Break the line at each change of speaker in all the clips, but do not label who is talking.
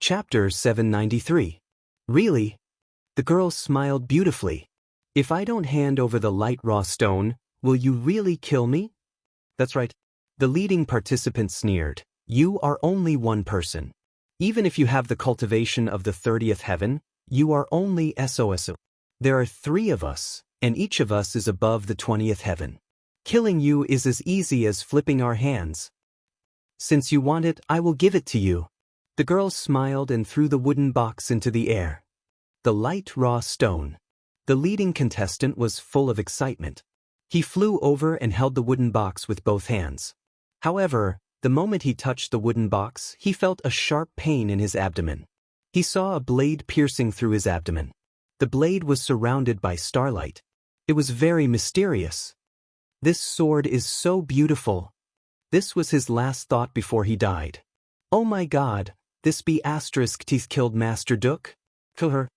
Chapter 793. Really? The girl smiled beautifully. If I don't hand over the light raw stone, will you really kill me? That's right. The leading participant sneered. You are only one person. Even if you have the cultivation of the 30th heaven, you are only SOS. There are 3 of us, and each of us is above the 20th heaven. Killing you is as easy as flipping our hands. Since you want it, I will give it to you. The girl smiled and threw the wooden box into the air. The light raw stone. The leading contestant was full of excitement. He flew over and held the wooden box with both hands. However, the moment he touched the wooden box, he felt a sharp pain in his abdomen. He saw a blade piercing through his abdomen. The blade was surrounded by starlight. It was very mysterious. This sword is so beautiful. This was his last thought before he died. Oh my God, this be asterisk teeth killed Master Duke? Kill her.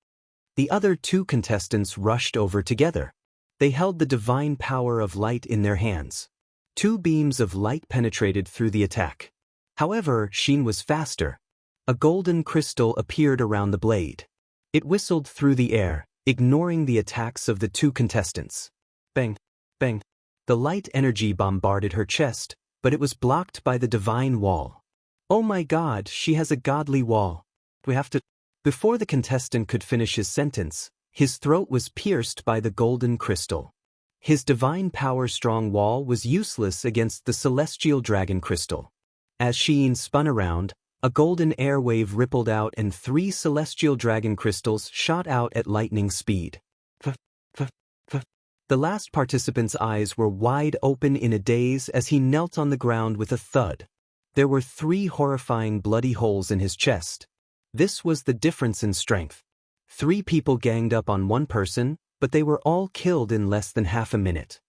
The other 2 contestants rushed over together. They held the divine power of light in their hands. 2 beams of light penetrated through the attack. However, Xian was faster. A golden crystal appeared around the blade. It whistled through the air, ignoring the attacks of the 2 contestants. Bang, bang. The light energy bombarded her chest, but it was blocked by the divine wall. Oh my God, she has a godly wall. We have to... Before the contestant could finish his sentence, his throat was pierced by the golden crystal. His divine power strong wall was useless against the celestial dragon crystal. As Xian spun around, a golden airwave rippled out and 3 celestial dragon crystals shot out at lightning speed. The last participant's eyes were wide open in a daze as he knelt on the ground with a thud. There were 3 horrifying bloody holes in his chest. This was the difference in strength. 3 people ganged up on one person, but they were all killed in less than half a minute.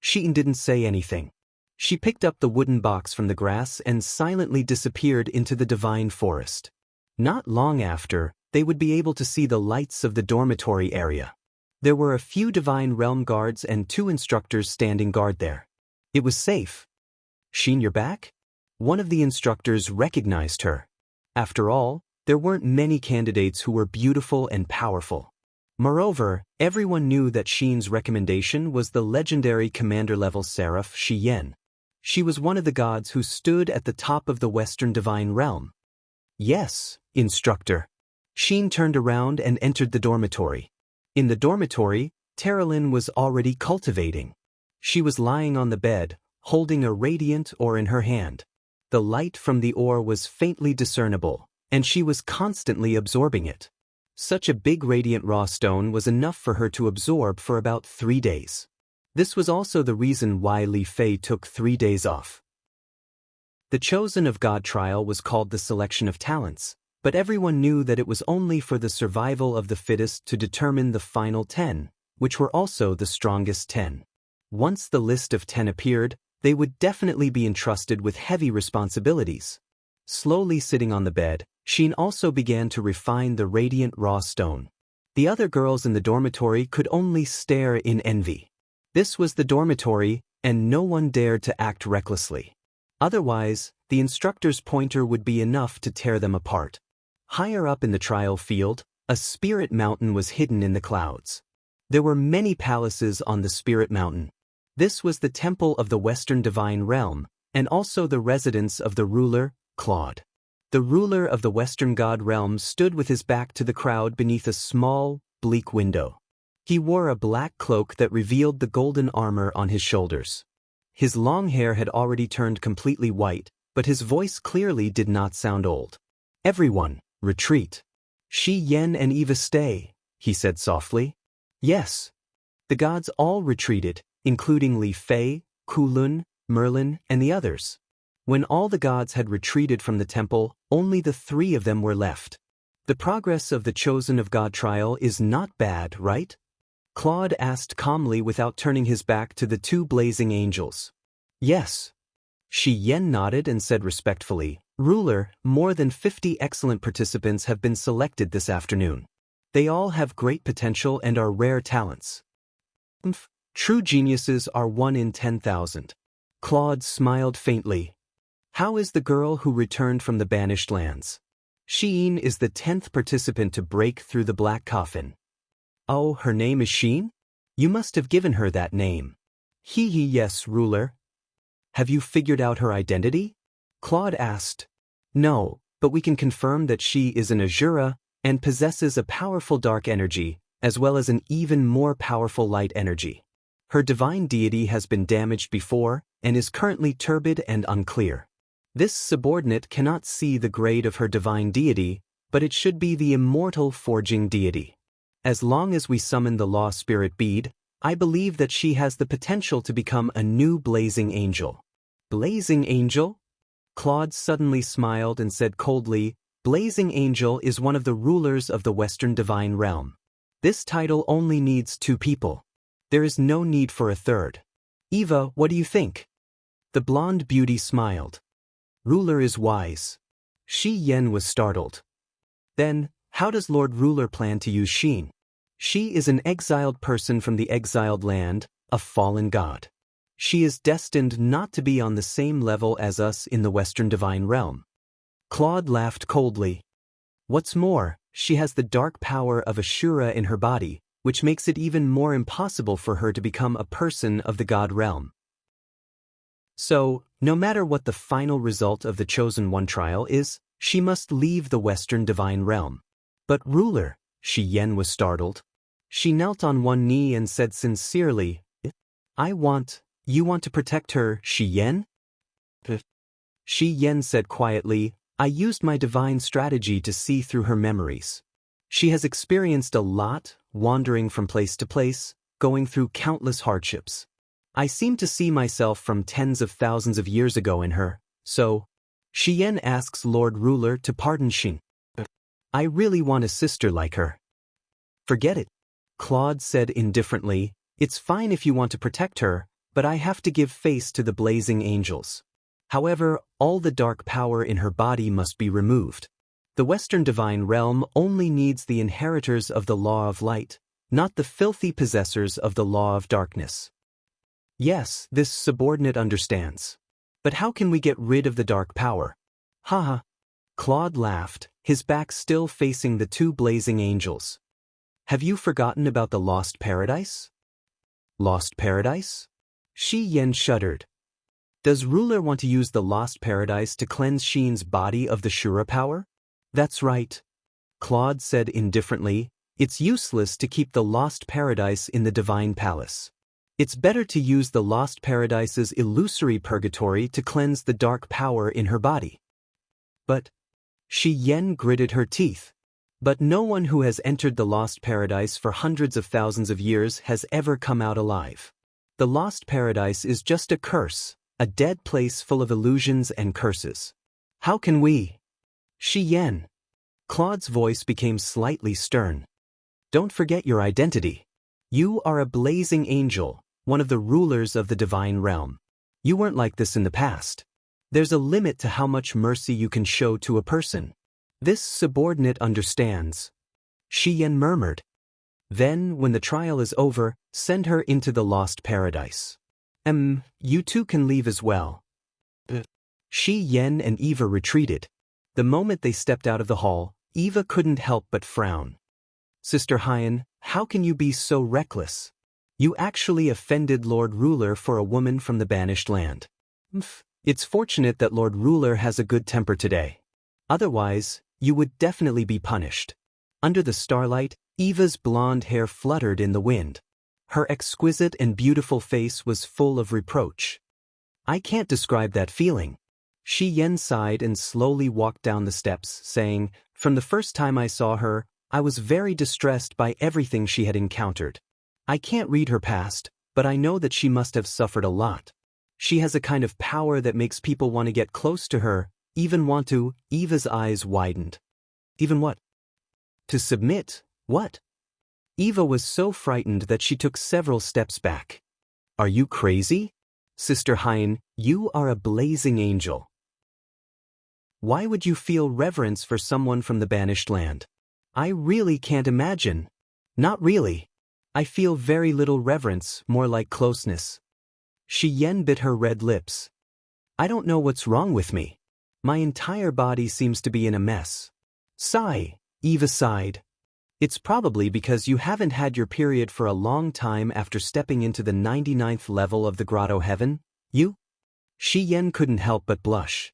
Xian didn't say anything. She picked up the wooden box from the grass and silently disappeared into the divine forest. Not long after, they would be able to see the lights of the dormitory area. There were a few divine realm guards and 2 instructors standing guard there. It was safe. Xian, you're back? One of the instructors recognized her. After all, there weren't many candidates who were beautiful and powerful. Moreover, everyone knew that Xian's recommendation was the legendary commander-level seraph Xian. She was one of the gods who stood at the top of the Western Divine Realm. Yes, instructor. Xian turned around and entered the dormitory. In the dormitory, Terralyn was already cultivating. She was lying on the bed, holding a radiant ore in her hand. The light from the ore was faintly discernible, and she was constantly absorbing it. Such a big radiant raw stone was enough for her to absorb for about 3 days. This was also the reason why Li Fei took 3 days off. The Chosen of God trial was called the Selection of Talents, but everyone knew that it was only for the survival of the fittest to determine the final 10, which were also the strongest 10. Once the list of 10 appeared, they would definitely be entrusted with heavy responsibilities. Slowly sitting on the bed, Xian also began to refine the radiant raw stone. The other girls in the dormitory could only stare in envy. This was the dormitory, and no one dared to act recklessly. Otherwise, the instructor's pointer would be enough to tear them apart. Higher up in the trial field, a spirit mountain was hidden in the clouds. There were many palaces on the spirit mountain. This was the temple of the Western Divine Realm, and also the residence of the ruler, Claude. The ruler of the Western God Realm stood with his back to the crowd beneath a small, bleak window. He wore a black cloak that revealed the golden armor on his shoulders. His long hair had already turned completely white, but his voice clearly did not sound old. Everyone, retreat. Shi Yen and Eva stay, he said softly. Yes. The gods all retreated, including Li Fei, Kulun, Merlin, and the others. When all the gods had retreated from the temple, only the 3 of them were left. The progress of the Chosen of God trial is not bad, right? Claude asked calmly without turning his back to the 2 blazing angels. Yes. Shi Yen nodded and said respectfully, Ruler, more than 50 excellent participants have been selected this afternoon. They all have great potential and are rare talents. True geniuses are 1 in 10,000. Claude smiled faintly. How is the girl who returned from the banished lands? Sheen is the 10th participant to break through the black coffin. Oh, her name is Sheen? You must have given her that name. Yes, ruler. Have you figured out her identity? Claude asked. No, but we can confirm that she is an Azura and possesses a powerful dark energy, as well as an even more powerful light energy. Her divine deity has been damaged before and is currently turbid and unclear. This subordinate cannot see the grade of her divine deity, but it should be the immortal forging deity. As long as we summon the law spirit bead, I believe that she has the potential to become a new blazing angel. Blazing angel? Claude suddenly smiled and said coldly, Blazing Angel is one of the rulers of the Western Divine Realm. This title only needs 2 people. There is no need for a third. Eva, what do you think? The blonde beauty smiled. Ruler is wise. Shi Yen was startled. Then, how does Lord Ruler plan to use Sheen? She is an exiled person from the exiled land, a fallen god. She is destined not to be on the same level as us in the Western Divine Realm. Claude laughed coldly. What's more, she has the dark power of Ashura in her body, which makes it even more impossible for her to become a person of the god realm. So, no matter what the final result of the Chosen One trial is, she must leave the Western Divine Realm. But ruler, Shi Yen was startled. She knelt on one knee and said sincerely, You want to protect her, Shi Yen? Shi Yen said quietly, I used my divine strategy to see through her memories. She has experienced a lot, wandering from place to place, going through countless hardships. I seem to see myself from tens of thousands of years ago in her, so Shi Yen asks Lord Ruler to pardon Sheen. I really want a sister like her. Forget it. Claude said indifferently, it's fine if you want to protect her, but I have to give face to the blazing angels. However, all the dark power in her body must be removed. The Western Divine Realm only needs the inheritors of the Law of Light, not the filthy possessors of the Law of Darkness. Yes, this subordinate understands. But how can we get rid of the dark power? Haha. Claude laughed, his back still facing the 2 blazing angels. Have you forgotten about the Lost Paradise? Lost Paradise? Shi Yen shuddered. Does Ruler want to use the Lost Paradise to cleanse Sheen's body of the Shura power? That's right. Claude said indifferently, it's useless to keep the Lost Paradise in the Divine Palace. It's better to use the Lost Paradise's illusory purgatory to cleanse the dark power in her body. But Shi Yen gritted her teeth. But no one who has entered the Lost Paradise for hundreds of thousands of years has ever come out alive. The Lost Paradise is just a curse, a dead place full of illusions and curses. How can we? Shi Yen. Claude's voice became slightly stern. Don't forget your identity. You are a blazing angel, one of the rulers of the divine realm. You weren't like this in the past. There's a limit to how much mercy you can show to a person. This subordinate understands. Shi Yen murmured. Then, when the trial is over, send her into the Lost Paradise. You 2 can leave as well. Shi Yen and Eva retreated. The moment they stepped out of the hall, Eva couldn't help but frown. Sister Hyen, how can you be so reckless? You actually offended Lord Ruler for a woman from the banished land. It's fortunate that Lord Ruler has a good temper today. Otherwise, you would definitely be punished. Under the starlight, Eva's blonde hair fluttered in the wind. Her exquisite and beautiful face was full of reproach. I can't describe that feeling. Shi Yen sighed and slowly walked down the steps, saying, From the first time I saw her, I was very distressed by everything she had encountered. I can't read her past, but I know that she must have suffered a lot. She has a kind of power that makes people want to get close to her, even want to. Eva's eyes widened. Even what? To submit? What? Eva was so frightened that she took several steps back. Are you crazy? Sister Hyen, you are a blazing angel. Why would you feel reverence for someone from the banished land? I really can't imagine. Not really. I feel very little reverence, more like closeness. Shi Yen bit her red lips. I don't know what's wrong with me. My entire body seems to be in a mess. Sigh, Eva sighed. It's probably because you haven't had your period for a long time after stepping into the 99th level of the grotto heaven, you? Shi Yan couldn't help but blush.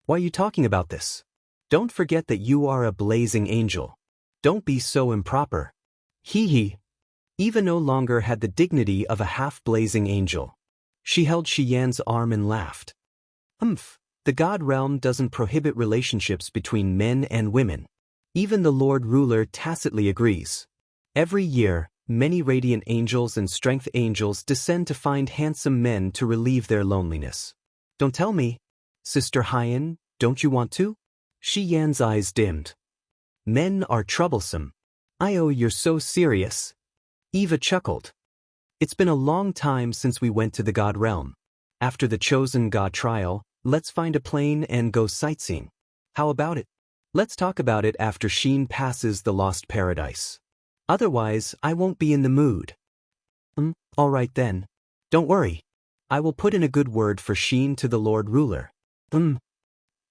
Why are you talking about this? Don't forget that you are a blazing angel. Don't be so improper. Hee hee. Eva no longer had the dignity of a half-blazing angel. She held Shi Yan's arm and laughed. The God realm doesn't prohibit relationships between men and women. Even the Lord Ruler tacitly agrees. Every year, many radiant angels and strength angels descend to find handsome men to relieve their loneliness. Don't tell me. Sister Haiyan, don't you want to? Shi Yan's eyes dimmed. Men are troublesome. Oh, you're so serious. Eva chuckled. It's been a long time since we went to the God realm. After the chosen God trial, let's find a plane and go sightseeing. How about it? Let's talk about it after Sheen passes the Lost Paradise. Otherwise, I won't be in the mood. All right then. Don't worry. I will put in a good word for Sheen to the Lord Ruler.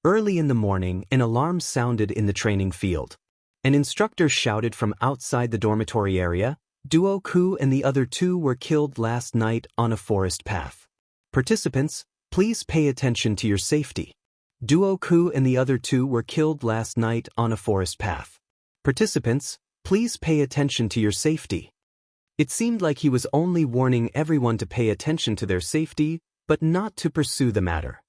Early in the morning, an alarm sounded in the training field. An instructor shouted from outside the dormitory area, Duo Ku and the other two were killed last night on a forest path. Participants, please pay attention to your safety. Duo Ku and the other two were killed last night on a forest path. Participants, please pay attention to your safety. It seemed like he was only warning everyone to pay attention to their safety, but not to pursue the matter.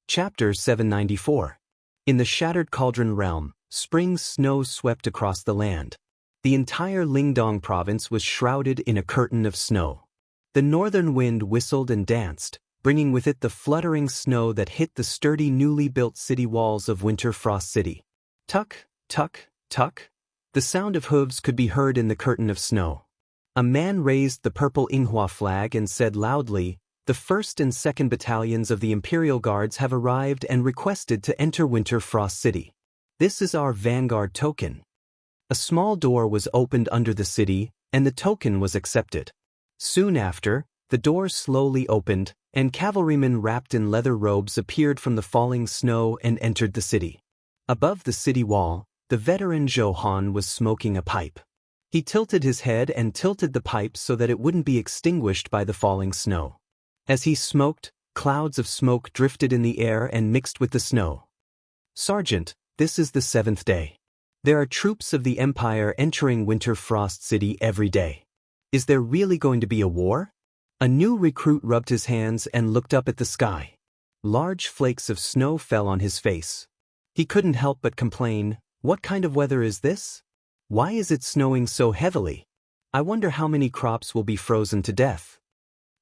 Chapter 794. In the Shattered Cauldron Realm, spring snow swept across the land. The entire Lingdong province was shrouded in a curtain of snow. The northern wind whistled and danced, bringing with it the fluttering snow that hit the sturdy newly built city walls of Winter Frost City. Tuck, tuck, tuck. The sound of hooves could be heard in the curtain of snow. A man raised the purple Inghua flag and said loudly, "The 1st and 2nd battalions of the Imperial Guards have arrived and requested to enter Winter Frost City. This is our vanguard token." A small door was opened under the city, and the token was accepted. Soon after, the door slowly opened, and cavalrymen wrapped in leather robes appeared from the falling snow and entered the city. Above the city wall, the veteran Zhou Han was smoking a pipe. He tilted his head and tilted the pipe so that it wouldn't be extinguished by the falling snow. As he smoked, clouds of smoke drifted in the air and mixed with the snow. "Sergeant, this is the 7th day. There are troops of the Empire entering Winter Frost City every day. Is there really going to be a war?" A new recruit rubbed his hands and looked up at the sky. Large flakes of snow fell on his face. He couldn't help but complain, "What kind of weather is this? Why is it snowing so heavily? I wonder how many crops will be frozen to death."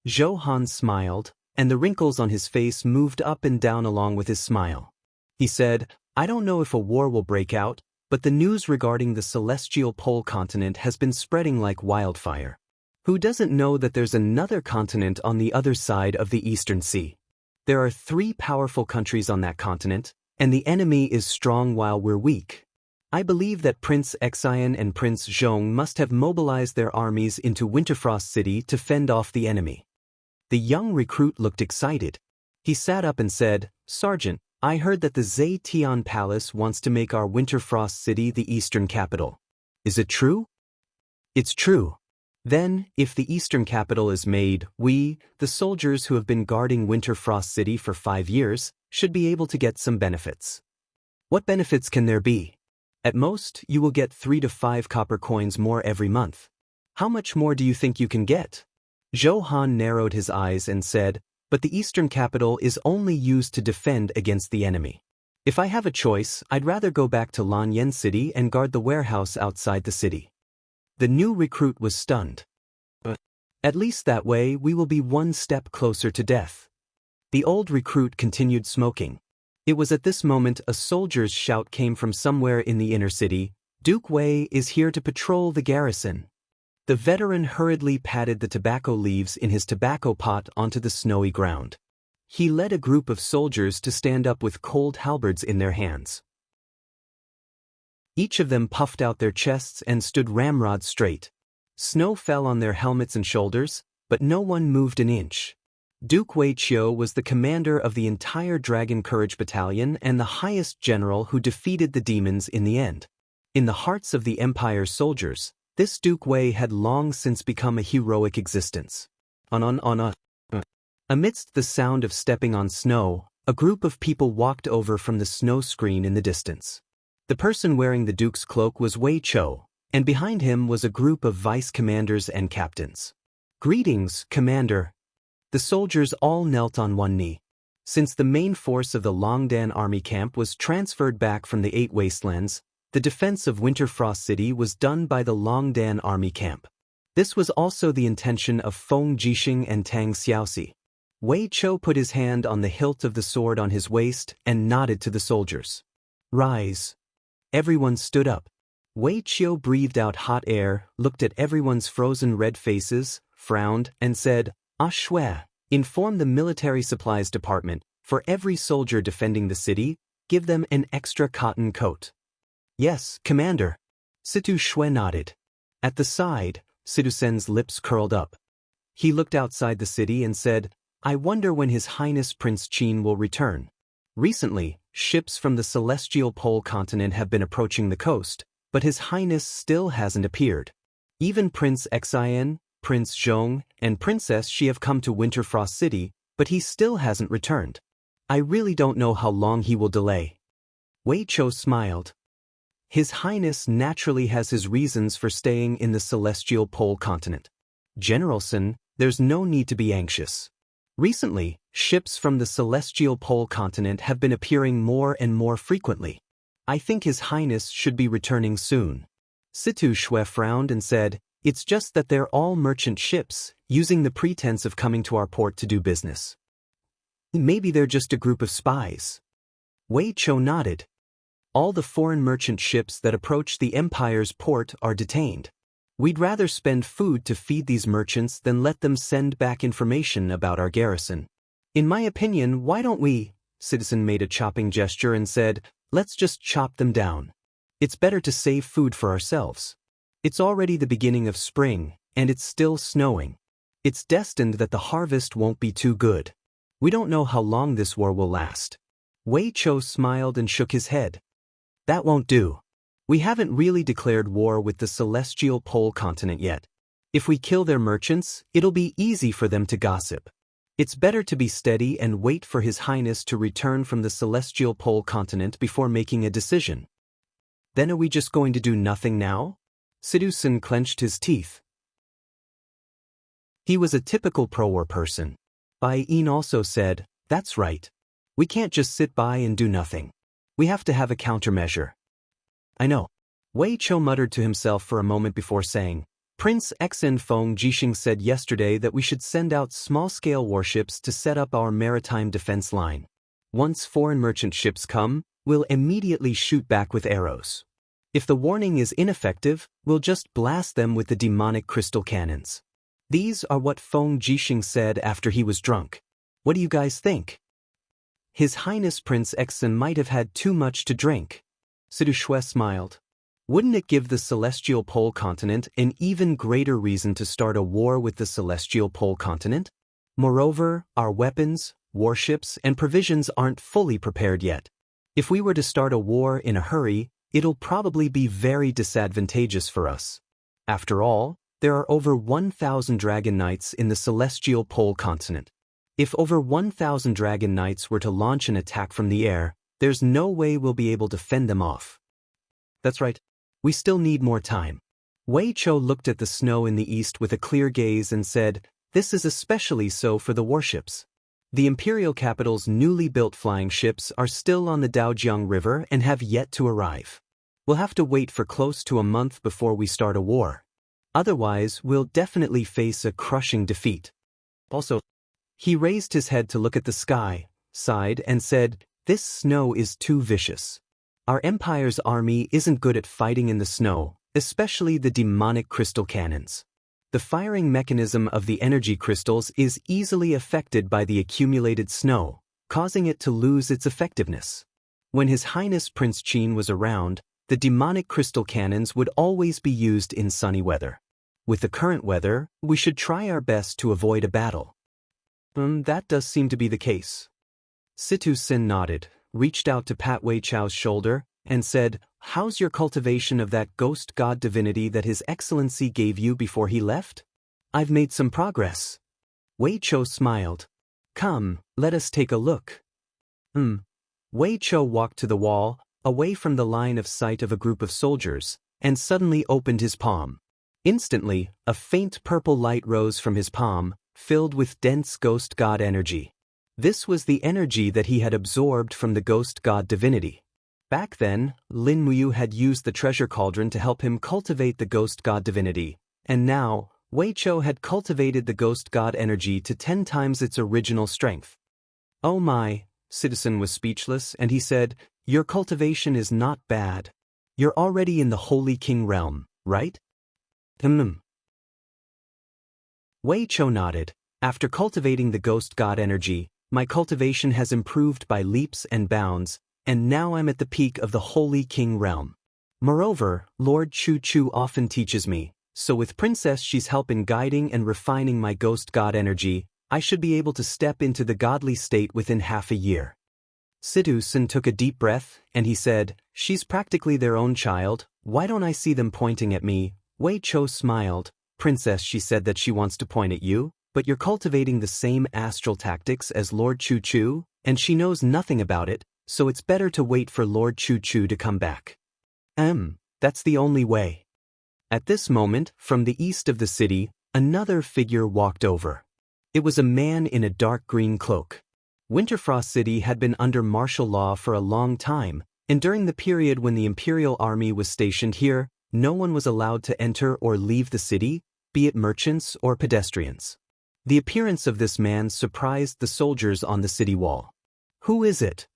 Zhou Han smiled, and the wrinkles on his face moved up and down along with his smile. He said, "I don't know if a war will break out, but the news regarding the celestial pole continent has been spreading like wildfire. Who doesn't know that there's another continent on the other side of the Eastern Sea? There are 3 powerful countries on that continent, and the enemy is strong while we're weak. I believe that Prince Xian and Prince Zhong must have mobilized their armies into Winterfrost City to fend off the enemy." The young recruit looked excited. He sat up and said, "Sergeant, I heard that the Zetian Palace wants to make our Winterfrost City the eastern capital. Is it true?" "It's true." "Then, if the eastern capital is made, we, the soldiers who have been guarding Winterfrost City for 5 years, should be able to get some benefits." "What benefits can there be?" "At most, you will get 3 to 5 copper coins more every month." "How much more do you think you can get?" Zhou Han narrowed his eyes and said, "But the eastern capital is only used to defend against the enemy. If I have a choice, I'd rather go back to Lanyan City and guard the warehouse outside the city." The new recruit was stunned. "But at least that way we will be 1 step closer to death." The old recruit continued smoking. It was at this moment a soldier's shout came from somewhere in the inner city, "Duke Wei is here to patrol the garrison." The veteran hurriedly patted the tobacco leaves in his tobacco pot onto the snowy ground. He led a group of soldiers to stand up with cold halberds in their hands. Each of them puffed out their chests and stood ramrod straight. Snow fell on their helmets and shoulders, but no one moved an inch. Duke Wei Qiu was the commander of the entire Dragon Courage Battalion and the highest general who defeated the demons in the end. In the hearts of the Empire's soldiers, this Duke Wei had long since become a heroic existence. Amidst the sound of stepping on snow, a group of people walked over from the snow screen in the distance. The person wearing the Duke's cloak was Wei Qiu, and behind him was a group of vice commanders and captains. "Greetings, Commander." The soldiers all knelt on one knee. Since the main force of the Longdan army camp was transferred back from the Eight Wastelands, the defense of Winterfrost City was done by the Longdan army camp. This was also the intention of Feng Jixing and Tang Xiaoxi. Wei Qiu put his hand on the hilt of the sword on his waist and nodded to the soldiers. "Rise." Everyone stood up. Wei Qiu breathed out hot air, looked at everyone's frozen red faces, frowned, and said, "Ah Shui, inform the military supplies department, for every soldier defending the city, give them an extra cotton coat." "Yes, Commander." Situ Shui nodded. At the side, Situ Sen's lips curled up. He looked outside the city and said, "I wonder when His Highness Prince Qin will return." Recently, ships from the celestial pole continent have been approaching the coast, but His Highness still hasn't appeared. Even Prince Xian, Prince Zhong, and Princess Xi have come to Winterfrost City, but he still hasn't returned. I really don't know how long he will delay. Wei Qiu smiled. His Highness naturally has his reasons for staying in the celestial pole continent. General Sun, there's no need to be anxious. Recently, ships from the celestial pole continent have been appearing more and more frequently. I think His Highness should be returning soon. Situ Shui frowned and said, "It's just that they're all merchant ships, using the pretense of coming to our port to do business. Maybe they're just a group of spies." Wei Qiu nodded. "All the foreign merchant ships that approach the Empire's port are detained. We'd rather spend food to feed these merchants than let them send back information about our garrison. In my opinion, why don't we?" Citizen made a chopping gesture and said, "Let's just chop them down. It's better to save food for ourselves. It's already the beginning of spring, and it's still snowing. It's destined that the harvest won't be too good. We don't know how long this war will last." Wei Qiu smiled and shook his head. "That won't do. We haven't really declared war with the celestial pole continent yet. If we kill their merchants, it'll be easy for them to gossip. It's better to be steady and wait for His Highness to return from the celestial pole continent before making a decision." "Then are we just going to do nothing now?" Situ Sun clenched his teeth. He was a typical pro-war person. Bai Yin also said, "That's right. We can't just sit by and do nothing. We have to have a countermeasure." "I know." Wei Qiu muttered to himself for a moment before saying, "Prince Xen Feng Jixing said yesterday that we should send out small-scale warships to set up our maritime defense line. Once foreign merchant ships come, we'll immediately shoot back with arrows. If the warning is ineffective, we'll just blast them with the demonic crystal cannons." These are what Feng Jixing said after he was drunk. What do you guys think? His Highness Prince Xen might have had too much to drink. Situ Shui smiled. Wouldn't it give the celestial pole continent an even greater reason to start a war with the celestial pole continent? Moreover, our weapons, warships, and provisions aren't fully prepared yet. If we were to start a war in a hurry, it'll probably be very disadvantageous for us. After all, there are over 1,000 Dragon Knights in the celestial pole continent. If over 1,000 Dragon Knights were to launch an attack from the air, there's no way we'll be able to fend them off. That's right. We still need more time. Wei Qiu looked at the snow in the east with a clear gaze and said, "This is especially so for the warships. The imperial capital's newly built flying ships are still on the Daojiang River and have yet to arrive. We'll have to wait for close to a month before we start a war. Otherwise, we'll definitely face a crushing defeat." Also, he raised his head to look at the sky, sighed, and said, "This snow is too vicious. Our empire's army isn't good at fighting in the snow, especially the demonic crystal cannons. The firing mechanism of the energy crystals is easily affected by the accumulated snow, causing it to lose its effectiveness. When His Highness Prince Qin was around, the demonic crystal cannons would always be used in sunny weather. With the current weather, we should try our best to avoid a battle." That does seem to be the case. Situ Sin nodded, reached out to pat Wei Chao's shoulder, and said, "How's your cultivation of that ghost god divinity that His Excellency gave you before he left?" "I've made some progress." Wei Chou smiled. "Come, let us take a look." Wei Chou walked to the wall, away from the line of sight of a group of soldiers, and suddenly opened his palm. Instantly, a faint purple light rose from his palm, filled with dense ghost god energy. This was the energy that he had absorbed from the ghost god divinity. Back then, Lin Muyu had used the treasure cauldron to help him cultivate the ghost god divinity, and now, Wei Chou had cultivated the ghost god energy to 10 times its original strength. "Oh my," Citizen was speechless, and he said, "Your cultivation is not bad. You're already in the Holy King realm, right?" Wei Chou nodded. "After cultivating the ghost god energy, my cultivation has improved by leaps and bounds, and now I'm at the peak of the Holy King realm. Moreover, Lord Chu Chu often teaches me, so with Princess she's help in guiding and refining my ghost god energy, I should be able to step into the godly state within half a year." Situ Sin took a deep breath, and he said, "She's practically their own child, why don't I see them pointing at me?" Wei Chou smiled. "Princess, she said that she wants to point at you, but you're cultivating the same astral tactics as Lord Chu Chu, and she knows nothing about it, so it's better to wait for Lord Chu Chu to come back." That's the only way." At this moment, from the east of the city, another figure walked over. It was a man in a dark green cloak. Winterfrost City had been under martial law for a long time, and during the period when the Imperial Army was stationed here, no one was allowed to enter or leave the city, be it merchants or pedestrians. The appearance of this man surprised the soldiers on the city wall. "Who is it?"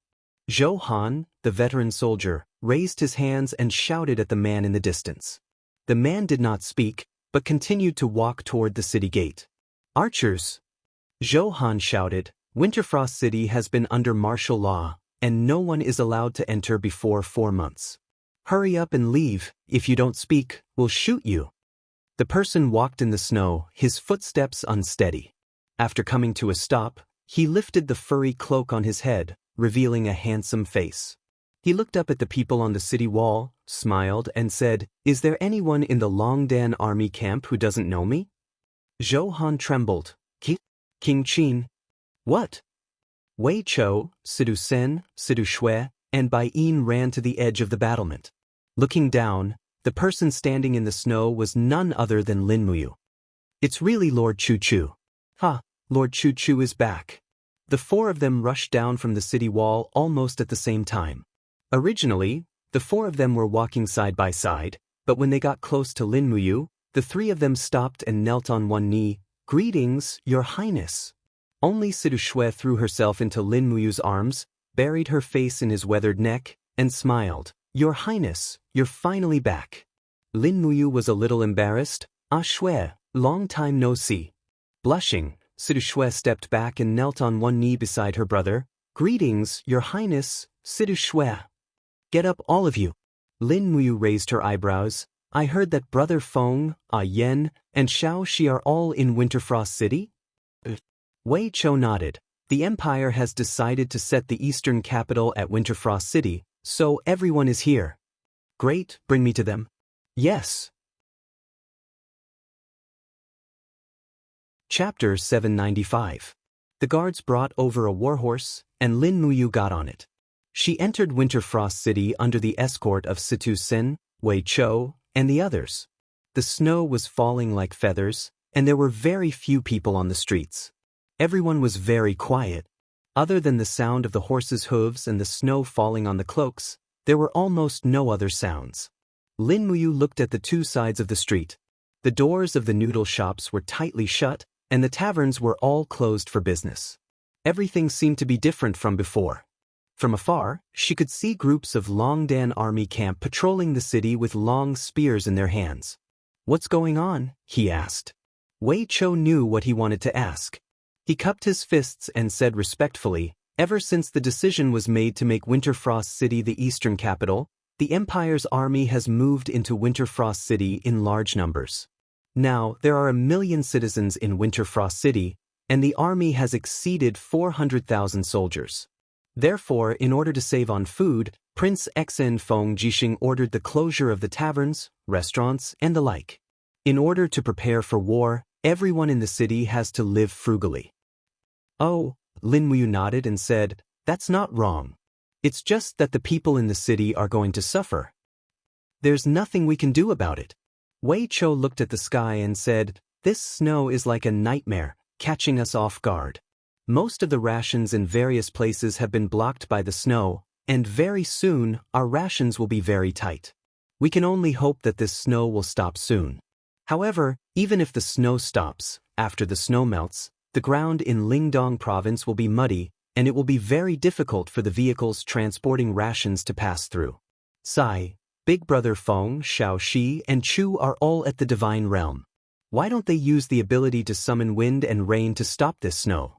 Zhou Han, the veteran soldier, raised his hands and shouted at the man in the distance. The man did not speak, but continued to walk toward the city gate. "Archers!" Zhou Han shouted, "Winterfrost City has been under martial law, and no one is allowed to enter before 4 months. Hurry up and leave, if you don't speak, we'll shoot you." The person walked in the snow, his footsteps unsteady. After coming to a stop, he lifted the furry cloak on his head, revealing a handsome face. He looked up at the people on the city wall, smiled, and said, "Is there anyone in the Longdan army camp who doesn't know me?" Zhou Han trembled. King Qin." "What?" Wei Chou, Sidu Sen, Sidu Shui, and Bai Yin ran to the edge of the battlement. Looking down, the person standing in the snow was none other than Lin Muyu. "It's really Lord Chu Chu." "Ha, Lord Chu Chu is back." The 4 of them rushed down from the city wall almost at the same time. Originally, the 4 of them were walking side by side, but when they got close to Lin Muyu, the 3 of them stopped and knelt on one knee. "Greetings, Your Highness." Only Sidu Shui threw herself into Lin Muyu's arms, buried her face in his weathered neck, and smiled. "Your Highness, you're finally back." Lin Muyu was a little embarrassed. "Ah Shui, long time no see." Blushing, Sidu Shui stepped back and knelt on one knee beside her brother. "Greetings, Your Highness, Sidu Shui." "Get up, all of you." Lin Muyu raised her eyebrows. "I heard that Brother Feng, Yen, and Xiao Shi are all in Winterfrost City?" Wei Chou nodded. "The Empire has decided to set the eastern capital at Winterfrost City, so everyone is here." "Great, bring me to them." "Yes." Chapter 795. The guards brought over a warhorse, and Lin Muyu got on it. She entered Winterfrost City under the escort of Situ Sin, Wei Chou, and the others. The snow was falling like feathers, and there were very few people on the streets. Everyone was very quiet. Other than the sound of the horses' hooves and the snow falling on the cloaks, there were almost no other sounds. Lin Muyu looked at the 2 sides of the street. The doors of the noodle shops were tightly shut, and the taverns were all closed for business. Everything seemed to be different from before. From afar, she could see groups of Longdan army camp patrolling the city with long spears in their hands. "What's going on?" he asked. Wei Chou knew what he wanted to ask. He cupped his fists and said respectfully, "Ever since the decision was made to make Winterfrost City the eastern capital, the Empire's army has moved into Winterfrost City in large numbers. Now, there are 1 million citizens in Winterfrost City, and the army has exceeded 400,000 soldiers. Therefore, in order to save on food, Prince Xen Feng Jixing ordered the closure of the taverns, restaurants, and the like. In order to prepare for war, everyone in the city has to live frugally. Oh, Lin Muyu nodded and said, "That's not wrong. It's just that the people in the city are going to suffer. There's nothing we can do about it." Wei Chou looked at the sky and said, "This snow is like a nightmare, catching us off guard. Most of the rations in various places have been blocked by the snow, and very soon our rations will be very tight. We can only hope that this snow will stop soon. However, even if the snow stops, after the snow melts, the ground in Lingdong province will be muddy, and it will be very difficult for the vehicles transporting rations to pass through. Sai, Big Brother Feng, Xiaoxi, and Chu are all at the divine realm. Why don't they use the ability to summon wind and rain to stop this snow?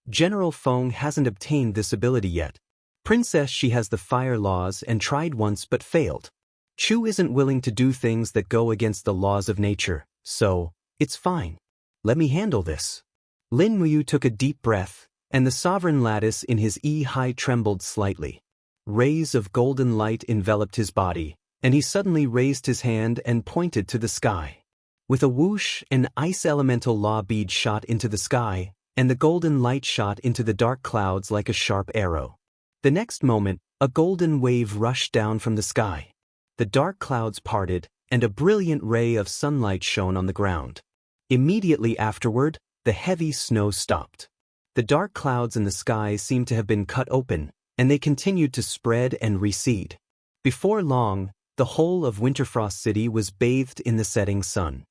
General Feng hasn't obtained this ability yet. Princess She has the fire laws and tried once but failed. Chu isn't willing to do things that go against the laws of nature, so, it's fine. Let me handle this." Lin Muyu took a deep breath, and the sovereign lattice in his eye trembled slightly. Rays of golden light enveloped his body, and he suddenly raised his hand and pointed to the sky. With a whoosh, an ice elemental law bead shot into the sky, and the golden light shot into the dark clouds like a sharp arrow. The next moment, a golden wave rushed down from the sky. The dark clouds parted, and a brilliant ray of sunlight shone on the ground. Immediately afterward, the heavy snow stopped. The dark clouds in the sky seemed to have been cut open, and they continued to spread and recede. Before long, the whole of Winterfrost City was bathed in the setting sun.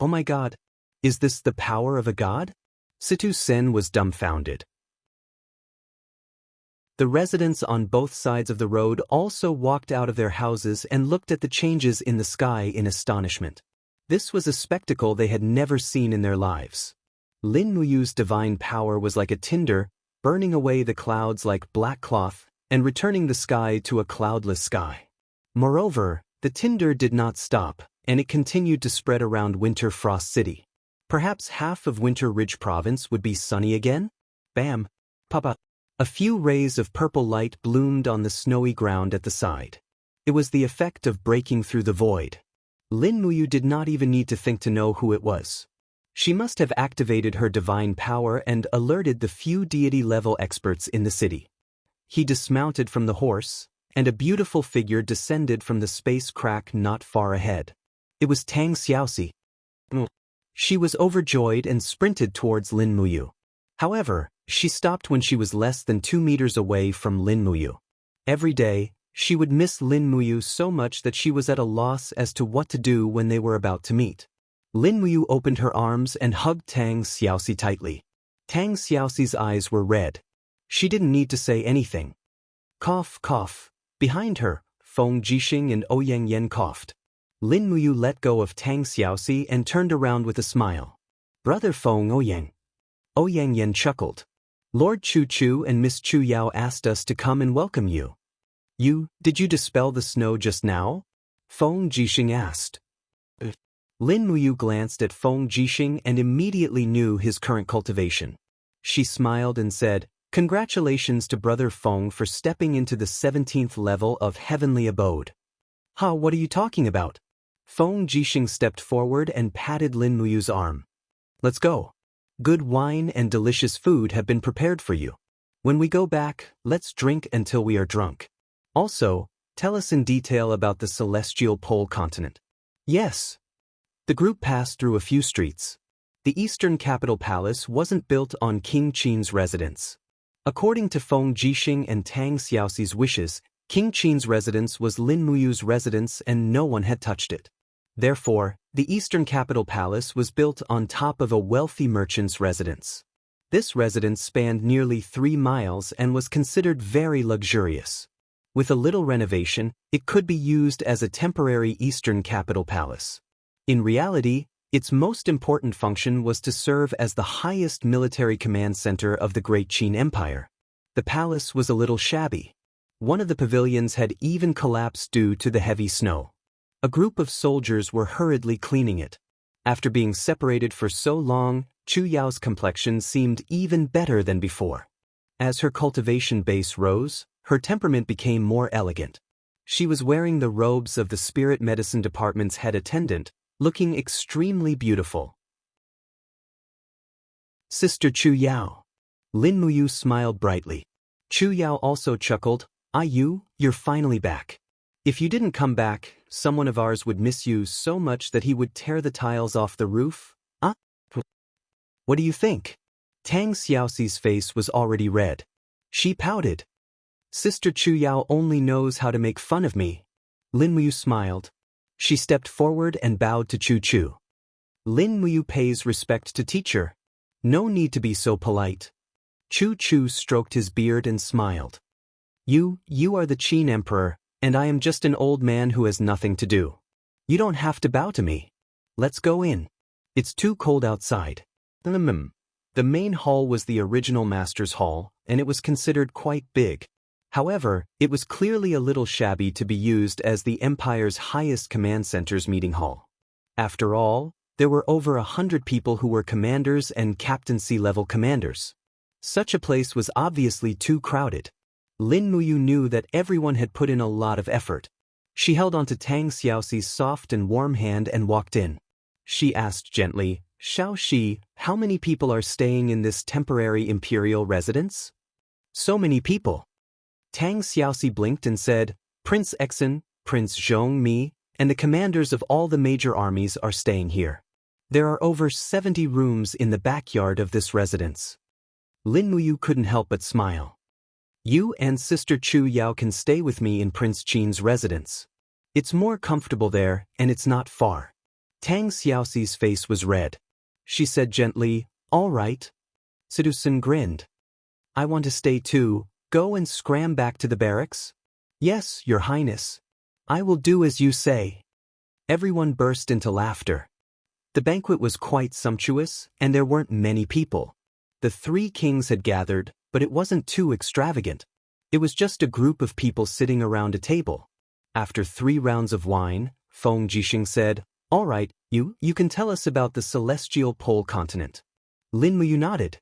"Oh my God! Is this the power of a god?" Situ Sen was dumbfounded. The residents on both sides of the road also walked out of their houses and looked at the changes in the sky in astonishment. This was a spectacle they had never seen in their lives. Lin Muyu's divine power was like a tinder, burning away the clouds like black cloth, and returning the sky to a cloudless sky. Moreover, the tinder did not stop, and it continued to spread around Winter Frost City. Perhaps half of Winter Ridge Province would be sunny again? Bam! Papa! A few rays of purple light bloomed on the snowy ground at the side. It was the effect of breaking through the void. Lin Muyu did not even need to think to know who it was. She must have activated her divine power and alerted the few deity-level experts in the city. He dismounted from the horse, and a beautiful figure descended from the space crack not far ahead. It was Tang Xiaoxi. She was overjoyed and sprinted towards Lin Muyu. However, she stopped when she was less than 2 meters away from Lin Muyu. Every day, she would miss Lin Muyu so much that she was at a loss as to what to do when they were about to meet. Lin Muyu opened her arms and hugged Tang Xiaoxi tightly. Tang Xiaoxi's eyes were red. She didn't need to say anything. Cough, cough. Behind her, Feng Jixing and Ouyang Yan coughed. Lin Muyu let go of Tang Xiaoxi and turned around with a smile. "Brother Feng Ouyang." Ouyang Yan chuckled. "Lord Chu Chu and Miss Chu Yao asked us to come and welcome you." Did you dispel the snow just now?" Feng Jixing asked. Lin Muyu glanced at Feng Jixing and immediately knew his current cultivation. She smiled and said, "Congratulations to Brother Feng for stepping into the 17th level of Heavenly Abode." "Huh, what are you talking about?" Feng Jixing stepped forward and patted Lin Muyu's arm. "Let's go. Good wine and delicious food have been prepared for you. When we go back, let's drink until we are drunk. Also, tell us in detail about the celestial pole continent." "Yes." The group passed through a few streets. The Eastern Capital Palace wasn't built on King Qin's residence. According to Feng Jixing and Tang Xiaoxi's wishes, King Qin's residence was Lin Muyu's residence and no one had touched it. Therefore, the Eastern Capital Palace was built on top of a wealthy merchant's residence. This residence spanned nearly 3 miles and was considered very luxurious. With a little renovation, it could be used as a temporary Eastern Capital Palace. In reality, its most important function was to serve as the highest military command center of the Great Qin Empire. The palace was a little shabby. One of the pavilions had even collapsed due to the heavy snow. A group of soldiers were hurriedly cleaning it. After being separated for so long, Chu Yao's complexion seemed even better than before. As her cultivation base rose, her temperament became more elegant. She was wearing the robes of the spirit medicine department's head attendant, looking extremely beautiful. Sister Chu Yao. Lin Muyu smiled brightly. Chu Yao also chuckled, you're finally back. If you didn't come back, someone of ours would miss you so much that he would tear the tiles off the roof. What do you think? Tang Xiaoxi's face was already red. She pouted. Sister Chu Yao only knows how to make fun of me. Lin Muyu smiled. She stepped forward and bowed to Chu Chu. Lin Muyu pays respect to teacher. No need to be so polite. Chu Chu stroked his beard and smiled. You are the Qin Emperor, and I am just an old man who has nothing to do. You don't have to bow to me. Let's go in. It's too cold outside. The main hall was the original Master's Hall, and it was considered quite big. However, it was clearly a little shabby to be used as the Empire's highest command center's meeting hall. After all, there were over 100 people who were commanders and captaincy-level commanders. Such a place was obviously too crowded. Lin Muyu knew that everyone had put in a lot of effort. She held onto Tang Xiaoxi's soft and warm hand and walked in. She asked gently, Xiaoxi, how many people are staying in this temporary imperial residence? So many people. Tang Xiaoxi blinked and said, Prince Exin, Prince Zhongmi, and the commanders of all the major armies are staying here. There are over 70 rooms in the backyard of this residence. Lin Muyu couldn't help but smile. You and Sister Chu Yao can stay with me in Prince Qin's residence. It's more comfortable there, and it's not far. Tang Xiaoxi's face was red. She said gently, all right. Seducen grinned. I want to stay too. Go and scram back to the barracks? Yes, Your Highness. I will do as you say. Everyone burst into laughter. The banquet was quite sumptuous, and there weren't many people. The three kings had gathered, but it wasn't too extravagant. It was just a group of people sitting around a table. After 3 rounds of wine, Feng Jixing said, all right, you can tell us about the celestial pole continent. Lin Muyu nodded.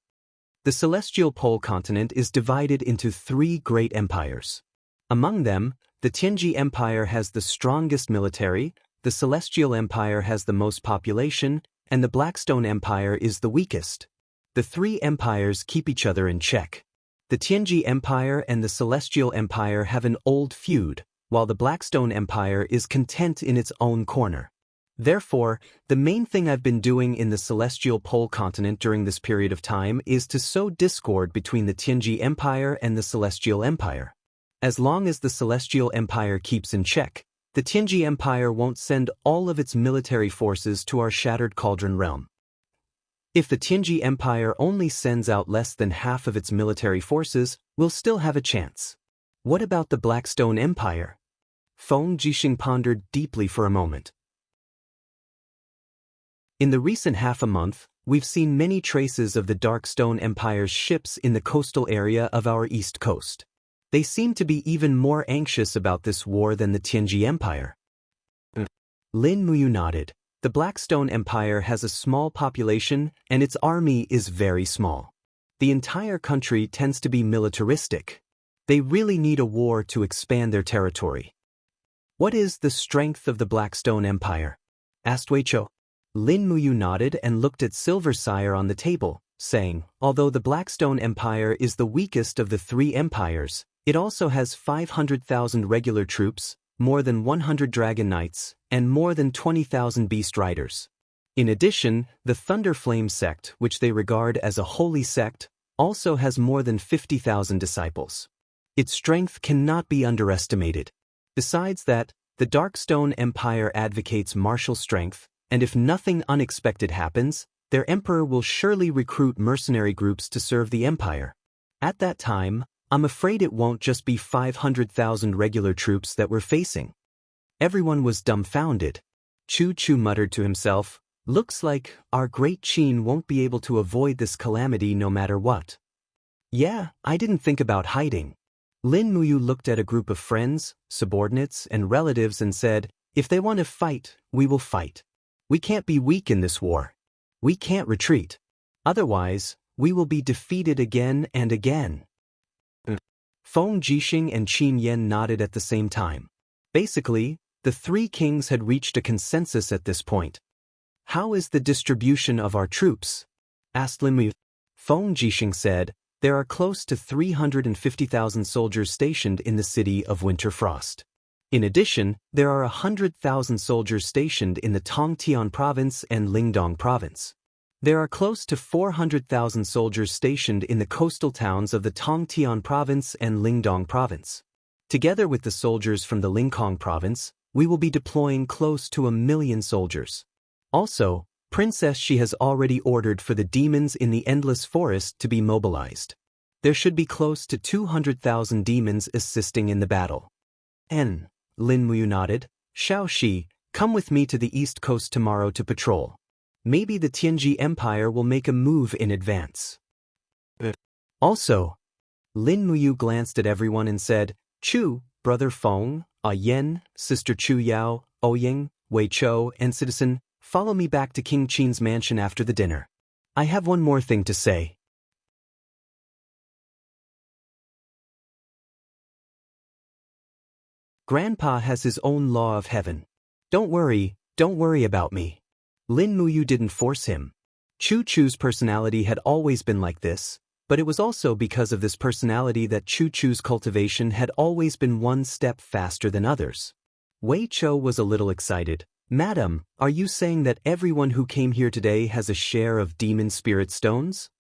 The celestial pole continent is divided into 3 great empires. Among them, the Tianji Empire has the strongest military, the Celestial Empire has the most population, and the Blackstone Empire is the weakest. The 3 empires keep each other in check. The Tianji Empire and the Celestial Empire have an old feud, while the Blackstone Empire is content in its own corner. Therefore, the main thing I've been doing in the Celestial Pole continent during this period of time is to sow discord between the Tianji Empire and the Celestial Empire. As long as the Celestial Empire keeps in check, the Tianji Empire won't send all of its military forces to our Shattered Cauldron realm. If the Tianji Empire only sends out less than half of its military forces, we'll still have a chance. What about the Blackstone Empire? Feng Jixing pondered deeply for a moment. In the recent half a month, we've seen many traces of the Darkstone Empire's ships in the coastal area of our east coast. They seem to be even more anxious about this war than the Tianji Empire. Lin Muyu nodded. The Blackstone Empire has a small population and its army is very small. The entire country tends to be militaristic. They really need a war to expand their territory. What is the strength of the Blackstone Empire? Asked Weicho. Lin Muyu nodded and looked at Silversire on the table, saying, although the Blackstone Empire is the weakest of the 3 empires, it also has 500,000 regular troops, more than 100 Dragon Knights, and more than 20,000 Beast Riders. In addition, the Thunderflame sect, which they regard as a holy sect, also has more than 50,000 disciples. Its strength cannot be underestimated. Besides that, the Darkstone Empire advocates martial strength, and if nothing unexpected happens, their emperor will surely recruit mercenary groups to serve the empire. At that time, I'm afraid it won't just be 500,000 regular troops that we're facing. Everyone was dumbfounded. Chu Chu muttered to himself, looks like our great Qin won't be able to avoid this calamity no matter what. Yeah, I didn't think about hiding. Lin Muyu looked at a group of friends, subordinates, and relatives and said, if they want to fight, we will fight. We can't be weak in this war. We can't retreat. Otherwise, we will be defeated again and again. Feng Jixing and Qin Yan nodded at the same time. Basically, the three kings had reached a consensus at this point. How is the distribution of our troops? Asked Lin Muyu. Feng Jixing said, there are close to 350,000 soldiers stationed in the city of Winterfrost. In addition, there are 100,000 soldiers stationed in the Tongtian province and Lingdong province. There are close to 400,000 soldiers stationed in the coastal towns of the Tongtian province and Lingdong province. Together with the soldiers from the Lingkong province, we will be deploying close to 1 million soldiers. Also, Princess Xi has already ordered for the demons in the Endless Forest to be mobilized. There should be close to 200,000 demons assisting in the battle. Lin Muyu nodded. Xiaoxi, come with me to the East Coast tomorrow to patrol. Maybe the Tianji Empire will make a move in advance. Also, Lin Muyu glanced at everyone and said, Chu, Brother Feng, Yen, Sister Chu Yao, Ouying, Wei Chou, and Citizen, follow me back to King Qin's mansion after the dinner. I have one more thing to say. Grandpa has his own law of heaven. Don't worry about me. Lin Muyu didn't force him. Chu Chu's personality had always been like this, but it was also because of this personality that Chu Chu's cultivation had always been one step faster than others. Wei Chou was a little excited. Madam, are you saying that everyone who came here today has a share of demon spirit stones?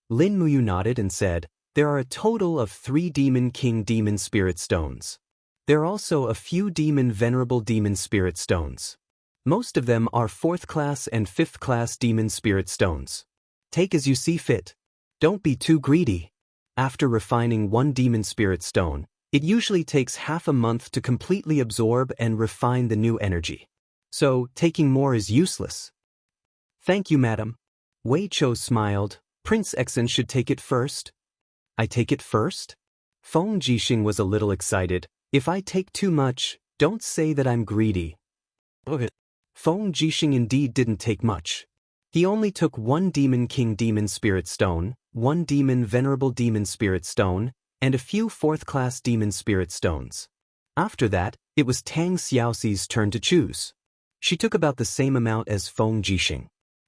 Lin Muyu nodded and said, there are a total of 3 demon king demon spirit stones. There are also a few demon venerable demon spirit stones. Most of them are 4th class and 5th class demon spirit stones. Take as you see fit. Don't be too greedy. After refining one demon spirit stone, it usually takes half a month to completely absorb and refine the new energy. So, taking more is useless. Thank you, madam. Wei Chou smiled. Prince Exen should take it first. I take it first? Feng Jixing was a little excited. If I take too much, don't say that I'm greedy. Feng Jixing indeed didn't take much. He only took 1 Demon King Demon Spirit Stone, 1 Demon Venerable Demon Spirit Stone, and a few 4th class Demon Spirit Stones. After that, it was Tang Xiaoxi's turn to choose. She took about the same amount as Feng Jixing.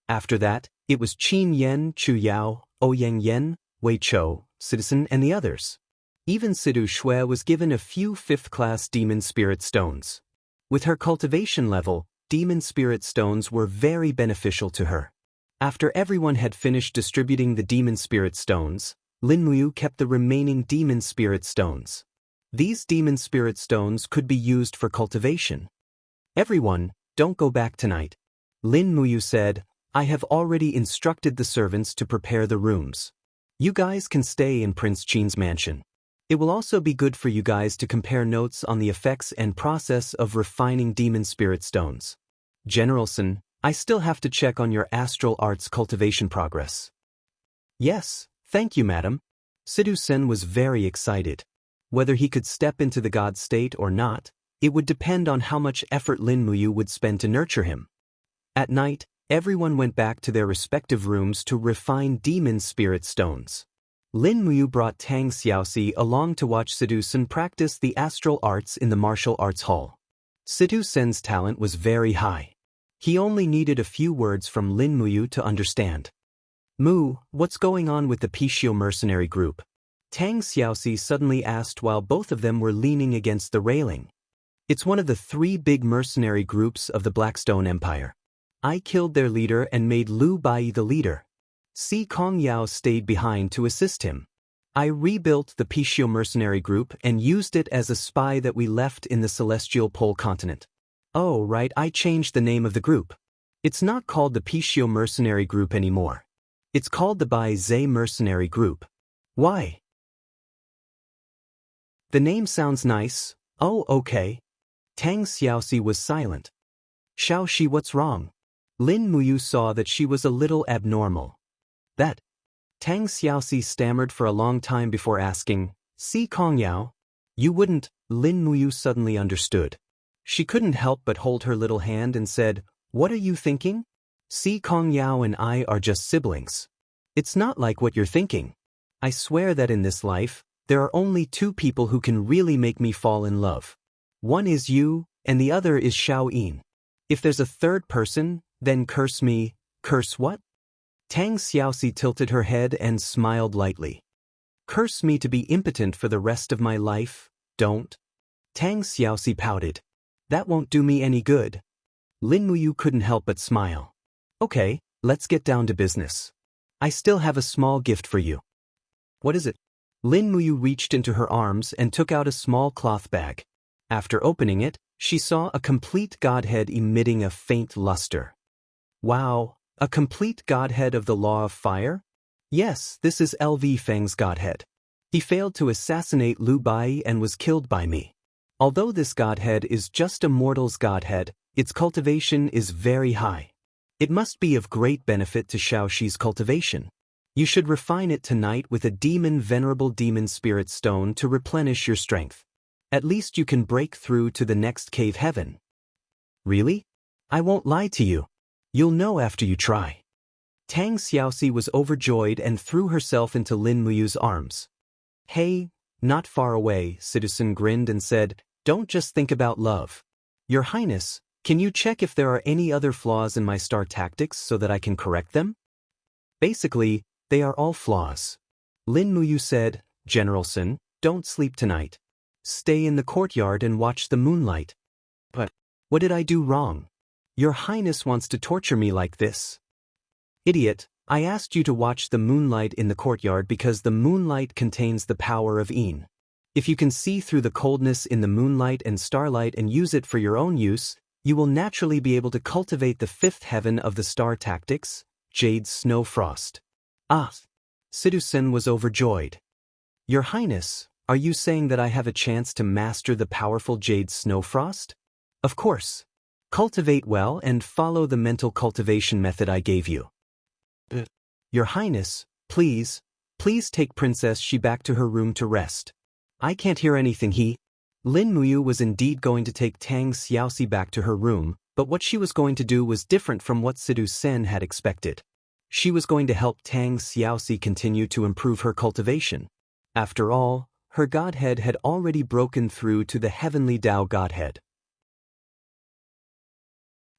After that, it was Qin Yan, Chu Yao, Ouyang Yan, Wei Chou, Citizen, and the others. Even Sidu Shui was given a few 5th class Demon Spirit Stones. With her cultivation level, Demon Spirit Stones were very beneficial to her. After everyone had finished distributing the Demon Spirit Stones, Lin Muyu kept the remaining Demon Spirit Stones. These Demon Spirit Stones could be used for cultivation. Everyone, don't go back tonight. Lin Muyu said, I have already instructed the servants to prepare the rooms. You guys can stay in Prince Qin's mansion. It will also be good for you guys to compare notes on the effects and process of refining Demon Spirit Stones. General Sun, I still have to check on your astral arts cultivation progress. Yes, thank you, madam. Sidu Sen was very excited. Whether he could step into the god state or not, it would depend on how much effort Lin Muyu would spend to nurture him. At night, everyone went back to their respective rooms to refine Demon Spirit Stones. Lin Muyu brought Tang Xiaoxi along to watch Sidu Sen practice the astral arts in the martial arts hall. Sidu Sen's talent was very high. He only needed a few words from Lin Muyu to understand. Mu, what's going on with the Pishio mercenary group? Tang Xiaoxi suddenly asked while both of them were leaning against the railing. It's one of the 3 big mercenary groups of the Blackstone Empire. I killed their leader and made Lu Bai the leader. Si Kongyao stayed behind to assist him. I rebuilt the Pishio mercenary group and used it as a spy that we left in the Celestial Pole continent. Oh right, I changed the name of the group. It's not called the Pishio mercenary group anymore. It's called the Bai Zhe mercenary group. Why? The name sounds nice. Oh okay. Tang Xiaoxi was silent. Xiaoxi, what's wrong? Lin Muyu saw that she was a little abnormal. That. Tang Xiaoxi stammered for a long time before asking, Si Kongyao? You wouldn't. Lin Muyu suddenly understood. She couldn't help but hold her little hand and said, What are you thinking? See, Kong Yao and I are just siblings. It's not like what you're thinking. I swear that in this life, there are only two people who can really make me fall in love. One is you, and the other is Xiao Yin. If there's a third person, then curse me. Curse what? Tang Xiaoxi tilted her head and smiled lightly. Curse me to be impotent for the rest of my life, don't. Tang Xiaoxi pouted. That won't do me any good. Lin Muyu couldn't help but smile. Okay, let's get down to business. I still have a small gift for you. What is it? Lin Muyu reached into her arms and took out a small cloth bag. After opening it, she saw a complete godhead emitting a faint luster. Wow, a complete godhead of the law of fire? Yes, this is LV Feng's godhead. He failed to assassinate Liu Bai and was killed by me. Although this godhead is just a mortal's godhead, its cultivation is very high. It must be of great benefit to Xiaoxi's cultivation. You should refine it tonight with a venerable demon spirit stone to replenish your strength. At least you can break through to the next cave heaven. Really? I won't lie to you. You'll know after you try. Tang Xiaoxi was overjoyed and threw herself into Lin Muyu's arms. Hey, not far away, Citizen grinned and said, don't just think about love. Your Highness, can you check if there are any other flaws in my star tactics so that I can correct them? Basically, they are all flaws. Lin Muyu said, Generalson, don't sleep tonight. Stay in the courtyard and watch the moonlight. But what did I do wrong? Your Highness wants to torture me like this. Idiot, I asked you to watch the moonlight in the courtyard because the moonlight contains the power of Yin. If you can see through the coldness in the moonlight and starlight and use it for your own use, you will naturally be able to cultivate the fifth heaven of the star tactics, Jade Snow Frost. Ah! Sidu-sen was overjoyed. Your Highness, are you saying that I have a chance to master the powerful Jade Snow Frost? Of course. Cultivate well and follow the mental cultivation method I gave you. Your Highness, please take Princess Shi back to her room to rest. I can't hear anything. Lin Muyu was indeed going to take Tang Xiaoxi back to her room, but what she was going to do was different from what Sidu-sen had expected. She was going to help Tang Xiaoxi continue to improve her cultivation. After all, her godhead had already broken through to the heavenly Tao godhead.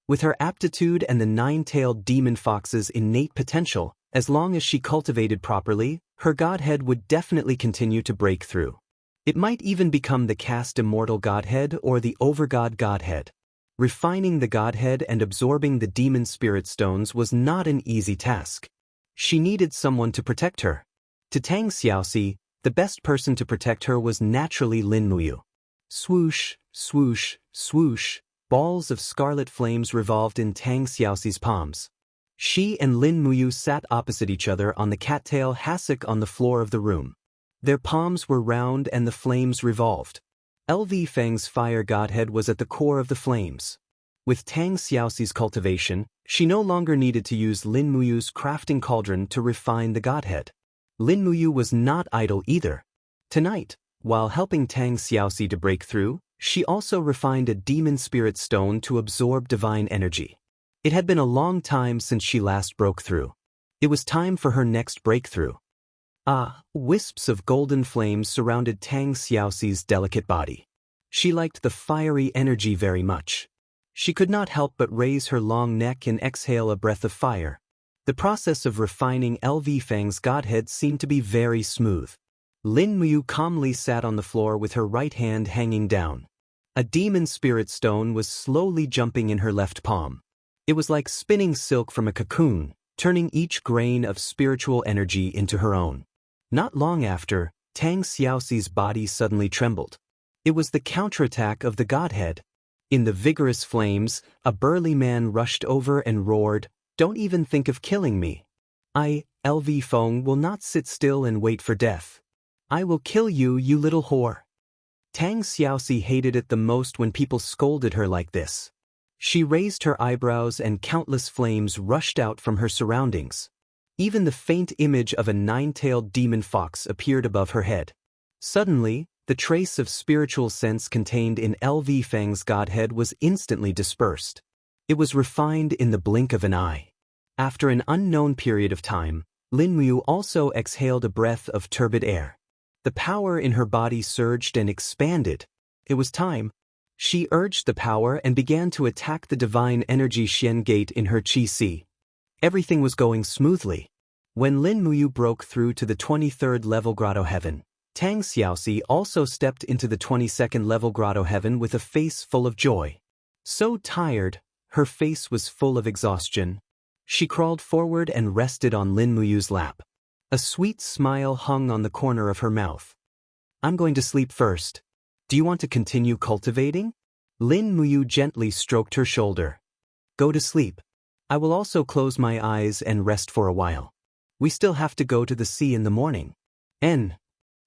With her aptitude and the nine-tailed demon fox's innate potential, as long as she cultivated properly, her godhead would definitely continue to break through. It might even become the Caste Immortal Godhead or the Overgod Godhead. Refining the godhead and absorbing the demon spirit stones was not an easy task. She needed someone to protect her. To Tang Xiaoxi, the best person to protect her was naturally Lin Muyu. Swoosh, swoosh, swoosh, balls of scarlet flames revolved in Tang Xiaoxi's palms. She and Lin Muyu sat opposite each other on the cattail hassock on the floor of the room. Their palms were round and the flames revolved. LV Feng's fire godhead was at the core of the flames. With Tang Xiaoxi's cultivation, she no longer needed to use Lin Muyu's crafting cauldron to refine the godhead. Lin Muyu was not idle either. Tonight, while helping Tang Xiaoxi to break through, she also refined a demon spirit stone to absorb divine energy. It had been a long time since she last broke through. It was time for her next breakthrough. Wisps of golden flames surrounded Tang Xiaoxi's delicate body. She liked the fiery energy very much. She could not help but raise her long neck and exhale a breath of fire. The process of refining LV Feng's godhead seemed to be very smooth. Lin Muyu calmly sat on the floor with her right hand hanging down. A demon spirit stone was slowly jumping in her left palm. It was like spinning silk from a cocoon, turning each grain of spiritual energy into her own. Not long after, Tang Xiaoxi's body suddenly trembled. It was the counterattack of the godhead. In the vigorous flames, a burly man rushed over and roared, "Don't even think of killing me. I, LV Feng, will not sit still and wait for death. I will kill you, you little whore." Tang Xiaoxi hated it the most when people scolded her like this. She raised her eyebrows and countless flames rushed out from her surroundings. Even the faint image of a nine-tailed demon fox appeared above her head. Suddenly, the trace of spiritual sense contained in LV Feng's godhead was instantly dispersed. It was refined in the blink of an eye. After an unknown period of time, Lin Mu also exhaled a breath of turbid air. The power in her body surged and expanded. It was time. She urged the power and began to attack the divine energy Xian gate in her Qi. Everything was going smoothly. When Lin Muyu broke through to the 23rd level grotto heaven, Tang Xiaoxi also stepped into the 22nd level grotto heaven with a face full of joy. So tired, her face was full of exhaustion. She crawled forward and rested on Lin Muyu's lap. A sweet smile hung on the corner of her mouth. I'm going to sleep first. Do you want to continue cultivating? Lin Muyu gently stroked her shoulder. Go to sleep. I will also close my eyes and rest for a while. We still have to go to the sea in the morning. Tang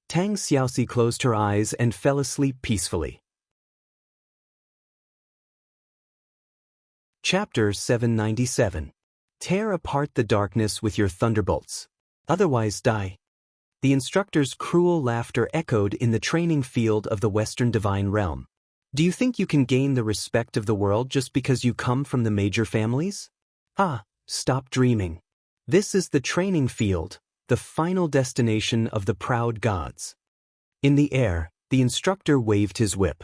Xiaoxi closed her eyes and fell asleep peacefully. Chapter 797. Tear apart the darkness with your thunderbolts. Otherwise die. The instructor's cruel laughter echoed in the training field of the Western Divine Realm. Do you think you can gain the respect of the world just because you come from the major families? Stop dreaming. This is the training field, the final destination of the proud gods. In the air, the instructor waved his whip.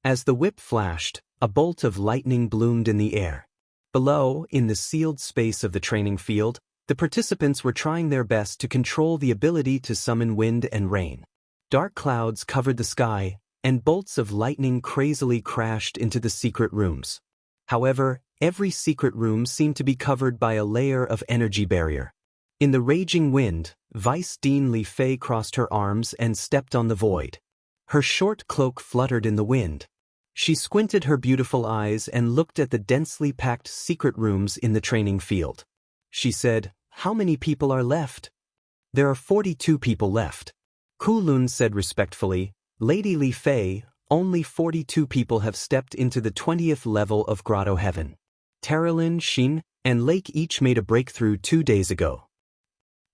As the whip flashed, a bolt of lightning bloomed in the air. Below, in the sealed space of the training field, the participants were trying their best to control the ability to summon wind and rain. Dark clouds covered the sky, and bolts of lightning crazily crashed into the secret rooms. However, every secret room seemed to be covered by a layer of energy barrier. In the raging wind, Vice Dean Li Fei crossed her arms and stepped on the void. Her short cloak fluttered in the wind. She squinted her beautiful eyes and looked at the densely packed secret rooms in the training field. She said, "How many people are left?" "There are 42 people left." Kulun said respectfully, "Lady Li Fei, only 42 people have stepped into the 20th level of Grotto Heaven. Terralin, Xin, and Lake each made a breakthrough 2 days ago."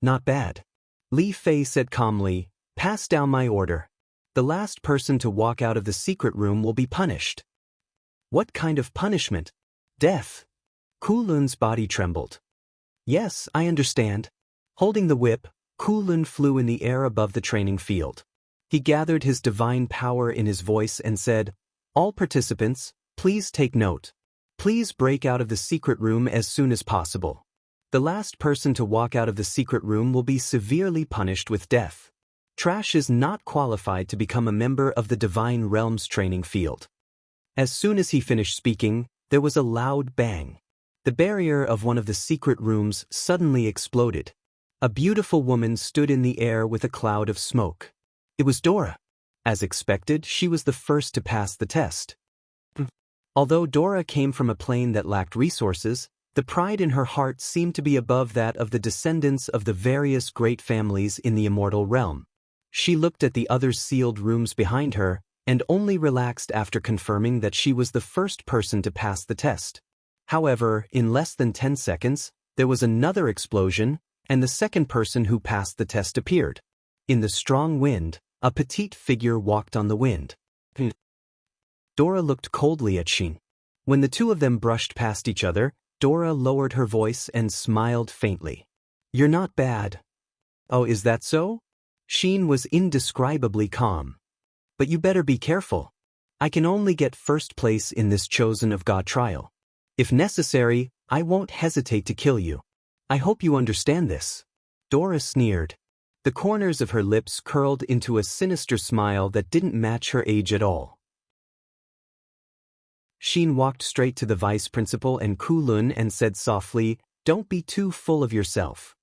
"Not bad." Li Fei said calmly, "Pass down my order. The last person to walk out of the secret room will be punished." "What kind of punishment?" "Death." Kulun's body trembled. "Yes, I understand." Holding the whip, Kulun flew in the air above the training field. He gathered his divine power in his voice and said, "All participants, please take note. Please break out of the secret room as soon as possible. The last person to walk out of the secret room will be severely punished with death. Trash is not qualified to become a member of the Divine Realms training field." As soon as he finished speaking, there was a loud bang. The barrier of one of the secret rooms suddenly exploded. A beautiful woman stood in the air with a cloud of smoke. It was Dora. As expected, she was the first to pass the test. Although Dora came from a plane that lacked resources, the pride in her heart seemed to be above that of the descendants of the various great families in the immortal realm. She looked at the other sealed rooms behind her, and only relaxed after confirming that she was the first person to pass the test. However, in less than 10 seconds, there was another explosion, and the second person who passed the test appeared. In the strong wind, a petite figure walked on the wind. Dora looked coldly at Xin. When the two of them brushed past each other, Dora lowered her voice and smiled faintly. "You're not bad." "Oh, is that so?" Xin was indescribably calm. "But you better be careful. I can only get first place in this chosen of God trial. If necessary, I won't hesitate to kill you. I hope you understand this." Dora sneered. The corners of her lips curled into a sinister smile that didn't match her age at all. Xin walked straight to the vice principal and Kulun and said softly, "Don't be too full of yourself."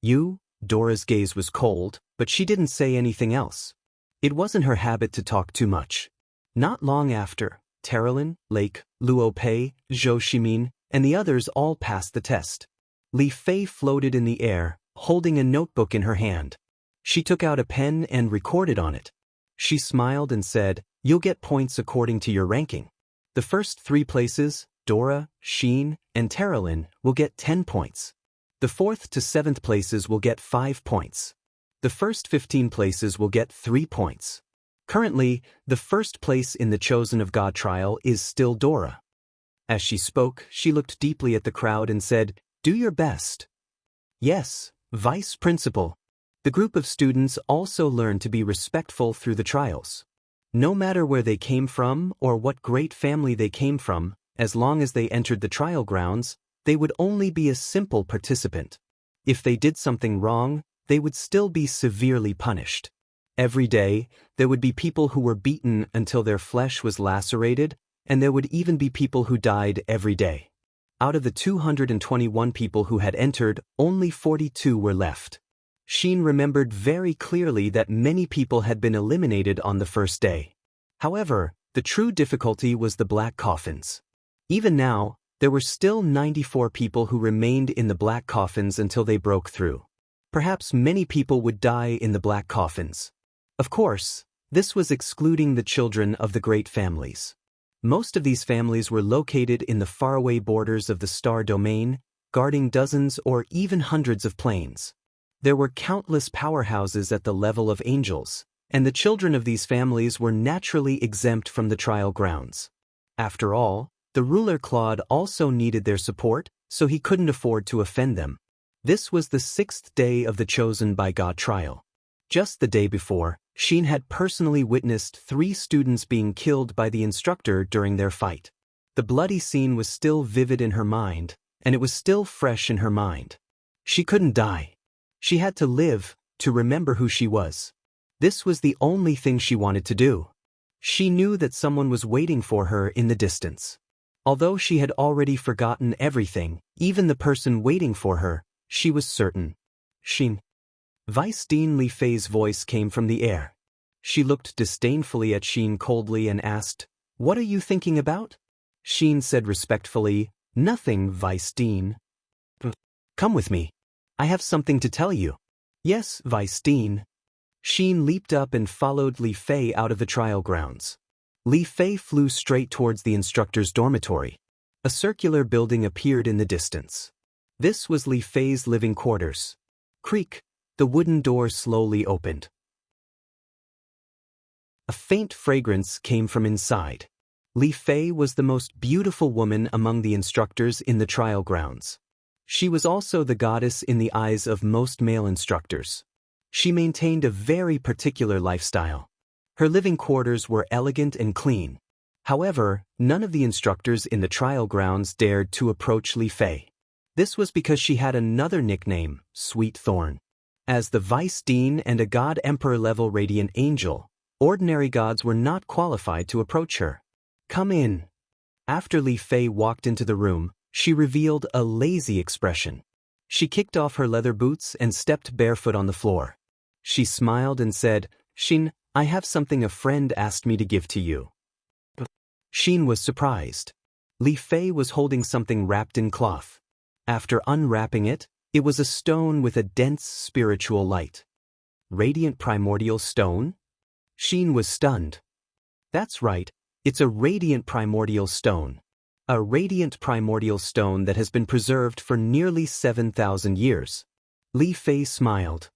"You?" Dora's gaze was cold, but she didn't say anything else. It wasn't her habit to talk too much. Not long after, Terralin, Lake, Luo Pei, Zhou Shimin, and the others all passed the test. Li Fei floated in the air, holding a notebook in her hand. She took out a pen and recorded on it. She smiled and said, "You'll get points according to your ranking. The first 3 places, Dora, Xin, and Terralin, will get 10 points. The 4th to 7th places will get 5 points. The first 15 places will get 3 points. Currently, the first place in the Chosen of God trial is still Dora." As she spoke, she looked deeply at the crowd and said, Do your best. Yes, Vice Principal. The group of students also learned to be respectful through the trials. No matter where they came from or what great family they came from, as long as they entered the trial grounds, they would only be a simple participant. If they did something wrong, they would still be severely punished. Every day, there would be people who were beaten until their flesh was lacerated, and there would even be people who died every day. Out of the 221 people who had entered, only 42 were left. Xin remembered very clearly that many people had been eliminated on the first day. However, the true difficulty was the black coffins. Even now, there were still 94 people who remained in the black coffins until they broke through. Perhaps many people would die in the black coffins. Of course, this was excluding the children of the great families. Most of these families were located in the faraway borders of the star domain, guarding dozens or even hundreds of planes. There were countless powerhouses at the level of angels, and the children of these families were naturally exempt from the trial grounds. After all, the ruler Claude also needed their support, so he couldn't afford to offend them. This was the 6th day of the Chosen by God trial. Just the day before, Xin had personally witnessed 3 students being killed by the instructor during their fight. The bloody scene was still vivid in her mind, and it was still fresh in her mind. She couldn't die. She had to live, to remember who she was. This was the only thing she wanted to do. She knew that someone was waiting for her in the distance. Although she had already forgotten everything, even the person waiting for her, she was certain. Xin. Vice Dean Li Fei's voice came from the air. She looked disdainfully at Xin coldly and asked, "What are you thinking about?" Xin said respectfully, "Nothing, Vice Dean." "Come with me. I have something to tell you." "Yes, Vice Dean." Xin leaped up and followed Li Fei out of the trial grounds. Li Fei flew straight towards the instructor's dormitory. A circular building appeared in the distance. This was Li Fei's living quarters. Creak. The wooden door slowly opened. A faint fragrance came from inside. Li Fei was the most beautiful woman among the instructors in the trial grounds. She was also the goddess in the eyes of most male instructors. She maintained a very particular lifestyle. Her living quarters were elegant and clean. However, none of the instructors in the trial grounds dared to approach Li Fei. This was because she had another nickname, Sweet Thorn. As the Vice Dean and a God Emperor level radiant angel, ordinary gods were not qualified to approach her. "Come in." After Li Fei walked into the room, she revealed a lazy expression. She kicked off her leather boots and stepped barefoot on the floor. She smiled and said, "Xin, I have something a friend asked me to give to you." Xin was surprised. Li Fei was holding something wrapped in cloth. After unwrapping it, it was a stone with a dense spiritual light. Radiant primordial stone? Xin was stunned. That's right, it's a radiant primordial stone. A radiant primordial stone that has been preserved for nearly 7,000 years. Li Fei smiled.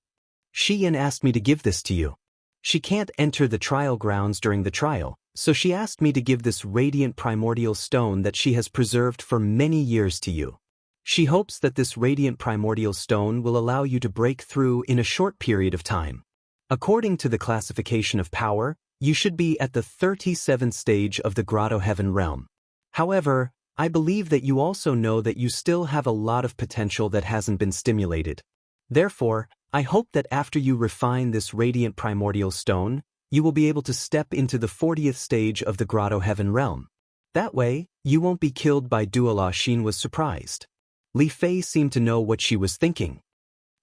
Xian asked me to give this to you. She can't enter the trial grounds during the trial, so she asked me to give this radiant primordial stone that she has preserved for many years to you. She hopes that this radiant primordial stone will allow you to break through in a short period of time. According to the classification of power, you should be at the 37th stage of the Grotto Heaven realm. However, I believe that you also know that you still have a lot of potential that hasn't been stimulated. Therefore, I hope that after you refine this radiant primordial stone, you will be able to step into the 40th stage of the Grotto Heaven realm. That way, you won't be killed by Duola. Xin was surprised. Li Fei seemed to know what she was thinking.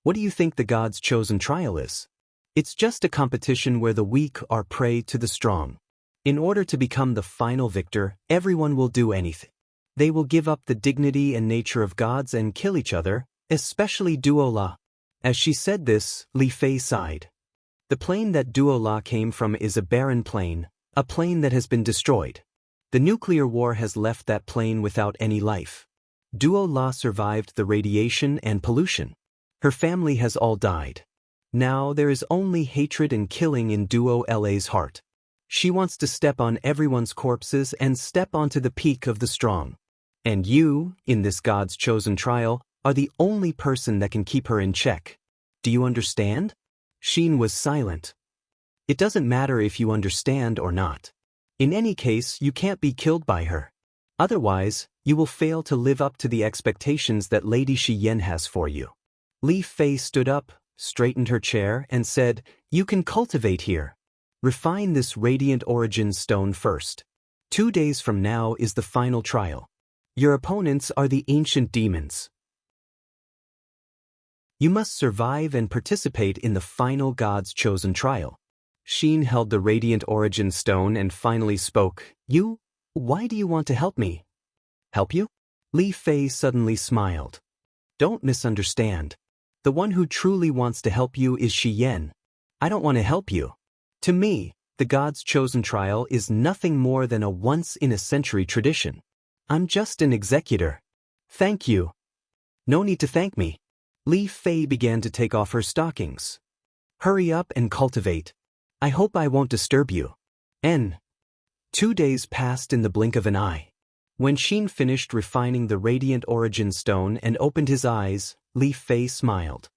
What do you think the God's chosen trial is? It's just a competition where the weak are prey to the strong. In order to become the final victor, everyone will do anything. They will give up the dignity and nature of gods and kill each other, especially Duola. As she said this, Li Fei sighed. The plane that Duola came from is a barren plane, a plane that has been destroyed. The nuclear war has left that plane without any life. Duola survived the radiation and pollution. Her family has all died. Now there is only hatred and killing in Duola's heart. She wants to step on everyone's corpses and step onto the peak of the strong. And you, in this God's chosen trial, are the only person that can keep her in check. Do you understand? Xin was silent. It doesn't matter if you understand or not. In any case, you can't be killed by her. Otherwise, you will fail to live up to the expectations that Lady Xian has for you. Li Fei stood up, straightened her chair, and said, "You can cultivate here. Refine this radiant origin stone first. 2 days from now is the final trial. Your opponents are the ancient demons. You must survive and participate in the final God's chosen trial." Xin held the radiant origin stone and finally spoke, Why do you want to help me?" "Help you?" Li Fei suddenly smiled. "Don't misunderstand. The one who truly wants to help you is Xian. I don't want to help you. To me, the God's chosen trial is nothing more than a once-in-a-century tradition. I'm just an executor. Thank you." "No need to thank me." Li Fei began to take off her stockings. "Hurry up and cultivate. I hope I won't disturb you." 2 days passed in the blink of an eye. When Xin finished refining the radiant origin stone and opened his eyes, Li Fei smiled.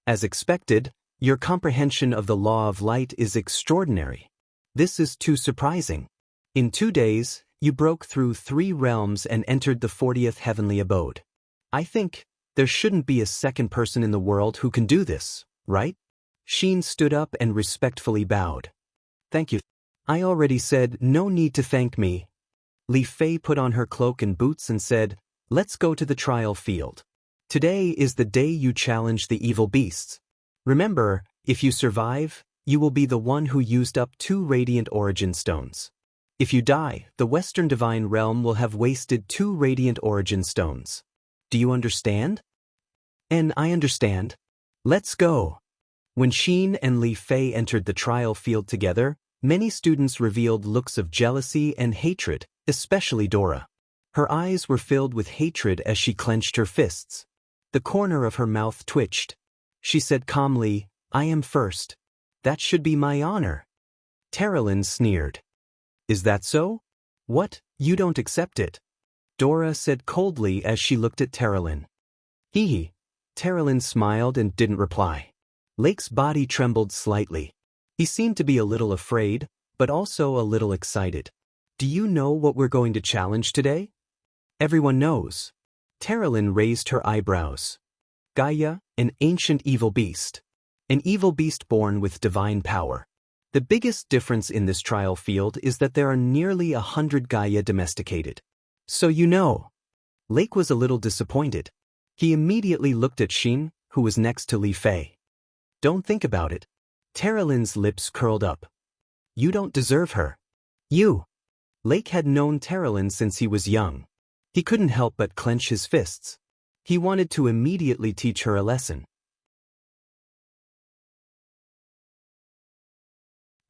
"As expected, your comprehension of the law of light is extraordinary. This is too surprising. In 2 days, you broke through 3 realms and entered the 40th heavenly abode. I think there shouldn't be a second person in the world who can do this, right?" Xin stood up and respectfully bowed. "Thank you. I already said no need to thank me." Li Fei put on her cloak and boots and said, "Let's go to the trial field. Today is the day you challenge the evil beasts. Remember, if you survive, you will be the one who used up 2 radiant origin stones. If you die, the Western Divine Realm will have wasted 2 radiant origin stones. Do you understand?" "I understand. Let's go." When Xin and Li Fei entered the trial field together, many students revealed looks of jealousy and hatred, especially Dora. Her eyes were filled with hatred as she clenched her fists. The corner of her mouth twitched. She said calmly, "I am first. That should be my honor." Terralyn sneered. "Is that so? What, you don't accept it?" Dora said coldly as she looked at Terralyn. "Hee." Terralyn smiled and didn't reply. Lake's body trembled slightly. He seemed to be a little afraid, but also a little excited. "Do you know what we're going to challenge today?" "Everyone knows." Terralyn raised her eyebrows. "Gaia, an ancient evil beast. An evil beast born with divine power. The biggest difference in this trial field is that there are nearly 100 Gaia domesticated. So you know." Lake was a little disappointed. He immediately looked at Xin, who was next to Li Fei. "Don't think about it." Terralyn's lips curled up. "You don't deserve her. You." Lake had known Terralyn since he was young. He couldn't help but clench his fists. He wanted to immediately teach her a lesson.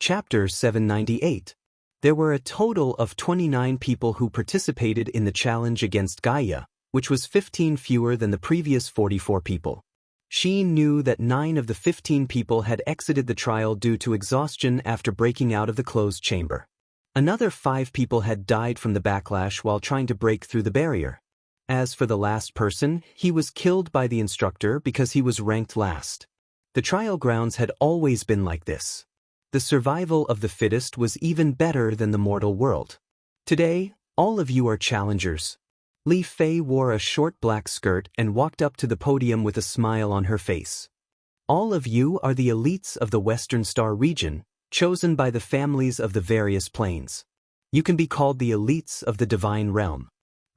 Chapter 798. There were a total of 29 people who participated in the challenge against Gaia, which was 15 fewer than the previous 44 people. She knew that 9 of the 15 people had exited the trial due to exhaustion after breaking out of the closed chamber. Another 5 people had died from the backlash while trying to break through the barrier. As for the last person, he was killed by the instructor because he was ranked last. The trial grounds had always been like this. The survival of the fittest was even better than the mortal world. Today, all of you are challengers. Li Fei wore a short black skirt and walked up to the podium with a smile on her face. All of you are the elites of the Western Star region, chosen by the families of the various planes. You can be called the elites of the Divine Realm.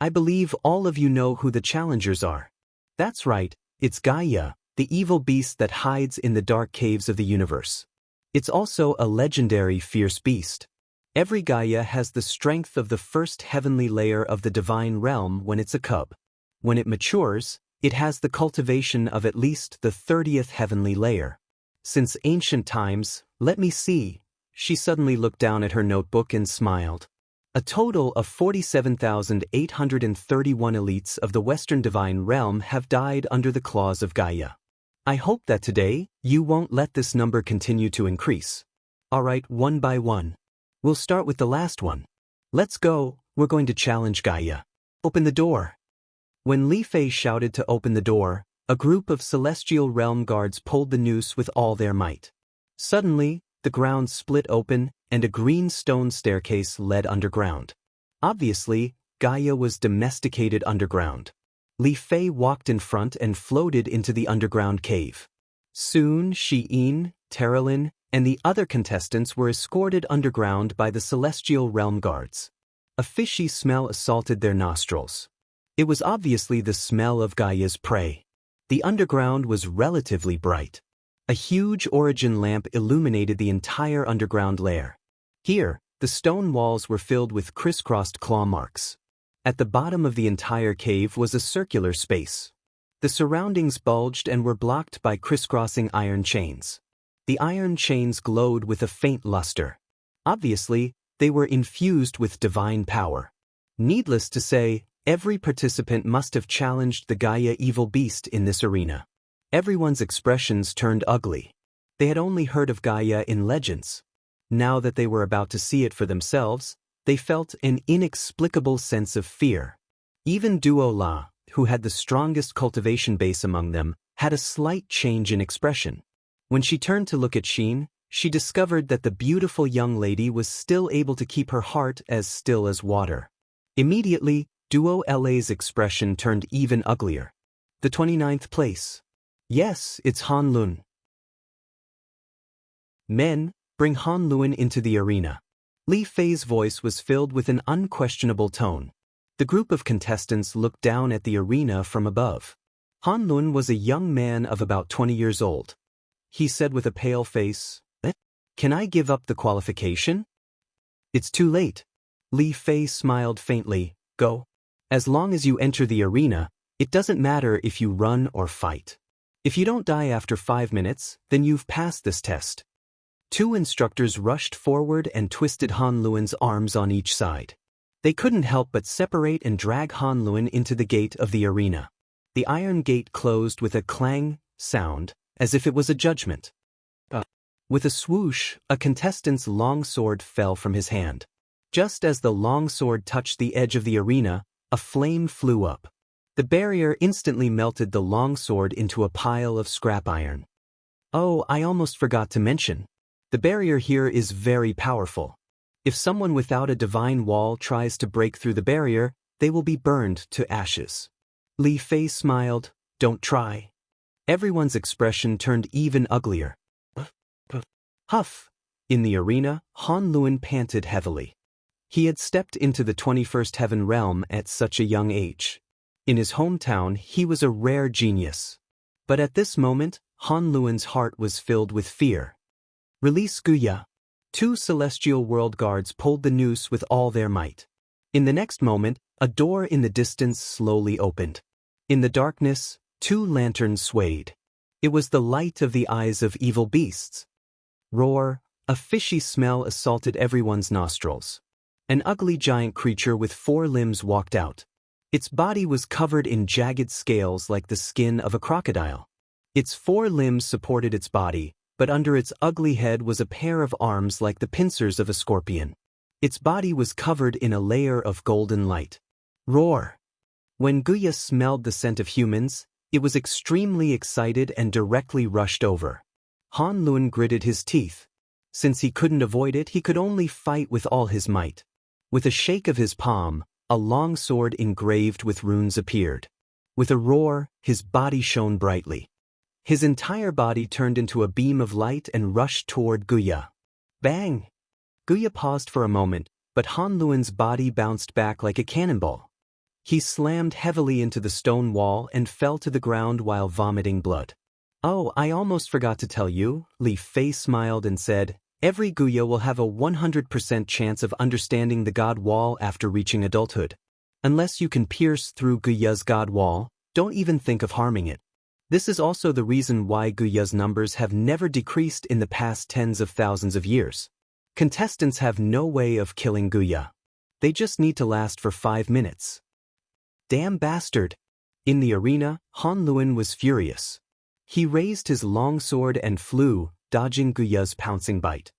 I believe all of you know who the challengers are. That's right, it's Gaia, the evil beast that hides in the dark caves of the universe. It's also a legendary fierce beast. Every Gaia has the strength of the first heavenly layer of the Divine Realm when it's a cub. When it matures, it has the cultivation of at least the 30th heavenly layer. Since ancient times, let me see. She suddenly looked down at her notebook and smiled. A total of 47,831 elites of the Western Divine Realm have died under the claws of Gaia. I hope that today, you won't let this number continue to increase. Alright, one by one. We'll start with the last one. Let's go, we're going to challenge Gaia. Open the door. When Li Fei shouted to open the door, a group of celestial realm guards pulled the noose with all their might. Suddenly, the ground split open, and a green stone staircase led underground. Obviously, Gaia was domesticated underground. Li Fei walked in front and floated into the underground cave. Soon, Xiyin, Terilyn, and the other contestants were escorted underground by the celestial realm guards. A fishy smell assaulted their nostrils. It was obviously the smell of Gaia's prey. The underground was relatively bright. A huge origin lamp illuminated the entire underground lair. Here, the stone walls were filled with crisscrossed claw marks. At the bottom of the entire cave was a circular space. The surroundings bulged and were blocked by crisscrossing iron chains. The iron chains glowed with a faint luster. Obviously, they were infused with divine power. Needless to say, every participant must have challenged the Gaia evil beast in this arena. Everyone's expressions turned ugly. They had only heard of Gaia in legends. Now that they were about to see it for themselves, they felt an inexplicable sense of fear. Even Duo La, who had the strongest cultivation base among them, had a slight change in expression. When she turned to look at Xin, she discovered that the beautiful young lady was still able to keep her heart as still as water. Immediately, Duo La's expression turned even uglier. The 29th place. Yes, it's Han Lun. Men, bring Han Lun into the arena. Li Fei's voice was filled with an unquestionable tone. The group of contestants looked down at the arena from above. Han Lun was a young man of about 20 years old. He said with a pale face, "Can I give up the qualification?" "It's too late." Li Fei smiled faintly. "Go. As long as you enter the arena, it doesn't matter if you run or fight. If you don't die after 5 minutes, then you've passed this test." Two instructors rushed forward and twisted Han Lun's arms on each side. They couldn't help but separate and drag Han Lun into the gate of the arena. The iron gate closed with a clang sound, as if it was a judgment. With a swoosh, a contestant's long sword fell from his hand. Just as the long sword touched the edge of the arena, a flame flew up. The barrier instantly melted the long sword into a pile of scrap iron. Oh, I almost forgot to mention. The barrier here is very powerful. If someone without a divine wall tries to break through the barrier, they will be burned to ashes. Li Fei smiled. "Don't try." Everyone's expression turned even uglier. Huff! In the arena, Han Lun panted heavily. He had stepped into the 21st heaven realm at such a young age. In his hometown, he was a rare genius. But at this moment, Han Lun's heart was filled with fear. "Release Guya." Two celestial world guards pulled the noose with all their might. In the next moment, a door in the distance slowly opened. In the darkness, two lanterns swayed. It was the light of the eyes of evil beasts. Roar! A fishy smell assaulted everyone's nostrils. An ugly giant creature with 4 limbs walked out. Its body was covered in jagged scales like the skin of a crocodile. Its 4 limbs supported its body, but under its ugly head was a pair of arms like the pincers of a scorpion. Its body was covered in a layer of golden light. Roar! When Guya smelled the scent of humans, it was extremely excited and directly rushed over. Han Lun gritted his teeth. Since he couldn't avoid it, he could only fight with all his might. With a shake of his palm, a long sword engraved with runes appeared. With a roar, his body shone brightly. His entire body turned into a beam of light and rushed toward Guya. Bang! Guya paused for a moment, but Han Lun's body bounced back like a cannonball. He slammed heavily into the stone wall and fell to the ground while vomiting blood. "Oh, I almost forgot to tell you," Li Fei smiled and said, "every Guya will have a 100% chance of understanding the God Wall after reaching adulthood. Unless you can pierce through Guya's God Wall, don't even think of harming it. This is also the reason why Guya's numbers have never decreased in the past tens of thousands of years. Contestants have no way of killing Guya. They just need to last for 5 minutes. Damn bastard! In the arena, Han Lun was furious. He raised his long sword and flew, dodging Guya's pouncing bite.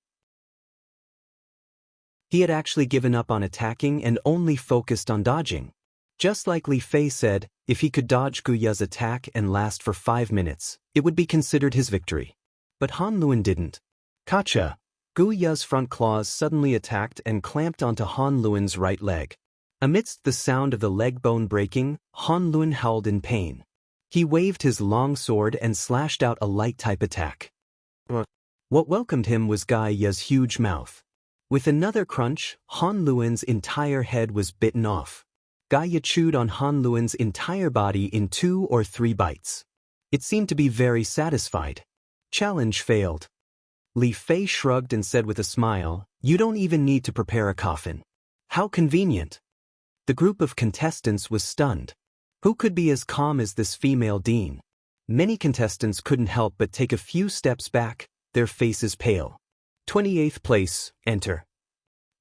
He had actually given up on attacking and only focused on dodging. Just like Li Fei said, If he could dodge Guya's attack and last for 5 minutes, it would be considered his victory. But Han Luan didn't. Gotcha! Guya's front claws suddenly attacked and clamped onto Han Luan's right leg. Amidst the sound of the leg bone breaking, Han Luan howled in pain. He waved his long sword and slashed out a light-type attack. What welcomed him was Guya's huge mouth. With another crunch, Han Luan's entire head was bitten off. Guya chewed on Han Luan's entire body in 2 or 3 bites. It seemed to be very satisfied. Challenge failed. Li Fei shrugged and said with a smile, "You don't even need to prepare a coffin. How convenient." The group of contestants was stunned. Who could be as calm as this female dean? Many contestants couldn't help but take a few steps back, their faces pale. 28th place, enter.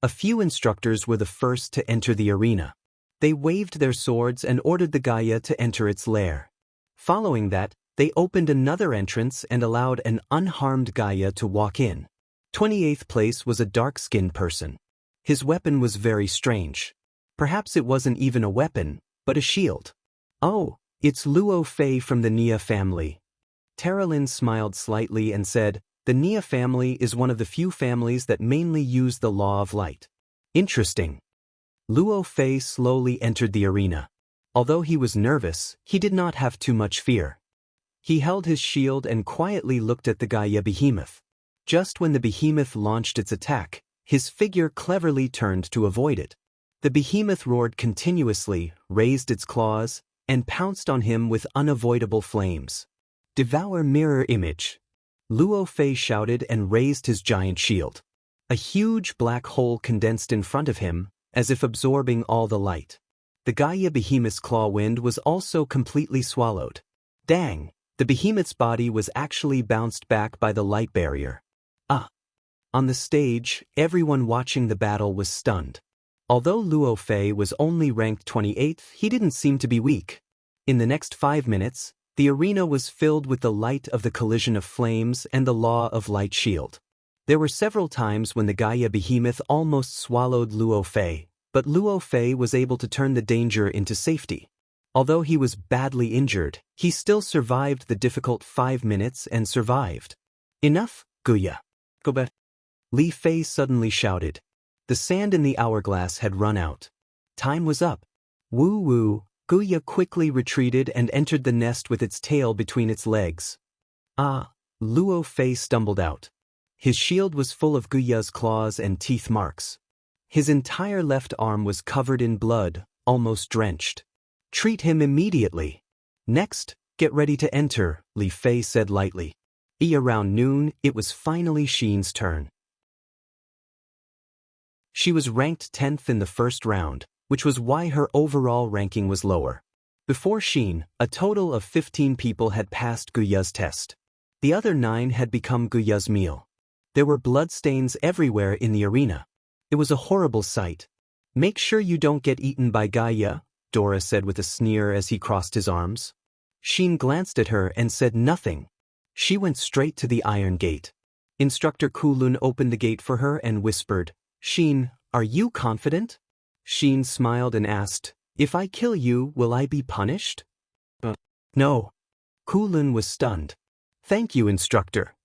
A few instructors were the first to enter the arena. They waved their swords and ordered the Guya to enter its lair. Following that, they opened another entrance and allowed an unharmed Guya to walk in. 28th place was a dark-skinned person. His weapon was very strange. Perhaps it wasn't even a weapon, but a shield. "Oh, it's Luo Fei from the Nia family." Terralyn smiled slightly and said, "The Nia family is one of the few families that mainly use the law of light." Interesting. Luo Fei slowly entered the arena. Although he was nervous, he did not have too much fear. He held his shield and quietly looked at the Guya behemoth. Just when the behemoth launched its attack, his figure cleverly turned to avoid it. The behemoth roared continuously, raised its claws, and pounced on him with unavoidable flames. "Devour mirror image!" Luo Fei shouted and raised his giant shield. A huge black hole condensed in front of him, as if absorbing all the light. The Guya behemoth's claw wind was also completely swallowed. Dang! The behemoth's body was actually bounced back by the light barrier. On the stage, everyone watching the battle was stunned. Although Luo Fei was only ranked 28th, he didn't seem to be weak. In the next 5 minutes, the arena was filled with the light of the collision of flames and the law of light shield. There were several times when the Guya behemoth almost swallowed Luo Fei, but Luo Fei was able to turn the danger into safety. Although he was badly injured, he still survived the difficult 5 minutes and survived. "Enough, Guya. Go back." Li Fei suddenly shouted. The sand in the hourglass had run out. Time was up. Woo-woo, Guya quickly retreated and entered the nest with its tail between its legs. Luo Fei stumbled out. His shield was full of Guya's claws and teeth marks. His entire left arm was covered in blood, almost drenched. "Treat him immediately." "Next, get ready to enter," Li Fei said lightly. Around noon, it was finally Xin's turn. She was ranked 10th in the first round, which was why her overall ranking was lower. Before Xin, a total of 15 people had passed Guya's test. The other 9 had become Guya's meal. There were bloodstains everywhere in the arena. It was a horrible sight. "Make sure you don't get eaten by Guya," Dora said with a sneer as he crossed his arms. Xin glanced at her and said nothing. She went straight to the iron gate. Instructor Kulun opened the gate for her and whispered, "Xin, are you confident?" Xin smiled and asked, "If I kill you, will I be punished?" No. Kulun was stunned. "Thank you, instructor."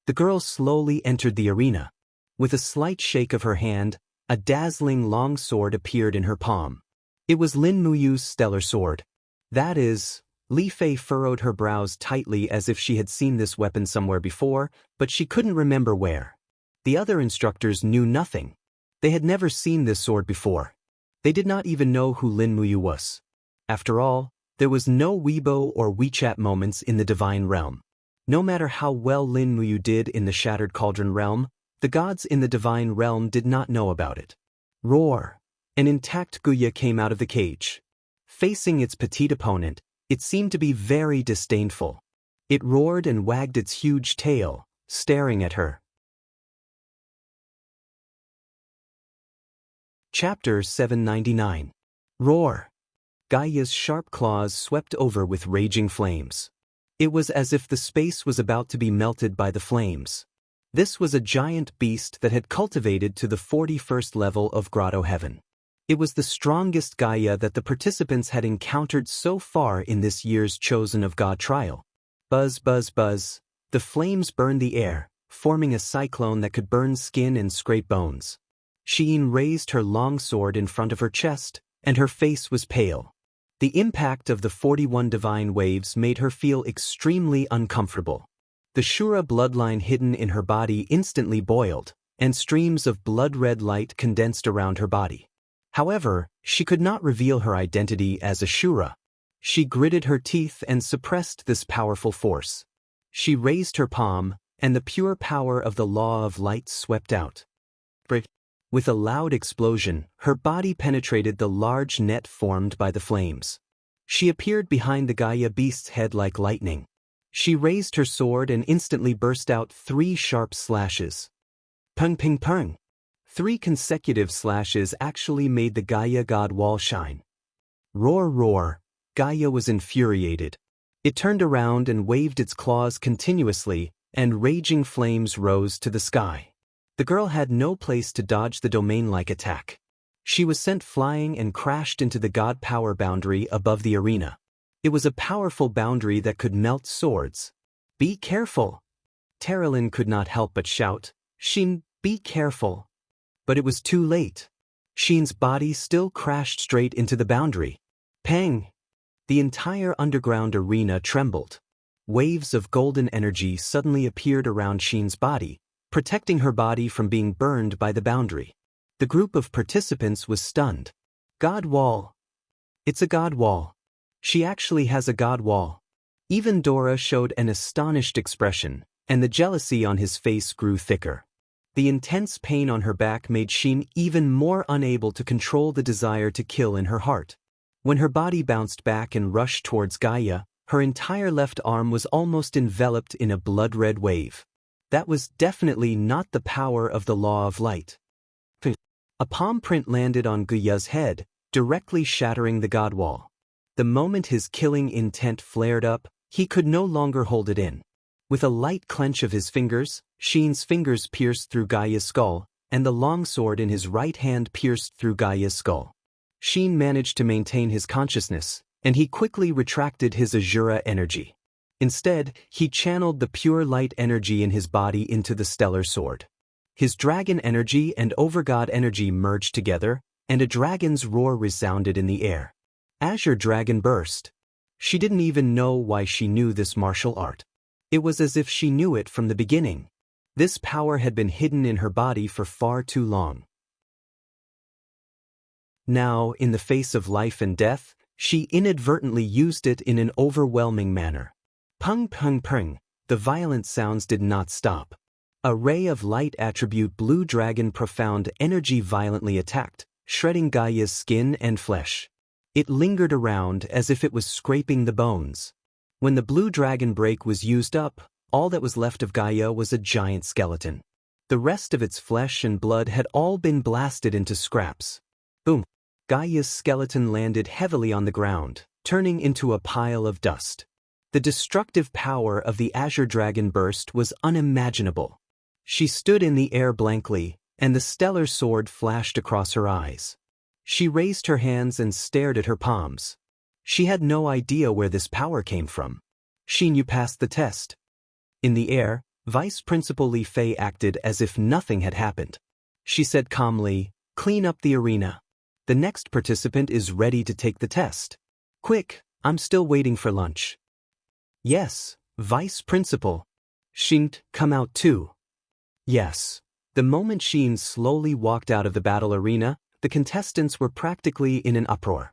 The girl slowly entered the arena. With a slight shake of her hand, a dazzling long sword appeared in her palm. It was Lin Muyu's stellar sword. That is, Li Fei furrowed her brows tightly as if she had seen this weapon somewhere before, but she couldn't remember where. The other instructors knew nothing. They had never seen this sword before. They did not even know who Lin Muyu was. After all, there was no Weibo or WeChat moments in the Divine Realm. No matter how well Lin Muyu did in the Shattered Cauldron Realm, the gods in the Divine Realm did not know about it. Roar! An intact Guya came out of the cage. Facing its petite opponent, it seemed to be very disdainful. It roared and wagged its huge tail, staring at her. Chapter 799. Roar! Guya's sharp claws swept over with raging flames. It was as if the space was about to be melted by the flames. This was a giant beast that had cultivated to the 41st level of Grotto Heaven. It was the strongest Gaia that the participants had encountered so far in this year's Chosen of God trial. Buzz, buzz, buzz. The flames burned the air, forming a cyclone that could burn skin and scrape bones. Xian raised her long sword in front of her chest, and her face was pale. The impact of the 41 divine waves made her feel extremely uncomfortable. The Shura bloodline hidden in her body instantly boiled, and streams of blood-red light condensed around her body. However, she could not reveal her identity as a Shura. She gritted her teeth and suppressed this powerful force. She raised her palm, and the pure power of the law of light swept out. With a loud explosion, her body penetrated the large net formed by the flames. She appeared behind the Gaia beast's head like lightning. She raised her sword and instantly burst out 3 sharp slashes. Pung ping pung. 3 consecutive slashes actually made the Gaia god wall shine. Roar roar. Gaia was infuriated. It turned around and waved its claws continuously, and raging flames rose to the sky. The girl had no place to dodge the domain-like attack. She was sent flying and crashed into the god power boundary above the arena. It was a powerful boundary that could melt swords. Be careful! Terilyn could not help but shout, Xian, be careful! But it was too late. Xian's body still crashed straight into the boundary. Pang! The entire underground arena trembled. Waves of golden energy suddenly appeared around Xian's body, protecting her body from being burned by the boundary. The group of participants was stunned. God wall. It's a god wall. She actually has a god wall. Even Dora showed an astonished expression, and the jealousy on his face grew thicker. The intense pain on her back made Xian even more unable to control the desire to kill in her heart. When her body bounced back and rushed towards Gaia, her entire left arm was almost enveloped in a blood-red wave. That was definitely not the power of the law of light. A palm print landed on Guya's head, directly shattering the god wall. The moment his killing intent flared up, he could no longer hold it in. With a light clench of his fingers, Xian's fingers pierced through Gaia's skull, and the long sword in his right hand pierced through Gaia's skull. Xian managed to maintain his consciousness, and he quickly retracted his Azura energy. Instead, he channeled the pure light energy in his body into the stellar sword. His dragon energy and overgod energy merged together, and a dragon's roar resounded in the air. Azure Dragon burst. She didn't even know why she knew this martial art. It was as if she knew it from the beginning. This power had been hidden in her body for far too long. Now, in the face of life and death, she inadvertently used it in an overwhelming manner. Pung pung pung, the violent sounds did not stop. A ray of light attribute blue dragon profound energy violently attacked, shredding Gaia's skin and flesh. It lingered around as if it was scraping the bones. When the blue dragon break was used up, all that was left of Gaia was a giant skeleton. The rest of its flesh and blood had all been blasted into scraps. Boom! Gaia's skeleton landed heavily on the ground, turning into a pile of dust. The destructive power of the Azure Dragon burst was unimaginable. She stood in the air blankly, and the stellar sword flashed across her eyes. She raised her hands and stared at her palms. She had no idea where this power came from. Xian, you passed the test. In the air, Vice Principal Li Fei acted as if nothing had happened. She said calmly, clean up the arena. The next participant is ready to take the test. Quick, I'm still waiting for lunch. Yes, Vice Principal. Xian, come out too. Yes. The moment Xian slowly walked out of the battle arena, the contestants were practically in an uproar.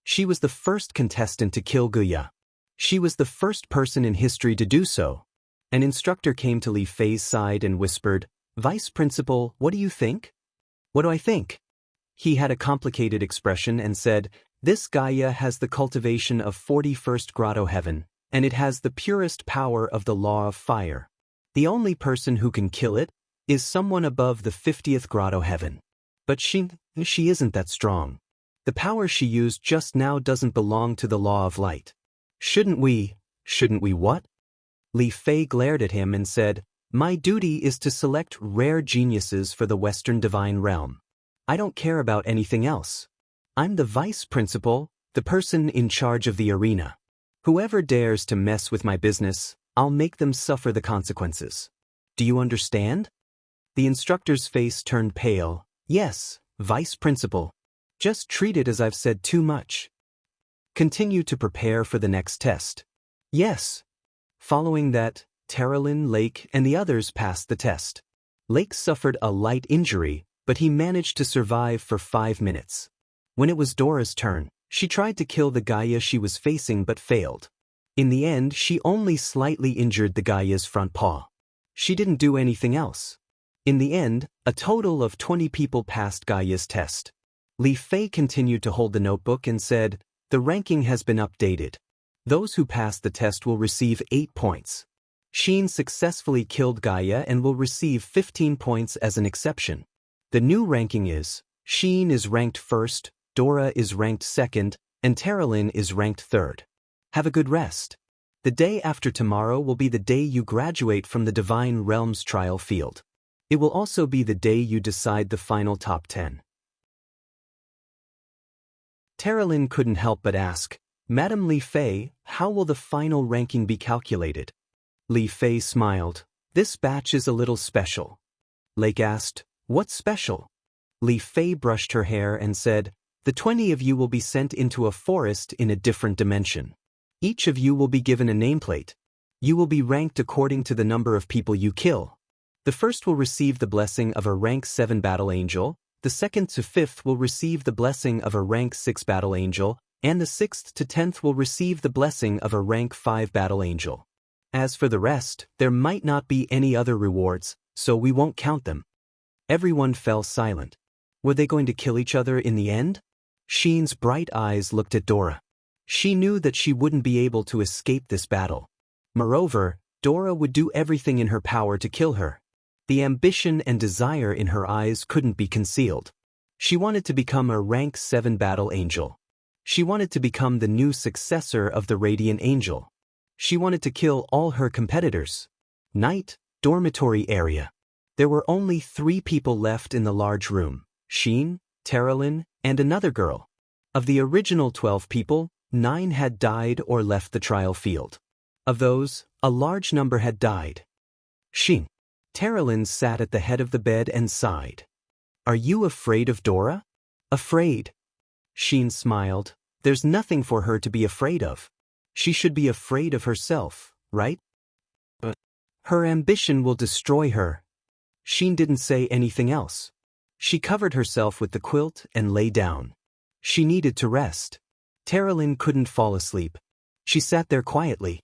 She was the first contestant to kill Guya. She was the first person in history to do so. An instructor came to Li Fei's side and whispered, Vice Principal, what do you think? What do I think? He had a complicated expression and said, this Gaia has the cultivation of 41st Grotto Heaven, and it has the purest power of the law of fire. The only person who can kill it is someone above the 50th Grotto Heaven. But she isn't that strong. The power she used just now doesn't belong to the law of light. Shouldn't we what? Li Fei glared at him and said, my duty is to select rare geniuses for the Western Divine Realm. I don't care about anything else. I'm the vice principal, the person in charge of the arena. Whoever dares to mess with my business, I'll make them suffer the consequences. Do you understand? The instructor's face turned pale. Yes, vice principal. Just treat it as I've said too much. Continue to prepare for the next test. Yes. Following that, Terralyn, Lake, and the others passed the test. Lake suffered a light injury, but he managed to survive for 5 minutes. When it was Dora's turn, she tried to kill the Gaia she was facing but failed. In the end, she only slightly injured the Gaia's front paw. She didn't do anything else. In the end, a total of 20 people passed Gaia's test. Li Fei continued to hold the notebook and said, "The ranking has been updated. Those who passed the test will receive 8 points. Xin successfully killed Gaia and will receive 15 points as an exception. The new ranking is, Xin is ranked 1st, Dora is ranked 2nd, and Terralyn is ranked 3rd. Have a good rest. The day after tomorrow will be the day you graduate from the Divine Realms trial field. It will also be the day you decide the final top 10. Terralyn couldn't help but ask, "Madam Li Fei, how will the final ranking be calculated?" Li Fei smiled. "This batch is a little special." Lake asked, "What's special?" Li Fei brushed her hair and said, "The 20 of you will be sent into a forest in a different dimension. Each of you will be given a nameplate. You will be ranked according to the number of people you kill. The first will receive the blessing of a rank 7 battle angel, the 2nd to 5th will receive the blessing of a rank 6 battle angel, and the 6th to 10th will receive the blessing of a rank 5 battle angel. As for the rest, there might not be any other rewards, so we won't count them." Everyone fell silent. Were they going to kill each other in the end? Xin's bright eyes looked at Dora. She knew that she wouldn't be able to escape this battle. Moreover, Dora would do everything in her power to kill her. The ambition and desire in her eyes couldn't be concealed. She wanted to become a rank 7 battle angel. She wanted to become the new successor of the Radiant Angel. She wanted to kill all her competitors. Night, dormitory area. There were only 3 people left in the large room, Xin, Terralyn, and another girl. Of the original 12 people, 9 had died or left the trial field. Of those, a large number had died. Xin. Terralyn sat at the head of the bed and sighed. "Are you afraid of Dora?" "Afraid?" Xin smiled. "There's nothing for her to be afraid of. She should be afraid of herself, right? But her ambition will destroy her." Xin didn't say anything else. She covered herself with the quilt and lay down. She needed to rest. Terralyn couldn't fall asleep. She sat there quietly.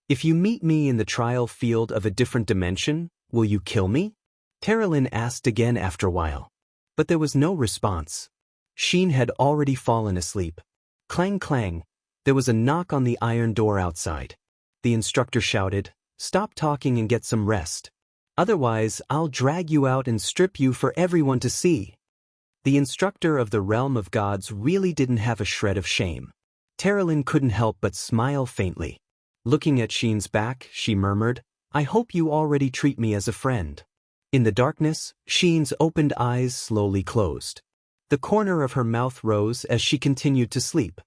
"If you meet me in the trial field of a different dimension, will you kill me?" Terralyn asked again after a while. But there was no response. Xin had already fallen asleep. Clang clang. There was a knock on the iron door outside. The instructor shouted, "Stop talking and get some rest. Otherwise, I'll drag you out and strip you for everyone to see." The instructor of the realm of gods really didn't have a shred of shame. Terralyn couldn't help but smile faintly. Looking at Xin's back, she murmured, "I hope you already treat me as a friend." In the darkness, Xin's opened eyes slowly closed. The corner of her mouth rose as she continued to sleep.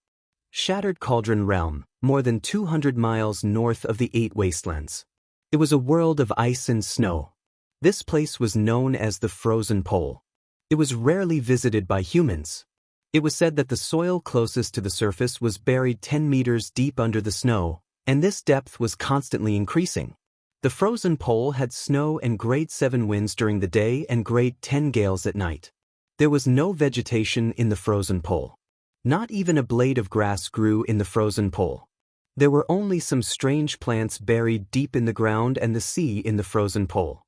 Shattered Cauldron Realm, more than 200 miles north of the 8 Wastelands. It was a world of ice and snow. This place was known as the Frozen Pole. It was rarely visited by humans. It was said that the soil closest to the surface was buried 10 meters deep under the snow, and this depth was constantly increasing. The Frozen Pole had snow and grade 7 winds during the day and grade 10 gales at night. There was no vegetation in the Frozen Pole. Not even a blade of grass grew in the Frozen Pole. There were only some strange plants buried deep in the ground and the sea in the Frozen Pole.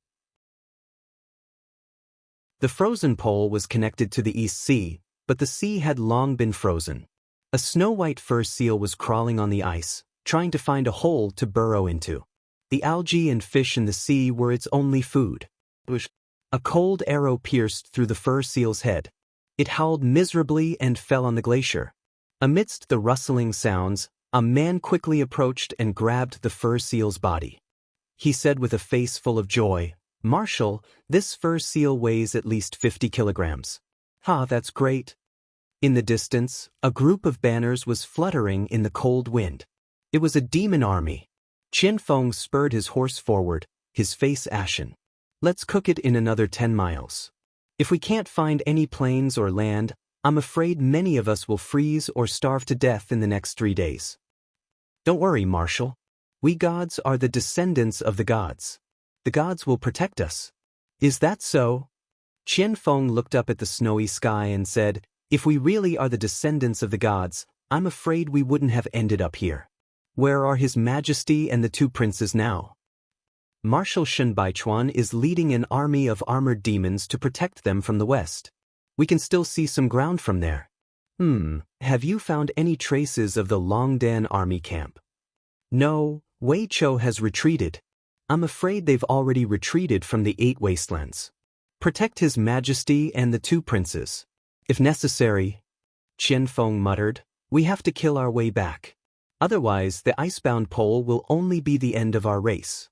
The Frozen Pole was connected to the East Sea, but the sea had long been frozen. A snow-white fur seal was crawling on the ice, trying to find a hole to burrow into. The algae and fish in the sea were its only food. A cold arrow pierced through the fur seal's head. It howled miserably and fell on the glacier. Amidst the rustling sounds, a man quickly approached and grabbed the fur seal's body. He said with a face full of joy, "Marshal, this fur seal weighs at least 50 kilograms. Ha, that's great." In the distance, a group of banners was fluttering in the cold wind. It was a demon army. Qian Feng spurred his horse forward, his face ashen. Let's cook it in another 10 miles. If we can't find any plains or land, I'm afraid many of us will freeze or starve to death in the next 3 days. Don't worry, Marshal. We gods are the descendants of the gods. The gods will protect us. Is that so? Qian Feng looked up at the snowy sky and said, if we really are the descendants of the gods, I'm afraid we wouldn't have ended up here. Where are His Majesty and the 2 princes now? Marshal Shen Baichuan is leading an army of armored demons to protect them from the west. We can still see some ground from there. Have you found any traces of the Longdan army camp? No, Wei Chou has retreated. I'm afraid they've already retreated from the 8 wastelands. Protect His Majesty and the 2 princes. If necessary, Qian Feng muttered, we have to kill our way back. Otherwise, the icebound pole will only be the end of our race.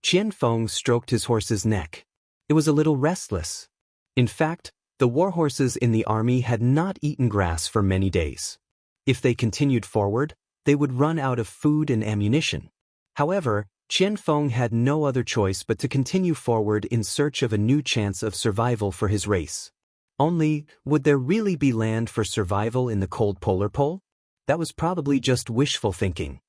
Qian Feng stroked his horse's neck. It was a little restless. In fact, the warhorses in the army had not eaten grass for many days. If they continued forward, they would run out of food and ammunition. However, Qian Feng had no other choice but to continue forward in search of a new chance of survival for his race. Only, would there really be land for survival in the cold polar pole? That was probably just wishful thinking.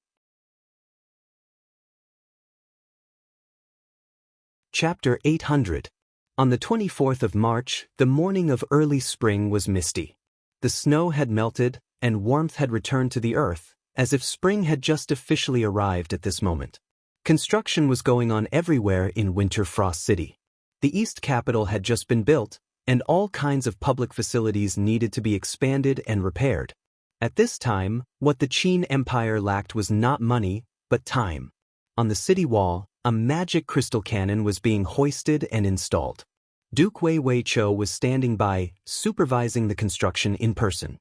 Chapter 800. On the 24th of March, the morning of early spring was misty. The snow had melted, and warmth had returned to the earth, as if spring had just officially arrived at this moment. Construction was going on everywhere in Winter Frost City. The East capital had just been built, and all kinds of public facilities needed to be expanded and repaired. At this time, what the Qin Empire lacked was not money, but time. On the city wall, a magic crystal cannon was being hoisted and installed. Duke Wei Chou was standing by, supervising the construction in person.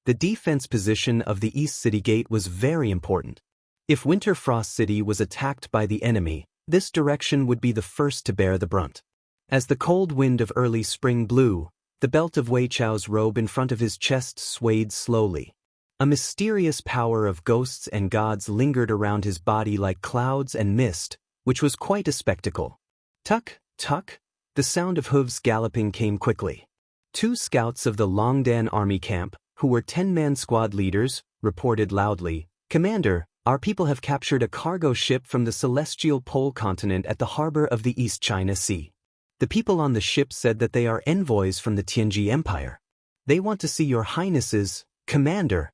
The defense position of the East City Gate was very important. If Winter Frost City was attacked by the enemy, this direction would be the first to bear the brunt. As the cold wind of early spring blew, the belt of Wei Chou's robe in front of his chest swayed slowly. A mysterious power of ghosts and gods lingered around his body like clouds and mist, which was quite a spectacle. Tuck, tuck, the sound of hooves galloping came quickly. 2 scouts of the Longdan army camp, who were 10-man squad leaders, reported loudly, Commander, our people have captured a cargo ship from the celestial pole continent at the harbor of the East China Sea. The people on the ship said that they are envoys from the Tianji Empire. They want to see your highnesses, Commander.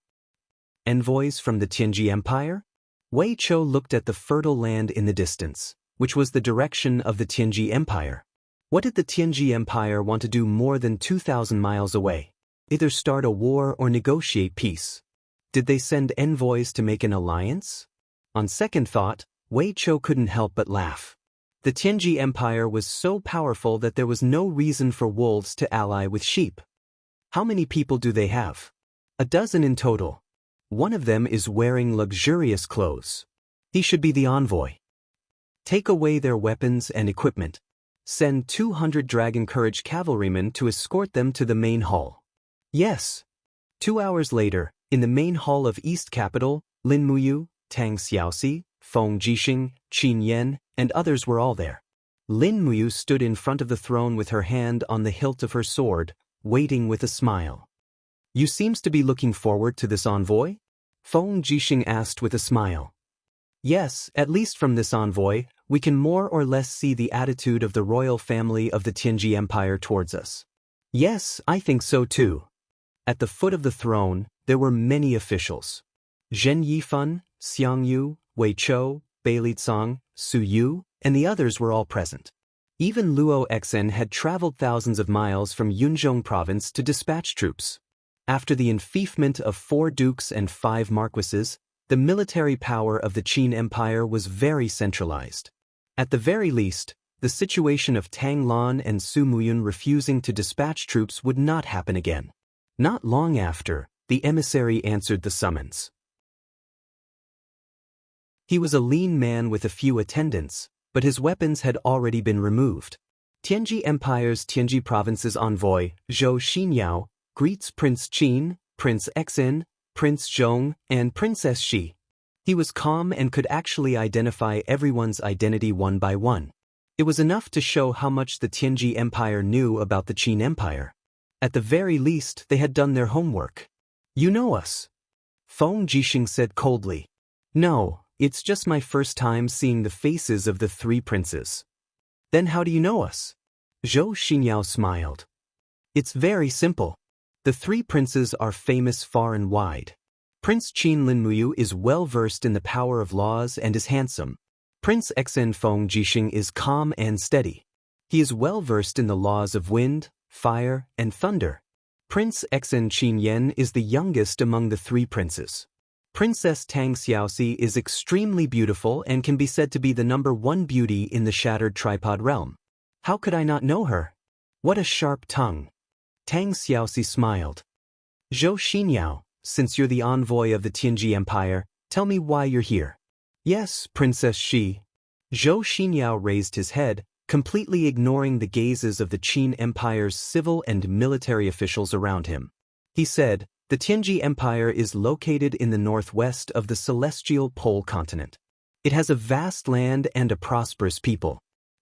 Envoys from the Tianji Empire? Wei Chou looked at the fertile land in the distance, which was the direction of the Tianji Empire. What did the Tianji Empire want to do more than 2,000 miles away? Either start a war or negotiate peace. Did they send envoys to make an alliance? On second thought, Wei Chou couldn't help but laugh. The Tianji Empire was so powerful that there was no reason for wolves to ally with sheep. How many people do they have? 12 in total. One of them is wearing luxurious clothes. He should be the envoy. Take away their weapons and equipment. Send 200 Dragon Courage cavalrymen to escort them to the main hall. Yes. 2 hours later, in the main hall of East Capital, Lin Muyu, Tang Xiaoxi, Feng Jixing, Qin Yan, and others were all there. Lin Muyu stood in front of the throne with her hand on the hilt of her sword, waiting with a smile. You seems to be looking forward to this envoy? Feng Jixing asked with a smile. Yes, at least from this envoy, we can more or less see the attitude of the royal family of the Tianji Empire towards us. Yes, I think so too. At the foot of the throne, there were many officials. Zhen Yifan, Xiang Yu, Wei Chou, Bai Litsang, Su Yu, and the others were all present. Even Luo Xen had traveled thousands of miles from Yunzhong province to dispatch troops. After the enfeoffment of 4 dukes and 5 marquises, the military power of the Qin Empire was very centralized. At the very least, the situation of Tang Lan and Su Muyun refusing to dispatch troops would not happen again. Not long after, the emissary answered the summons. He was a lean man with a few attendants, but his weapons had already been removed. Tianji Empire's Tianji Province's envoy, Zhou Xinyao, greets Prince Qin, Prince Xin, Prince Zhong, and Princess Shi. He was calm and could actually identify everyone's identity one by one. It was enough to show how much the Tianji Empire knew about the Qin Empire. At the very least, they had done their homework. You know us? Feng Jixing said coldly. No, it's just my first time seeing the faces of the three princes. Then how do you know us? Zhou Xinyao smiled. It's very simple. The three princes are famous far and wide. Prince Qin Linmuyu is well-versed in the power of laws and is handsome. Prince Xin Feng Jixing is calm and steady. He is well-versed in the laws of wind, fire, and thunder. Prince Xin Qin Yan is the youngest among the three princes. Princess Tang Xiaoxi is extremely beautiful and can be said to be the #1 beauty in the Shattered Tripod realm. How could I not know her? What a sharp tongue. Tang Xiaoxi smiled. Zhou Xinyao, since you're the envoy of the Tianji Empire, tell me why you're here. Yes, Princess Shi. Zhou Xinyao raised his head, completely ignoring the gazes of the Qin Empire's civil and military officials around him. He said, the Tianji Empire is located in the northwest of the celestial pole continent. It has a vast land and a prosperous people.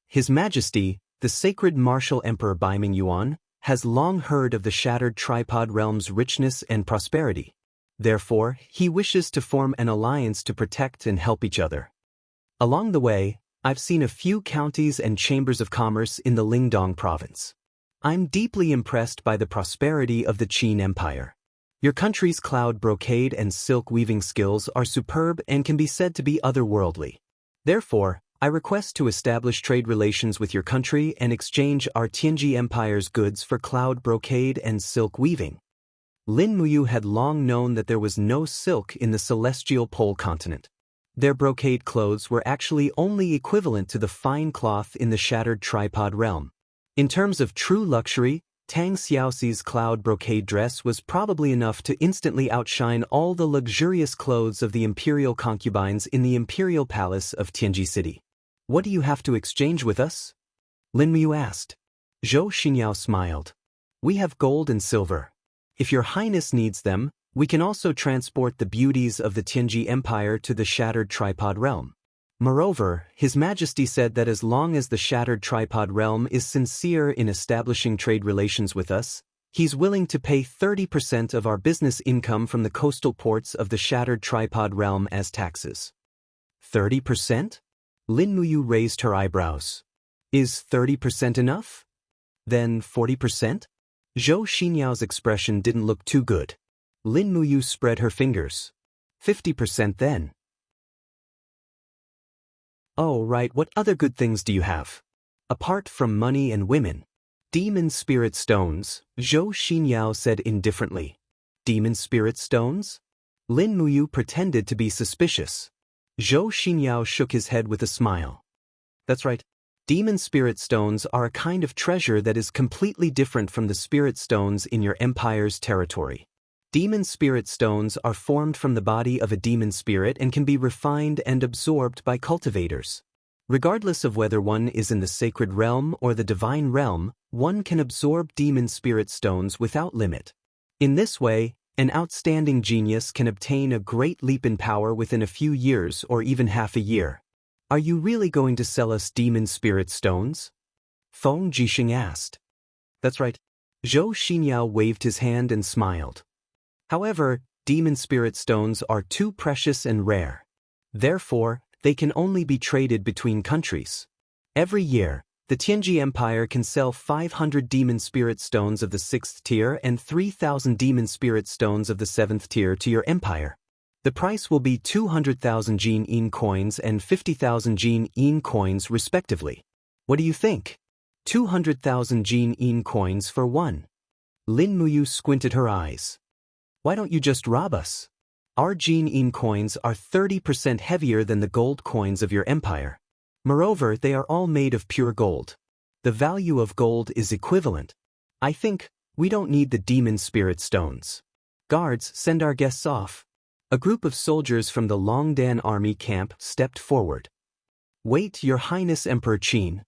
His Majesty, the sacred martial emperor Baiming Yuan, has long heard of the Shattered Tripod realm's richness and prosperity. Therefore, he wishes to form an alliance to protect and help each other. Along the way, I've seen a few counties and chambers of commerce in the Lingdong province. I'm deeply impressed by the prosperity of the Qin Empire. Your country's cloud brocade and silk weaving skills are superb and can be said to be otherworldly. Therefore, I request to establish trade relations with your country and exchange our Tianji Empire's goods for cloud brocade and silk weaving. Lin Muyu had long known that there was no silk in the celestial pole continent. Their brocade clothes were actually only equivalent to the fine cloth in the Shattered Tripod realm. In terms of true luxury, Tang Xiaoxi's cloud brocade dress was probably enough to instantly outshine all the luxurious clothes of the imperial concubines in the imperial palace of Tianji City. What do you have to exchange with us? Lin Muyu asked. Zhou Xinyao smiled. We have gold and silver. If your highness needs them, we can also transport the beauties of the Tianji Empire to the Shattered Tripod realm. Moreover, His Majesty said that as long as the Shattered Tripod realm is sincere in establishing trade relations with us, he's willing to pay 30% of our business income from the coastal ports of the Shattered Tripod realm as taxes. 30%? Lin Muyu raised her eyebrows. Is 30% enough? Then 40%? Zhou Xinyao's expression didn't look too good. Lin Muyu spread her fingers. 50% then. Oh right, what other good things do you have? Apart from money and women. Demon spirit stones, Zhou Xinyao said indifferently. Demon spirit stones? Lin Muyu pretended to be suspicious. Zhou Xinyao shook his head with a smile. That's right. Demon spirit stones are a kind of treasure that is completely different from the spirit stones in your empire's territory. Demon spirit stones are formed from the body of a demon spirit and can be refined and absorbed by cultivators. Regardless of whether one is in the sacred realm or the divine realm, one can absorb demon spirit stones without limit. In this way, an outstanding genius can obtain a great leap in power within a few years or even half a year. Are you really going to sell us demon spirit stones? Feng Jixing asked. That's right. Zhou Xinyao waved his hand and smiled. However, demon spirit stones are too precious and rare. Therefore, they can only be traded between countries. Every year, the Tianji Empire can sell 500 demon spirit stones of the 6th tier and 3,000 demon spirit stones of the 7th tier to your empire. The price will be 200,000 Jin Yin coins and 50,000 Jin Yin coins respectively. What do you think? 200,000 Jin Yin coins for one. Lin Muyu squinted her eyes. Why don't you just rob us? Our Jin Yin coins are 30% heavier than the gold coins of your empire. Moreover, they are all made of pure gold. The value of gold is equivalent. I think we don't need the demon spirit stones. Guards, send our guests off. A group of soldiers from the Longdan army camp stepped forward. Wait, Your Highness Emperor Qin.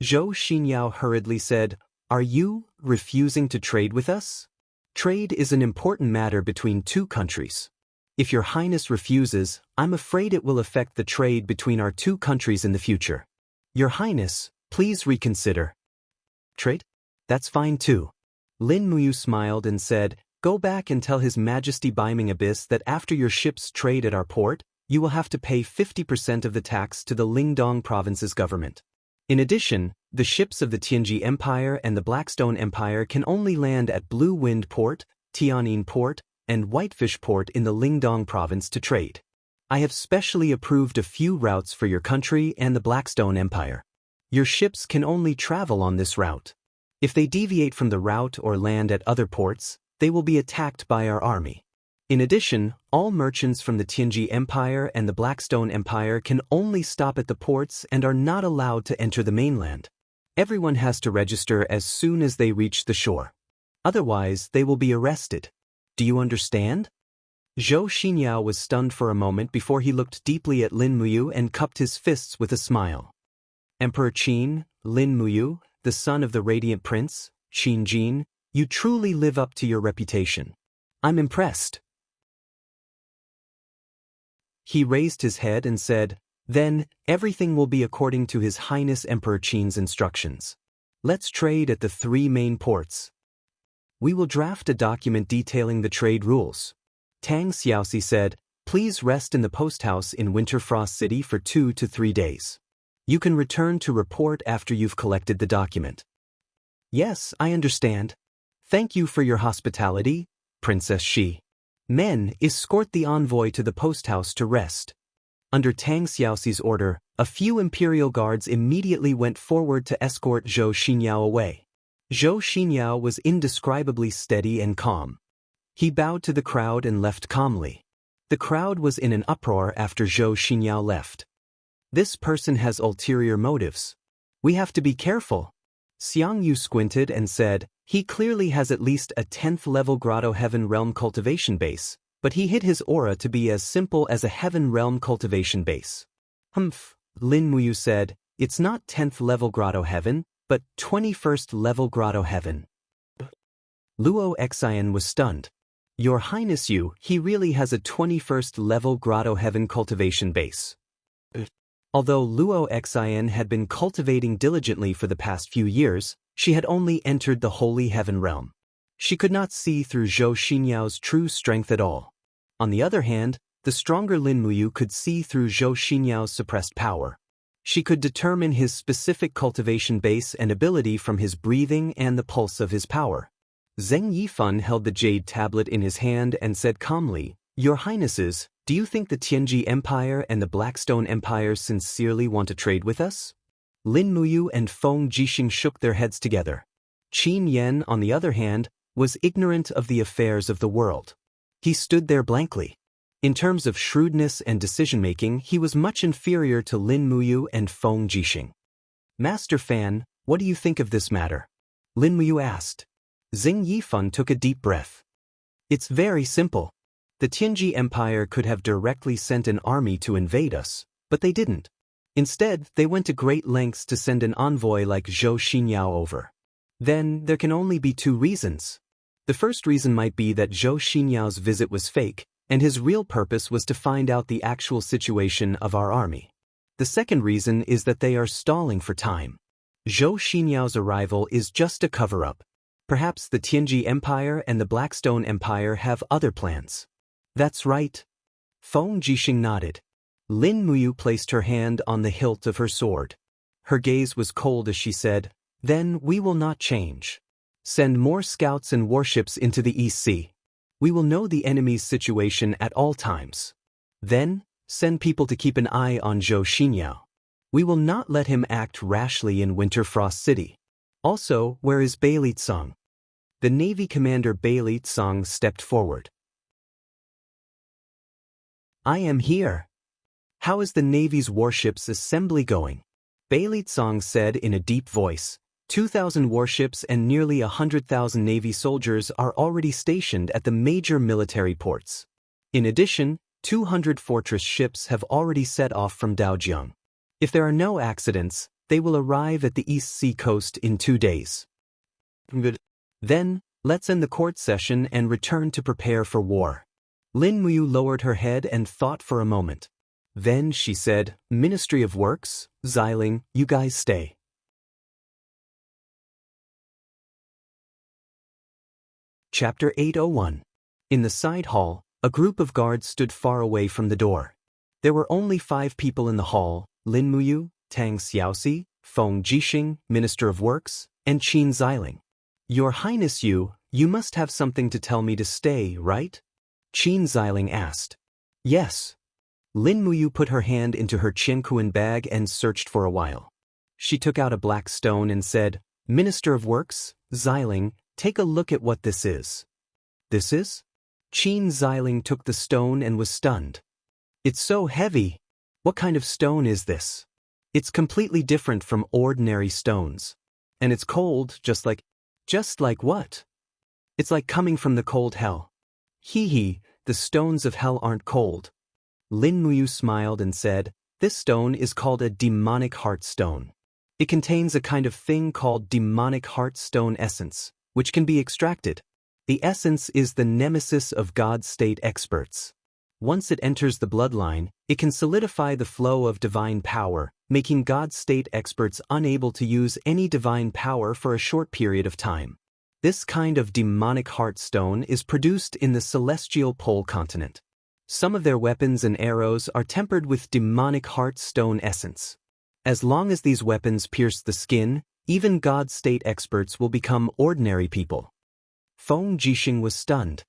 Zhou Xinyao hurriedly said, are you refusing to trade with us? Trade is an important matter between two countries. If your highness refuses, I'm afraid it will affect the trade between our two countries in the future. Your highness, please reconsider. Trade? That's fine too. Lin Muyu smiled and said, go back and tell His Majesty Beiming Abyss that after your ships trade at our port, you will have to pay 50% of the tax to the Lingdong province's government. In addition, the ships of the Tianji Empire and the Blackstone Empire can only land at Blue Wind Port, Tianjin Port, and Whitefish Port in the Lingdong province to trade. I have specially approved a few routes for your country and the Blackstone Empire. Your ships can only travel on this route. If they deviate from the route or land at other ports, they will be attacked by our army. In addition, all merchants from the Tianji Empire and the Blackstone Empire can only stop at the ports and are not allowed to enter the mainland. Everyone has to register as soon as they reach the shore. Otherwise, they will be arrested. Do you understand? Zhou Xinyao was stunned for a moment before he looked deeply at Lin Muyu and cupped his fists with a smile. Emperor Qin, Lin Muyu, the son of the Radiant Prince, Qin Jin, you truly live up to your reputation. I'm impressed. He raised his head and said, then, everything will be according to His Highness Emperor Qin's instructions. Let's trade at the 3 main ports. We will draft a document detailing the trade rules. Tang Xiaoxi said, please rest in the post house in Winterfrost City for 2 to 3 days. You can return to report after you've collected the document. Yes, I understand. Thank you for your hospitality, Princess Shi. Men, escort the envoy to the post house to rest. Under Tang Xiaoxi's order, a few imperial guards immediately went forward to escort Zhou Xinyao away. Zhou Xinyao was indescribably steady and calm. He bowed to the crowd and left calmly. The crowd was in an uproar after Zhou Xinyao left. This person has ulterior motives. We have to be careful. Xiang Yu squinted and said, he clearly has at least a 10th level Grotto Heaven Realm cultivation base, but he hid his aura to be as simple as a Heaven Realm cultivation base. Humph, Lin Muyu said, it's not 10th level Grotto Heaven, but 21st level Grotto Heaven. Luo Xian was stunned. Your Highness Yu, he really has a 21st level Grotto Heaven cultivation base. Although Luo Xian had been cultivating diligently for the past few years, she had only entered the Holy Heaven Realm. She could not see through Zhou Xinyao's true strength at all. On the other hand, the stronger Lin Muyu could see through Zhou Xinyao's suppressed power. She could determine his specific cultivation base and ability from his breathing and the pulse of his power. Zheng Yifan held the jade tablet in his hand and said calmly, Your Highnesses, do you think the Tianji Empire and the Blackstone Empire sincerely want to trade with us? Lin Muyu and Feng Jixing shook their heads together. Qin Yan, on the other hand, was ignorant of the affairs of the world. He stood there blankly. In terms of shrewdness and decision-making, he was much inferior to Lin Muyu and Feng Jixing. Master Fan, what do you think of this matter? Lin Muyu asked. Zheng Yifan took a deep breath. It's very simple. The Tianji Empire could have directly sent an army to invade us, but they didn't. Instead, they went to great lengths to send an envoy like Zhou Xinyao over. Then, there can only be 2 reasons. The first reason might be that Zhou Xinyao's visit was fake, and his real purpose was to find out the actual situation of our army. The second reason is that they are stalling for time. Zhou Xinyao's arrival is just a cover-up. Perhaps the Tianji Empire and the Blackstone Empire have other plans. That's right. Feng Jixing nodded. Lin Muyu placed her hand on the hilt of her sword. Her gaze was cold as she said, Then we will not change. Send more scouts and warships into the East Sea. We will know the enemy's situation at all times. Then, send people to keep an eye on Zhou Xinyao. We will not let him act rashly in Winterfrost City. Also, where is Bai Li Tsang? The Navy commander Bai Li Tsang stepped forward. I am here. How is the Navy's warships assembly going? Bai Li Tsang said in a deep voice. 2,000 warships and nearly 100,000 Navy soldiers are already stationed at the major military ports. In addition, 200 fortress ships have already set off from Daojiang. If there are no accidents, they will arrive at the East Sea coast in 2 days. Good. Then, Let's end the court session and return to prepare for war. Lin Muyu lowered her head and thought for a moment. Then she said, Ministry of Works, Xiling, you guys stay. Chapter 801. In the side hall, a group of guards stood far away from the door. There were only 5 people in the hall: Lin Muyu, Tang Xiaoxi, Feng Jixing, Minister of Works, and Qin Xiling. Your Highness, you must have something to tell me to stay, right? Qin Xiling asked. Yes. Lin Muyu put her hand into her Qianquan bag and searched for a while. She took out a black stone and said, Minister of Works, Xiling, take a look at what this is. This is? Qin Xiling took the stone and was stunned. It's so heavy. What kind of stone is this? It's completely different from ordinary stones. And it's cold, just like what? It's like coming from the cold hell. Hee, the stones of hell aren't cold. Lin Muyu smiled and said, this stone is called a demonic heart stone. It contains a kind of thing called demonic heart stone essence, which can be extracted. The essence is the nemesis of God state experts. Once it enters the bloodline, it can solidify the flow of divine power, making God state experts unable to use any divine power for a short period of time. This kind of demonic heart stone is produced in the celestial pole continent. Some of their weapons and arrows are tempered with demonic heart stone essence. As long as these weapons pierce the skin, even God state experts will become ordinary people. Feng Jixing was stunned.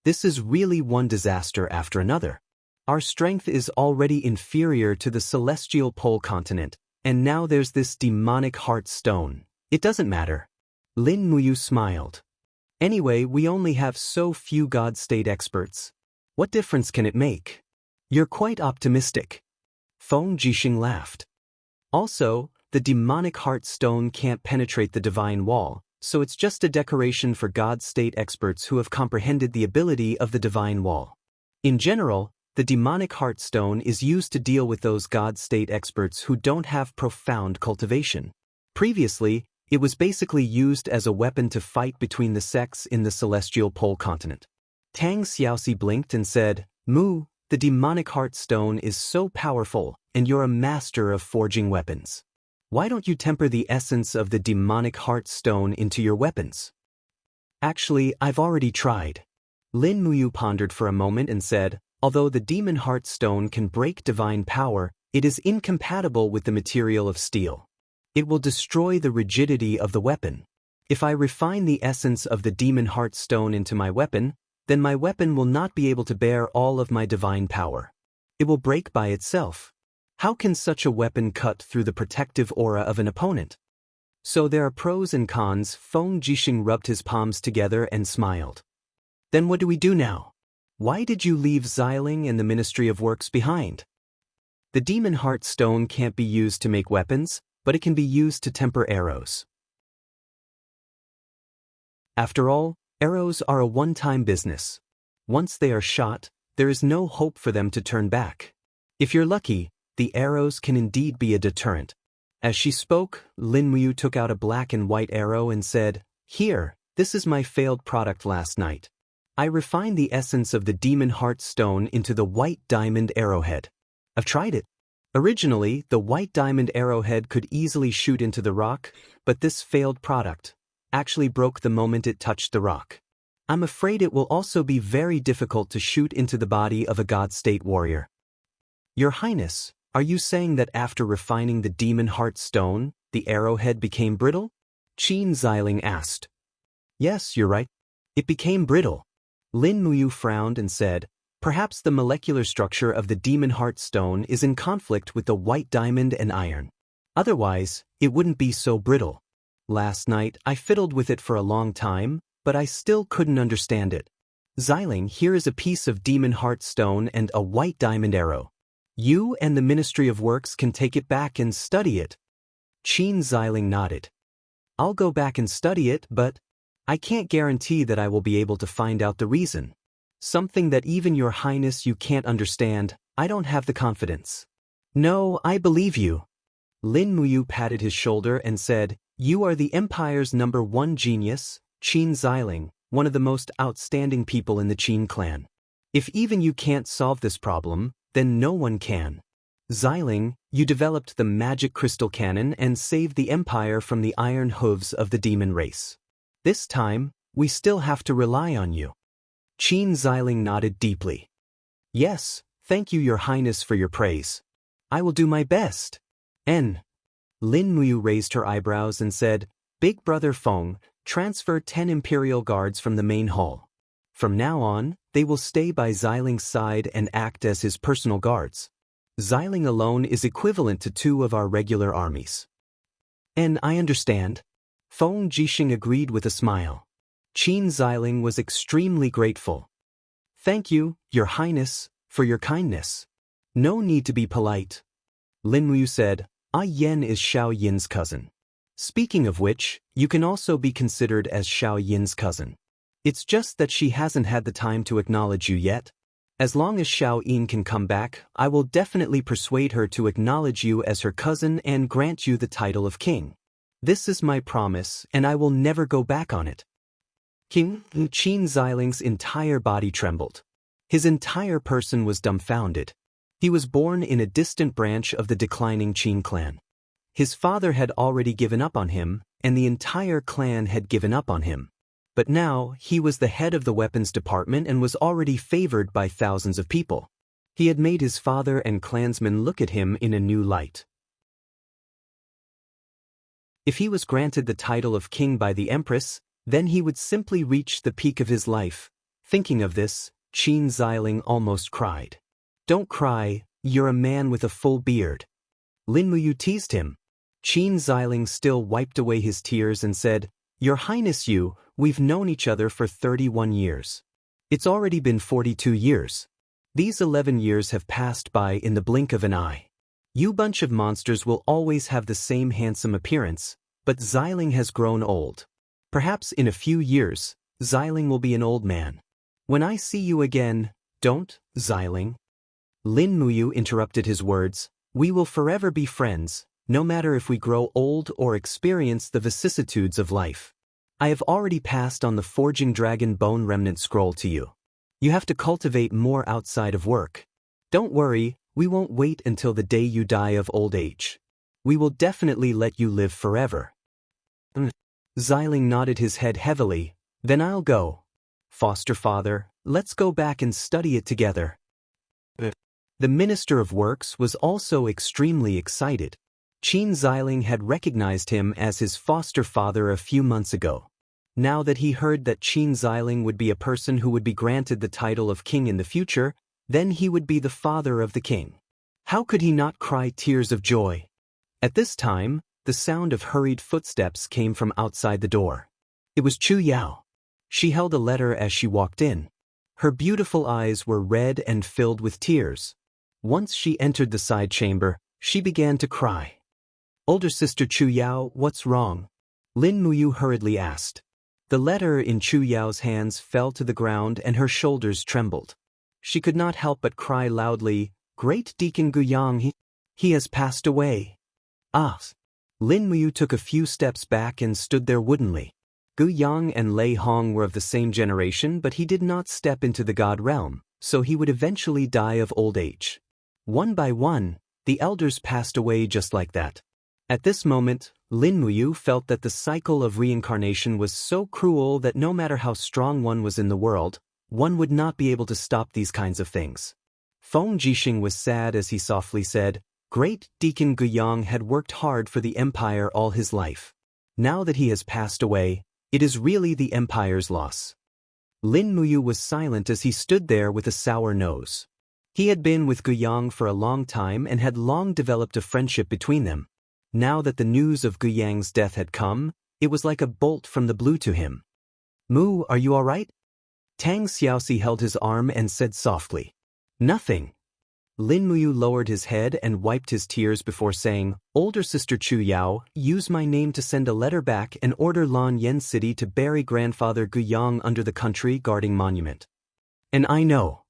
This is really one disaster after another. Our strength is already inferior to the celestial pole continent, and now there's this demonic heart stone. It doesn't matter. Lin Muyu smiled. Anyway, we only have so few God state experts. What difference can it make? You're quite optimistic. Feng Jixing laughed. Also, the demonic heart stone can't penetrate the divine wall, so it's just a decoration for God state experts who have comprehended the ability of the divine wall. In general, the demonic heart stone is used to deal with those God state experts who don't have profound cultivation. Previously, it was basically used as a weapon to fight between the sects in the celestial pole continent. Tang Xiaoxi blinked and said, Mu, the demonic heart stone is so powerful, and you're a master of forging weapons. Why don't you temper the essence of the demonic heart stone into your weapons? Actually, I've already tried. Lin Muyu pondered for a moment and said, although the demon heart stone can break divine power, it is incompatible with the material of steel. It will destroy the rigidity of the weapon. If I refine the essence of the demon heart stone into my weapon, then my weapon will not be able to bear all of my divine power. It will break by itself. How can such a weapon cut through the protective aura of an opponent? So there are pros and cons. Feng Jixing rubbed his palms together and smiled. Then what do we do now? Why did you leave Xiling and the Ministry of Works behind? The demon heart stone can't be used to make weapons, but it can be used to temper arrows. After all, arrows are a one-time business. Once they are shot, there is no hope for them to turn back. If you're lucky, the arrows can indeed be a deterrent. As she spoke, Lin Muyu took out a black and white arrow and said, Here, this is my failed product last night. I refined the essence of the demon heart stone into the white diamond arrowhead. I've tried it. Originally, the white diamond arrowhead could easily shoot into the rock, but this failed product actually broke the moment it touched the rock. I'm afraid it will also be very difficult to shoot into the body of a God state warrior. Your Highness, are you saying that after refining the demon heart stone, the arrowhead became brittle? Qin Xiling asked. Yes, you're right. It became brittle. Lin Muyu frowned and said, Perhaps the molecular structure of the demon heart stone is in conflict with the white diamond and iron. Otherwise, it wouldn't be so brittle. Last night, I fiddled with it for a long time, but I still couldn't understand it. Xiling, here is a piece of demon heart stone and a white diamond arrow. You and the Ministry of Works can take it back and study it. Qin Xiling nodded. I'll go back and study it, but I can't guarantee that I will be able to find out the reason. Something that even Your Highness you can't understand, I don't have the confidence. No, I believe you. Lin Muyu patted his shoulder and said, You are the Empire's #1 genius, Qin Xiling, one of the most outstanding people in the Qin clan. If even you can't solve this problem, then no one can. Xiling, you developed the magic crystal cannon and saved the empire from the iron hooves of the demon race. This time, we still have to rely on you. Qin Xiling nodded deeply. Yes, thank you, Your Highness, for your praise. I will do my best. Lin Muyu raised her eyebrows and said, Big Brother Feng, transfer 10 Imperial Guards from the main hall. From now on, they will stay by Xiling's side and act as his personal guards. Xiling alone is equivalent to 2 of our regular armies. I understand. Feng Jixing agreed with a smile. Qin Xiling was extremely grateful. Thank you, Your Highness, for your kindness. No need to be polite. Lin Muyu said, Yen is Xiao Yin's cousin. Speaking of which, you can also be considered as Xiao Yin's cousin. It's just that she hasn't had the time to acknowledge you yet. As long as Xiao Yin can come back, I will definitely persuade her to acknowledge you as her cousin and grant you the title of king. This is my promise, and I will never go back on it. Qin Xiling's entire body trembled. His entire person was dumbfounded. He was born in a distant branch of the declining Qin clan. His father had already given up on him, and the entire clan had given up on him. But now, he was the head of the weapons department and was already favored by thousands of people. He had made his father and clansmen look at him in a new light. If he was granted the title of king by the empress, then he would simply reach the peak of his life. Thinking of this, Qin Xiling almost cried. Don't cry, you're a man with a full beard. Lin Muyu teased him. Qin Xiling still wiped away his tears and said, Your Highness, we've known each other for 31 years. It's already been 42 years. These 11 years have passed by in the blink of an eye. You bunch of monsters will always have the same handsome appearance, but Xiling has grown old. Perhaps in a few years, Xiling will be an old man. When I see you again, don't, Xiling. Lin Muyu interrupted his words, we will forever be friends, no matter if we grow old or experience the vicissitudes of life. I have already passed on the Forging Dragon Bone Remnant Scroll to you. You have to cultivate more outside of work. Don't worry, we won't wait until the day you die of old age. We will definitely let you live forever. Xiling nodded his head heavily. Then I'll go. Foster father, let's go back and study it together. The Minister of Works was also extremely excited. Qin Xiling had recognized him as his foster father a few months ago. Now that he heard that Qin Xiling would be a person who would be granted the title of king in the future, then he would be the father of the king. How could he not cry tears of joy? At this time, the sound of hurried footsteps came from outside the door. It was Chu Yao. She held a letter as she walked in. Her beautiful eyes were red and filled with tears. Once she entered the side chamber, she began to cry. Older sister Chu Yao, what's wrong? Lin Muyu hurriedly asked. The letter in Chu Yao's hands fell to the ground and her shoulders trembled. She could not help but cry loudly, Great Deacon Guyang, he has passed away. Ah! Lin Muyu took a few steps back and stood there woodenly. Gu Yang and Lei Hong were of the same generation, but he did not step into the god realm, so he would eventually die of old age. One by one, the elders passed away just like that. At this moment, Lin Muyu felt that the cycle of reincarnation was so cruel that no matter how strong one was in the world, one would not be able to stop these kinds of things. Feng Jixing was sad as he softly said, Great Deacon Guyang had worked hard for the empire all his life. Now that he has passed away, it is really the empire's loss. Lin Muyu was silent as he stood there with a sour nose. He had been with Guyang for a long time and had long developed a friendship between them. Now that the news of Guyang's death had come, it was like a bolt from the blue to him. Mu, are you all right? Tang Xiaoxi held his arm and said softly. Nothing. Lin Muyu lowered his head and wiped his tears before saying, Older sister Chu Yao, use my name to send a letter back and order Lan Yen City to bury grandfather Guyang under the country guarding monument. And I know.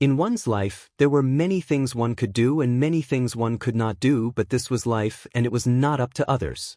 In one's life, there were many things one could do and many things one could not do, but this was life and it was not up to others.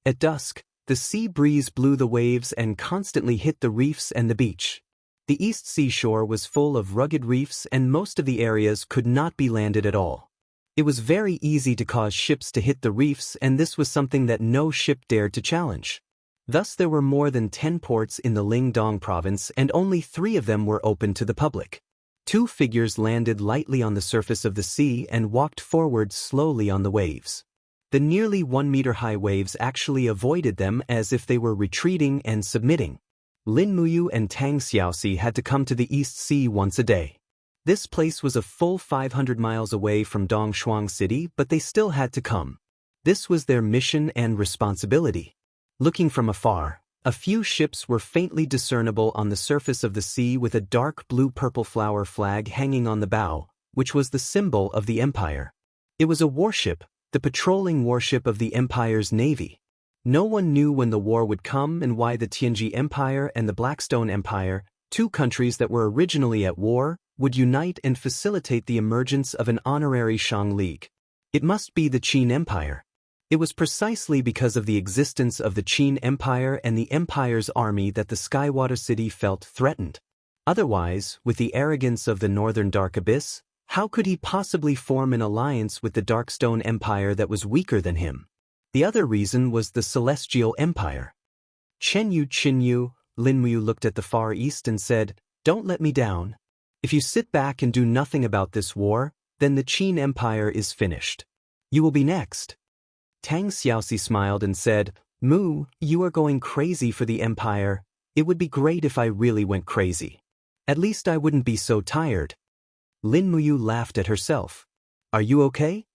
At dusk, The sea breeze blew the waves and constantly hit the reefs and the beach. The east seashore was full of rugged reefs and most of the areas could not be landed at all. It was very easy to cause ships to hit the reefs, and this was something that no ship dared to challenge. Thus there were more than 10 ports in the Lingdong province and only 3 of them were open to the public. 2 figures landed lightly on the surface of the sea and walked forward slowly on the waves. The nearly 1-meter-high waves actually avoided them as if they were retreating and submitting. Lin Muyu and Tang Xiaoxi had to come to the East Sea once a day. This place was a full 500 miles away from Dongshuang City, but they still had to come. This was their mission and responsibility. Looking from afar, a few ships were faintly discernible on the surface of the sea with a dark blue-purple flower flag hanging on the bow, which was the symbol of the empire. It was a warship, the patrolling warship of the empire's navy. No one knew when the war would come and why the Tianji Empire and the Blackstone Empire, 2 countries that were originally at war, would unite and facilitate the emergence of an honorary Shang League. It must be the Qin Empire. It was precisely because of the existence of the Qin Empire and the Empire's army that the Skywater City felt threatened. Otherwise, with the arrogance of the Northern Dark Abyss, how could he possibly form an alliance with the Darkstone Empire that was weaker than him? The other reason was the Celestial Empire. Qinyu, Lin Muyu looked at the Far East and said, "Don't let me down. If you sit back and do nothing about this war, then the Qin Empire is finished. You will be next." Tang Xiaoxi smiled and said, "Mu, you are going crazy for the Empire. It would be great if I really went crazy. At least I wouldn't be so tired." Lin Muyu laughed at herself. "Are you okay?"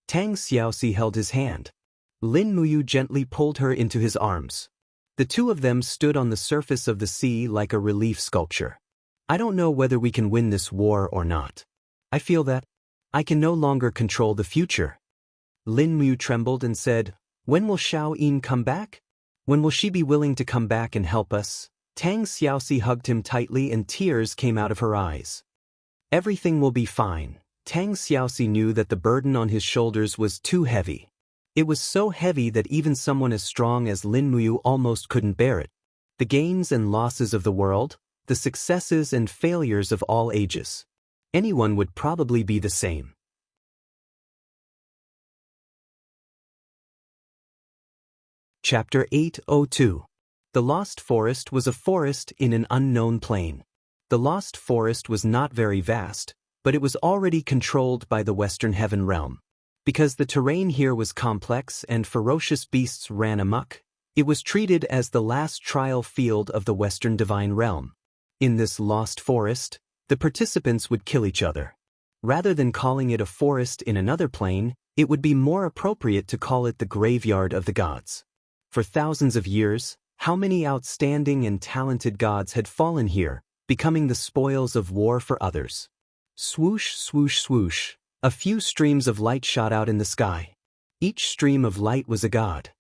Tang Xiaoxi held his hand. Lin Muyu gently pulled her into his arms. The 2 of them stood on the surface of the sea like a relief sculpture. "I don't know whether we can win this war or not. I feel that I can no longer control the future." Lin Muyu trembled and said, "When will Xiao Yin come back? When will she be willing to come back and help us?" Tang Xiaoxi hugged him tightly and tears came out of her eyes. "Everything will be fine." Tang Xiaoxi knew that the burden on his shoulders was too heavy. It was so heavy that even someone as strong as Lin Muyu almost couldn't bear it. The gains and losses of the world, the successes and failures of all ages. Anyone would probably be the same. Chapter 802. The Lost Forest was a forest in an unknown plain. The Lost Forest was not very vast, but it was already controlled by the Western Heaven Realm. Because the terrain here was complex and ferocious beasts ran amok, it was treated as the last trial field of the Western Divine Realm. In this Lost Forest, the participants would kill each other. Rather than calling it a forest in another plane, it would be more appropriate to call it the graveyard of the gods. For thousands of years, how many outstanding and talented gods had fallen here, becoming the spoils of war for others. Swoosh, swoosh, swoosh, a few streams of light shot out in the sky. Each stream of light was a god.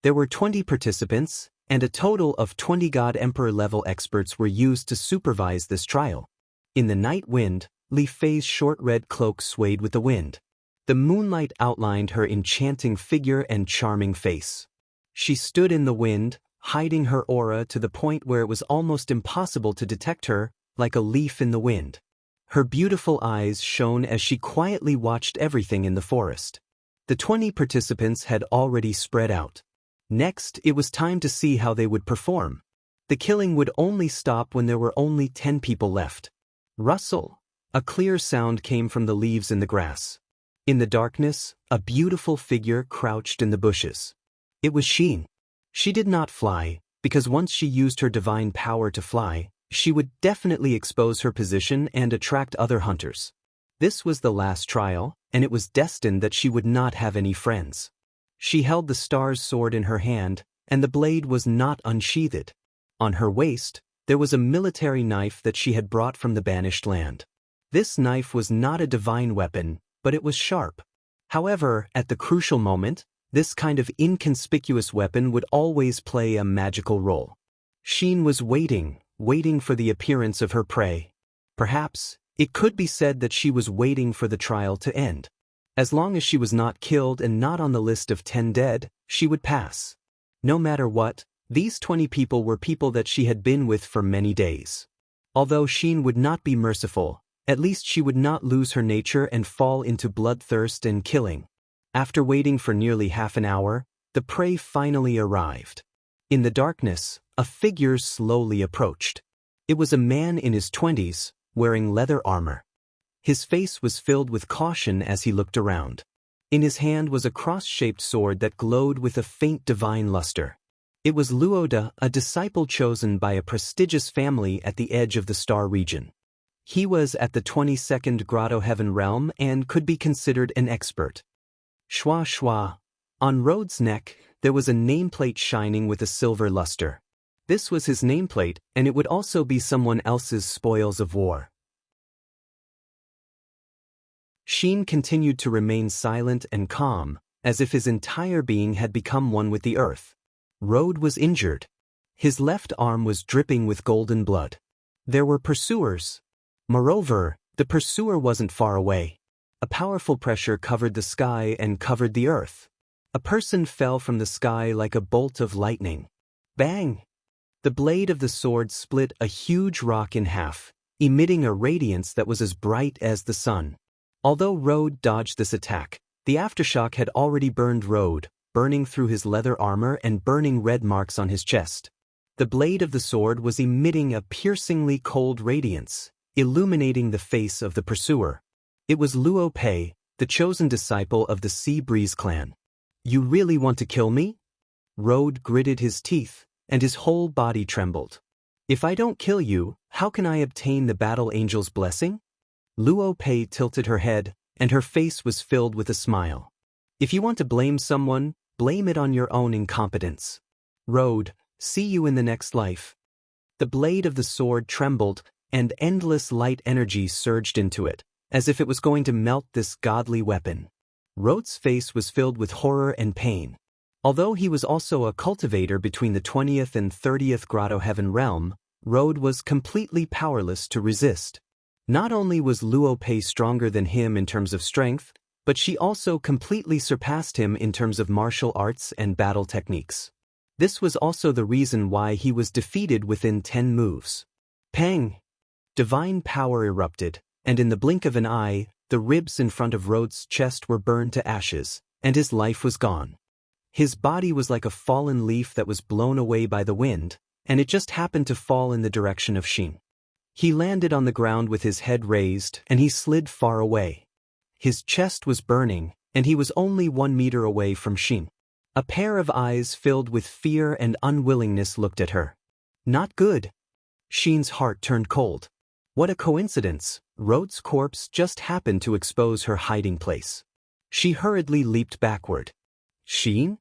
There were 20 participants, and a total of 20 God Emperor-level experts were used to supervise this trial. In the night wind, Li Fei's short red cloak swayed with the wind. The moonlight outlined her enchanting figure and charming face. She stood in the wind, hiding her aura to the point where it was almost impossible to detect her, like a leaf in the wind. Her beautiful eyes shone as she quietly watched everything in the forest. The 20 participants had already spread out. Next, it was time to see how they would perform. The killing would only stop when there were only 10 people left. Rustle! A clear sound came from the leaves in the grass. In the darkness, a beautiful figure crouched in the bushes. It was Xin. She did not fly, because once she used her divine power to fly, she would definitely expose her position and attract other hunters. This was the last trial, and it was destined that she would not have any friends. She held the star's sword in her hand, and the blade was not unsheathed. On her waist, there was a military knife that she had brought from the banished land. This knife was not a divine weapon, but it was sharp. However, at the crucial moment, this kind of inconspicuous weapon would always play a magical role. Xin was waiting for the appearance of her prey. Perhaps, it could be said that she was waiting for the trial to end. As long as she was not killed and not on the list of 10 dead, she would pass. No matter what, these 20 people were people that she had been with for many days. Although Xian would not be merciful, at least she would not lose her nature and fall into bloodthirst and killing. After waiting for nearly half an hour, the prey finally arrived. In the darkness, a figure slowly approached. It was a man in his 20s, wearing leather armor. His face was filled with caution as he looked around. In his hand was a cross-shaped sword that glowed with a faint divine luster. It was Luoda, a disciple chosen by a prestigious family at the edge of the Star region. He was at the 22nd Grotto Heaven realm and could be considered an expert. Shwa shwa. On Rhodes' neck, there was a nameplate shining with a silver luster. This was his nameplate, and it would also be someone else's spoils of war. Xian continued to remain silent and calm, as if his entire being had become one with the earth. Rhodes was injured. His left arm was dripping with golden blood. There were pursuers. Moreover, the pursuer wasn't far away. A powerful pressure covered the sky and covered the earth. A person fell from the sky like a bolt of lightning. Bang! The blade of the sword split a huge rock in half, emitting a radiance that was as bright as the sun. Although Rhodes dodged this attack, the aftershock had already burned Rhodes, burning through his leather armor and burning red marks on his chest. The blade of the sword was emitting a piercingly cold radiance, illuminating the face of the pursuer. It was Luo Pei, the chosen disciple of the Sea Breeze clan. "You really want to kill me?" Rhodes gritted his teeth, and his whole body trembled. "If I don't kill you, how can I obtain the battle angel's blessing?" Luo Pei tilted her head, and her face was filled with a smile. "If you want to blame someone, blame it on your own incompetence. Rhodes, see you in the next life." The blade of the sword trembled, and endless light energy surged into it, as if it was going to melt this godly weapon. Rhodes' face was filled with horror and pain. Although he was also a cultivator between the 20th and 30th Grotto Heaven realm, Rhodes was completely powerless to resist. Not only was Luo Pei stronger than him in terms of strength, but she also completely surpassed him in terms of martial arts and battle techniques. This was also the reason why he was defeated within 10 moves. Pang! Divine power erupted, and in the blink of an eye, the ribs in front of Rhodes' chest were burned to ashes, and his life was gone. His body was like a fallen leaf that was blown away by the wind, and it just happened to fall in the direction of Xian. He landed on the ground with his head raised, and he slid far away. His chest was burning, and he was only 1 meter away from Xian. A pair of eyes filled with fear and unwillingness looked at her. Not good. Xian's heart turned cold. What a coincidence! Rhodes' corpse just happened to expose her hiding place. She hurriedly leaped backward. Xian?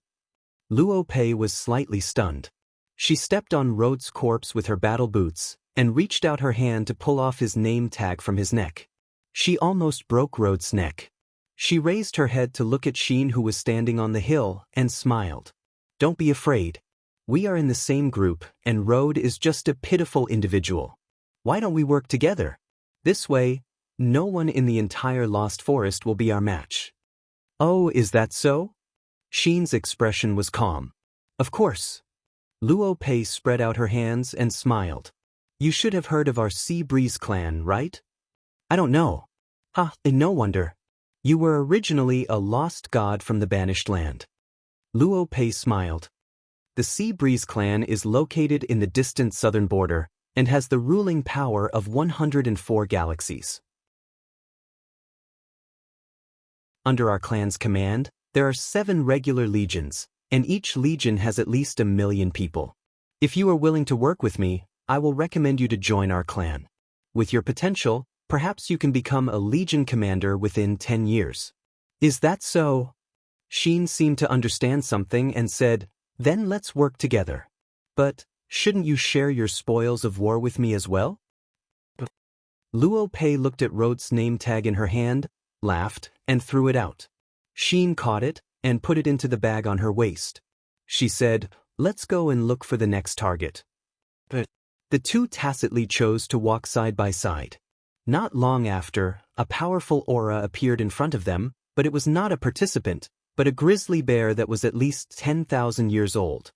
Luo Pei was slightly stunned. She stepped on Rhodes' corpse with her battle boots, and reached out her hand to pull off his name tag from his neck. She almost broke Rhodes' neck. She raised her head to look at Xian, who was standing on the hill, and smiled. "Don't be afraid. We are in the same group, and Rhodes is just a pitiful individual. Why don't we work together? This way, no one in the entire Lost Forest will be our match." "Oh, is that so?" Xian's expression was calm. "Of course." Luo Pei spread out her hands and smiled. "You should have heard of our Sea Breeze clan, right?" "I don't know." No wonder. You were originally a lost god from the banished land." Luo Pei smiled. The Sea Breeze clan is located in the distant southern border, and has the ruling power of 104 galaxies. Under our clan's command, there are 7 regular legions, and each legion has at least 1 million people. If you are willing to work with me, I will recommend you to join our clan. With your potential, perhaps you can become a legion commander within 10 years. "Is that so?" Xian seemed to understand something and said, "Then let's work together. But shouldn't you share your spoils of war with me as well?" Luo Pei looked at Rhodes' name tag in her hand, laughed, and threw it out. Xian caught it and put it into the bag on her waist. She said, "Let's go and look for the next target." The two tacitly chose to walk side by side. Not long after, a powerful aura appeared in front of them, but it was not a participant, but a grizzly bear that was at least 10,000 years old.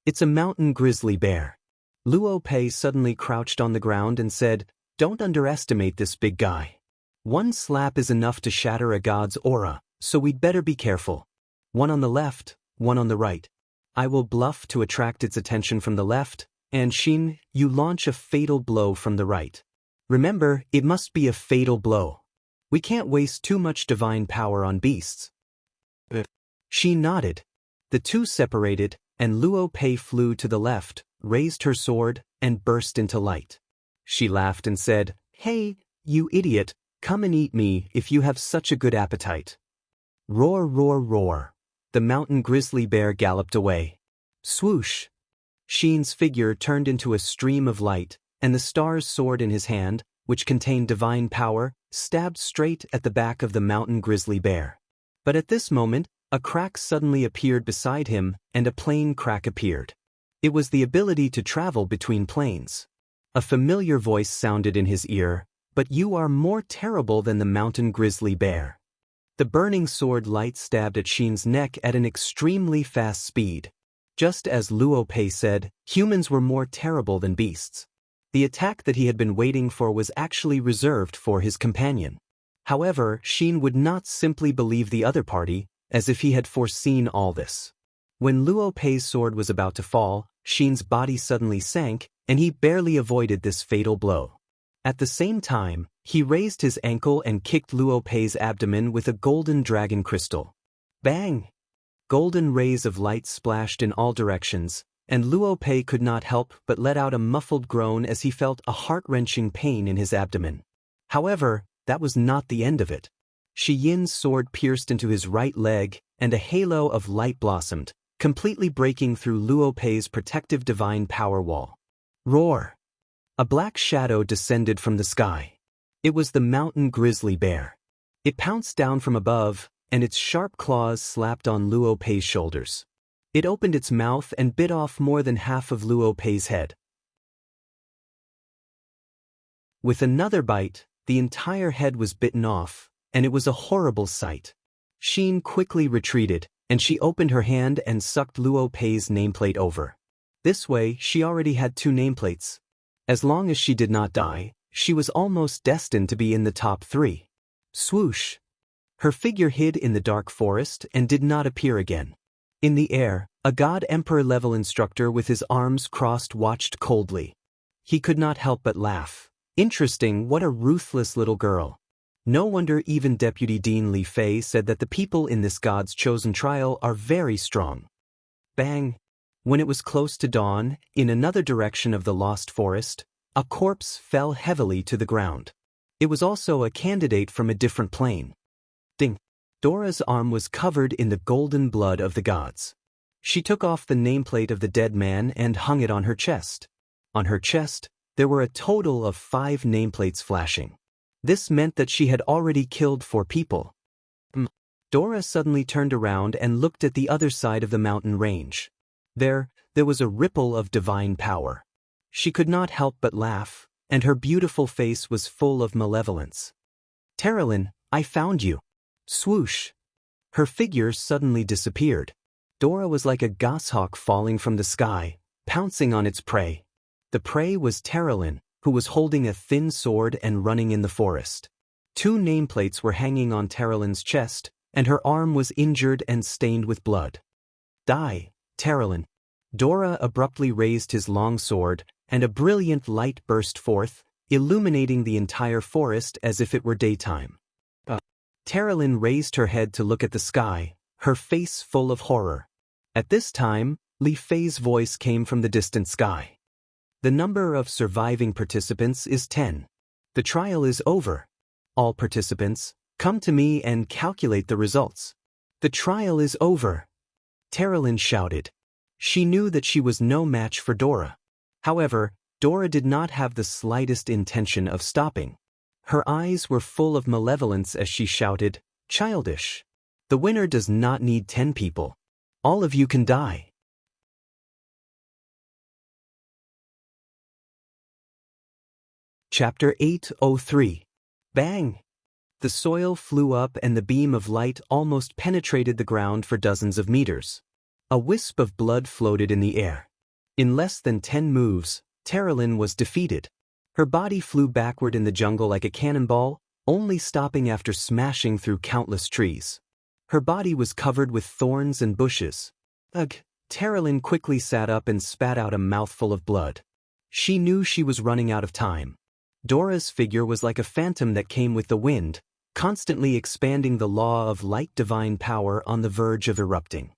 It's a mountain grizzly bear. Luo Pei suddenly crouched on the ground and said, "Don't underestimate this big guy. One slap is enough to shatter a god's aura, so we'd better be careful. One on the left, one on the right. I will bluff to attract its attention from the left, and Xin, you launch a fatal blow from the right. Remember, it must be a fatal blow. We can't waste too much divine power on beasts." She nodded. The two separated, and Luo Pei flew to the left, raised her sword, and burst into light. She laughed and said, "Hey, you idiot, come and eat me if you have such a good appetite." Roar, roar, roar. The mountain grizzly bear galloped away. Swoosh! Xin's figure turned into a stream of light, and the star's sword in his hand, which contained divine power, stabbed straight at the back of the mountain grizzly bear. But at this moment, a crack suddenly appeared beside him, and a plane crack appeared. It was the ability to travel between planes. A familiar voice sounded in his ear, "But you are more terrible than the mountain grizzly bear." The burning sword light stabbed at Xin's neck at an extremely fast speed. Just as Luo Pei said, humans were more terrible than beasts. The attack that he had been waiting for was actually reserved for his companion. However, Xin would not simply believe the other party, as if he had foreseen all this. When Luo Pei's sword was about to fall, Xin's body suddenly sank, and he barely avoided this fatal blow. At the same time, he raised his ankle and kicked Luo Pei's abdomen with a golden dragon crystal. Bang! Golden rays of light splashed in all directions, and Luo Pei could not help but let out a muffled groan as he felt a heart-wrenching pain in his abdomen. However, that was not the end of it. Shi Yin's sword pierced into his right leg, and a halo of light blossomed, completely breaking through Luo Pei's protective divine power wall. Roar! A black shadow descended from the sky. It was the mountain grizzly bear. It pounced down from above, and its sharp claws slapped on Luo Pei's shoulders. It opened its mouth and bit off more than half of Luo Pei's head. With another bite, the entire head was bitten off, and it was a horrible sight. Xin quickly retreated, and she opened her hand and sucked Luo Pei's nameplate over. This way, she already had 2 nameplates. As long as she did not die, she was almost destined to be in the top 3. Swoosh! Her figure hid in the dark forest and did not appear again. In the air, a God Emperor-level instructor with his arms crossed watched coldly. He could not help but laugh. Interesting, what a ruthless little girl. No wonder even Deputy Dean Li Fei said that the people in this God's chosen trial are very strong. Bang! When it was close to dawn, in another direction of the lost forest, a corpse fell heavily to the ground. It was also a candidate from a different plane. Ding! Dora's arm was covered in the golden blood of the gods. She took off the nameplate of the dead man and hung it on her chest. On her chest, there were a total of 5 nameplates flashing. This meant that she had already killed 4 people. Dora suddenly turned around and looked at the other side of the mountain range. There was a ripple of divine power. She could not help but laugh, and her beautiful face was full of malevolence. "Terilyn, I found you." Swoosh! Her figure suddenly disappeared. Dora was like a goshawk falling from the sky, pouncing on its prey. The prey was Terilyn, who was holding a thin sword and running in the forest. 2 nameplates were hanging on Terilyn's chest, and her arm was injured and stained with blood. "Die, Terilyn." Dora abruptly raised his long sword, and a brilliant light burst forth, illuminating the entire forest as if it were daytime. Terilyn raised her head to look at the sky, her face full of horror. At this time, Li Fei's voice came from the distant sky. "The number of surviving participants is 10. The trial is over. All participants, come to me and calculate the results." "The trial is over," Terilyn shouted. She knew that she was no match for Dora. However, Dora did not have the slightest intention of stopping. Her eyes were full of malevolence as she shouted, "Childish. The winner does not need 10 people. All of you can die." Chapter 803. Bang! The soil flew up and the beam of light almost penetrated the ground for dozens of meters. A wisp of blood floated in the air. In less than 10 moves, Terralyn was defeated. Her body flew backward in the jungle like a cannonball, only stopping after smashing through countless trees. Her body was covered with thorns and bushes. Ugh! Terralyn quickly sat up and spat out a mouthful of blood. She knew she was running out of time. Dora's figure was like a phantom that came with the wind, constantly expanding the law of light divine power on the verge of erupting.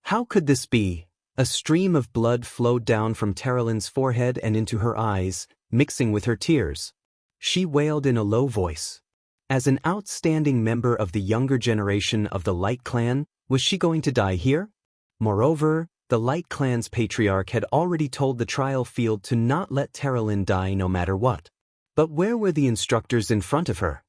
How could this be? A stream of blood flowed down from Terralyn's forehead and into her eyes, mixing with her tears. She wailed in a low voice. As an outstanding member of the younger generation of the Light Clan, was she going to die here? Moreover, the Light Clan's patriarch had already told the trial field to not let Terralyn die no matter what. But where were the instructors in front of her?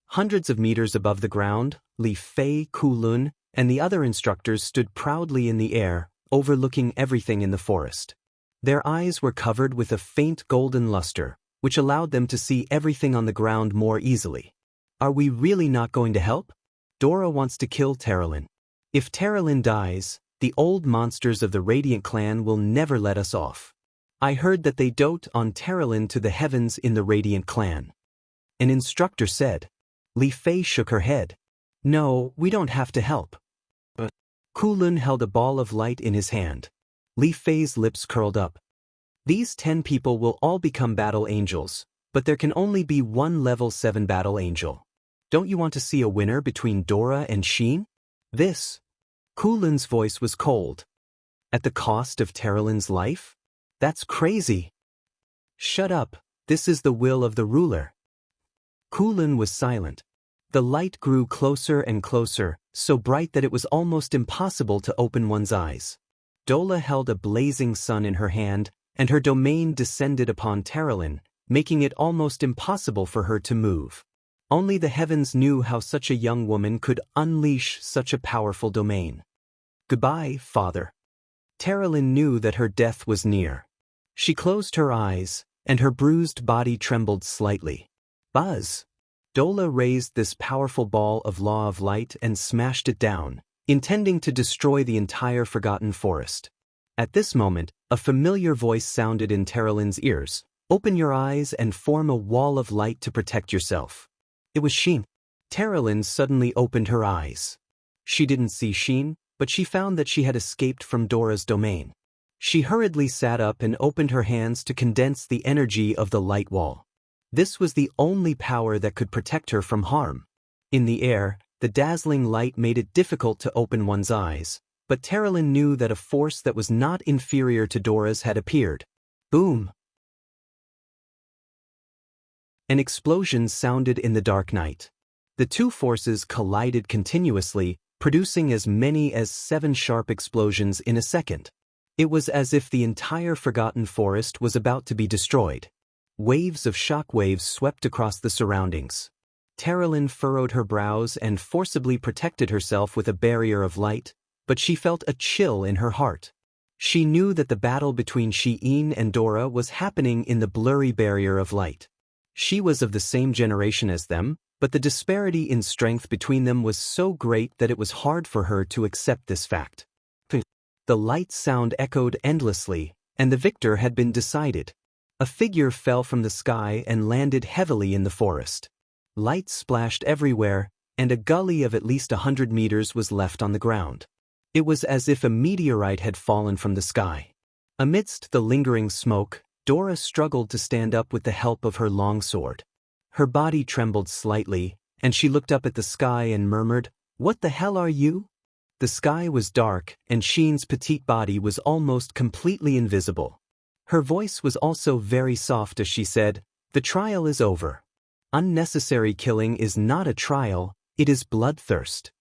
Hundreds of meters above the ground, Li Fei, Kulun, and the other instructors stood proudly in the air, overlooking everything in the forest. Their eyes were covered with a faint golden luster, which allowed them to see everything on the ground more easily. Are we really not going to help? Dora wants to kill Terralyn. If Terralyn dies, the old monsters of the Radiant Clan will never let us off. I heard that they dote on Terralyn to the heavens in the Radiant Clan. An instructor said. Li Fei shook her head. No, we don't have to help. But Kulun held a ball of light in his hand. Li Fei's lips curled up. These 10 people will all become battle angels, but there can only be one level 7 battle angel. Don't you want to see a winner between Dora and Xian? This. Kulun's voice was cold. At the cost of Terralyn's life? That's crazy. Shut up, this is the will of the ruler. Kulun was silent. The light grew closer and closer, so bright that it was almost impossible to open one's eyes. Dola held a blazing sun in her hand, and her domain descended upon Terralyn, making it almost impossible for her to move. Only the heavens knew how such a young woman could unleash such a powerful domain. Goodbye, father. Terralyn knew that her death was near. She closed her eyes, and her bruised body trembled slightly. Buzz! Dola raised this powerful ball of law of light and smashed it down, intending to destroy the entire forgotten forest. At this moment, a familiar voice sounded in Terralyn's ears. Open your eyes and form a wall of light to protect yourself. It was Xian. Terralyn suddenly opened her eyes. She didn't see Xian, but she found that she had escaped from Dora's domain. She hurriedly sat up and opened her hands to condense the energy of the light wall. This was the only power that could protect her from harm. In the air, the dazzling light made it difficult to open one's eyes, but Terralyn knew that a force that was not inferior to Dora's had appeared. Boom! An explosion sounded in the dark night. The two forces collided continuously, producing as many as 7 sharp explosions in a second. It was as if the entire forgotten forest was about to be destroyed. Waves of shock waves swept across the surroundings. Terralyn furrowed her brows and forcibly protected herself with a barrier of light, but she felt a chill in her heart. She knew that the battle between Xian and Dora was happening in the blurry barrier of light. She was of the same generation as them, but the disparity in strength between them was so great that it was hard for her to accept this fact. The light sound echoed endlessly, and the victor had been decided. A figure fell from the sky and landed heavily in the forest. Light splashed everywhere, and a gully of at least 100 meters was left on the ground. It was as if a meteorite had fallen from the sky. Amidst the lingering smoke, Dora struggled to stand up with the help of her longsword. Her body trembled slightly, and she looked up at the sky and murmured, "What the hell are you?" The sky was dark, and Xian's petite body was almost completely invisible. Her voice was also very soft as she said, "The trial is over. Unnecessary killing is not a trial, it is bloodthirst."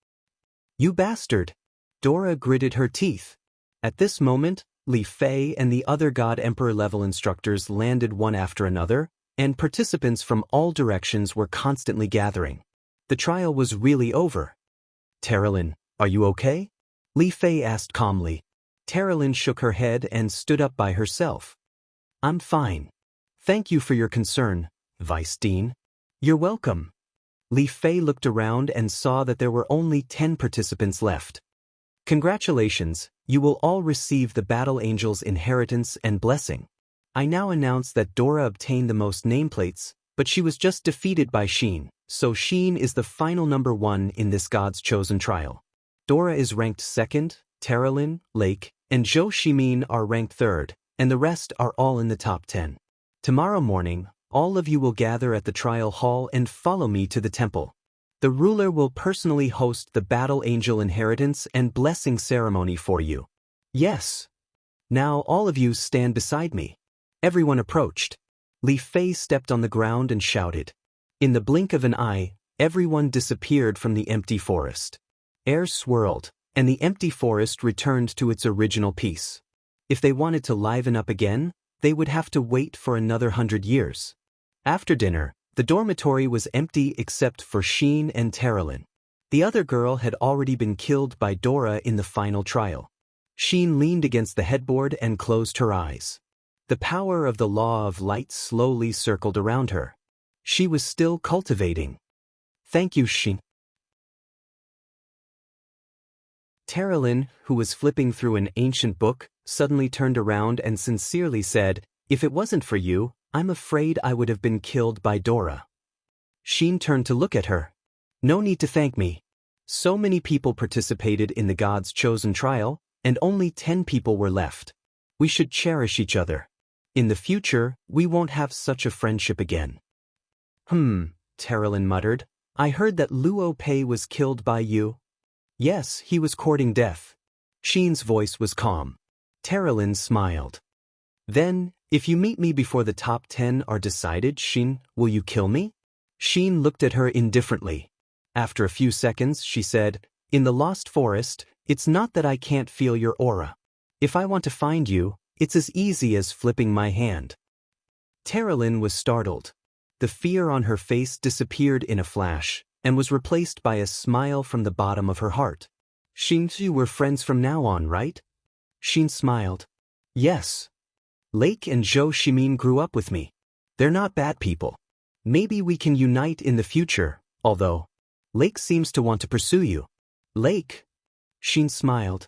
"You bastard!" Dora gritted her teeth. At this moment, Li Fei and the other God Emperor level instructors landed one after another, and participants from all directions were constantly gathering. The trial was really over. "Terralyn, are you okay?" Li Fei asked calmly. Terralyn shook her head and stood up by herself. "I'm fine. Thank you for your concern, Vice Dean." "You're welcome." Li Fei looked around and saw that there were only 10 participants left. "Congratulations, You will all receive the Battle Angel's inheritance and blessing. I now announce that Dora obtained the most nameplates, but she was just defeated by Xian, so Xian is the final number 1 in this God's chosen trial. Dora is ranked 2nd, Terralyn, Lake, and Zhou Shimin are ranked 3rd, and the rest are all in the top 10. Tomorrow morning, all of you will gather at the trial hall and follow me to the temple. The ruler will personally host the Battle Angel inheritance and blessing ceremony for you. Yes. Now all of you stand beside me. Everyone approached. Li Fei stepped on the ground and shouted. In the blink of an eye, everyone disappeared from the empty forest. Air swirled, and the empty forest returned to its original peace. If they wanted to liven up again, they would have to wait for another 100 years. After dinner, the dormitory was empty except for Xian and Terralyn. The other girl had already been killed by Dora in the final trial. Xian leaned against the headboard and closed her eyes. The power of the law of light slowly circled around her. She was still cultivating. Thank you, Xian. Terralyn, who was flipping through an ancient book, suddenly turned around and sincerely said, "If it wasn't for you, I'm afraid I would have been killed by Dora." Xian turned to look at her. No need to thank me. So many people participated in the God's chosen trial, and only 10 people were left. We should cherish each other. In the future, we won't have such a friendship again. Terralyn muttered. I heard that Luo Pei was killed by you. Yes, he was courting death. Xian's voice was calm. Terralyn smiled. Then, if you meet me before the top 10 are decided, Xian, will you kill me? Xian looked at her indifferently. After a few seconds, she said, In the Lost Forest, it's not that I can't feel your aura. If I want to find you, it's as easy as flipping my hand. Terralyn was startled. The fear on her face disappeared in a flash, and was replaced by a smile from the bottom of her heart. Xianxia, we're friends from now on, right? Xian smiled. Yes. Lake and Zhou Shimin grew up with me. They're not bad people. Maybe we can unite in the future, although Lake seems to want to pursue you. Lake? Xian smiled.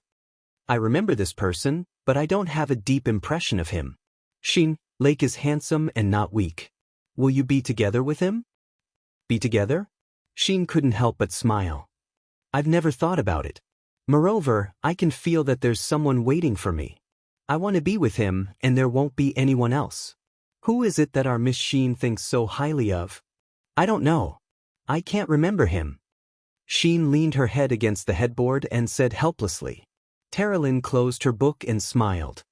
I remember this person, but I don't have a deep impression of him. Xian, Lake is handsome and not weak. Will you be together with him? Be together? Xian couldn't help but smile. I've never thought about it. Moreover, I can feel that there's someone waiting for me. I want to be with him, and there won't be anyone else. Who is it that our Miss Xian thinks so highly of? I don't know. I can't remember him. Xian leaned her head against the headboard and said helplessly. Terralyn closed her book and smiled.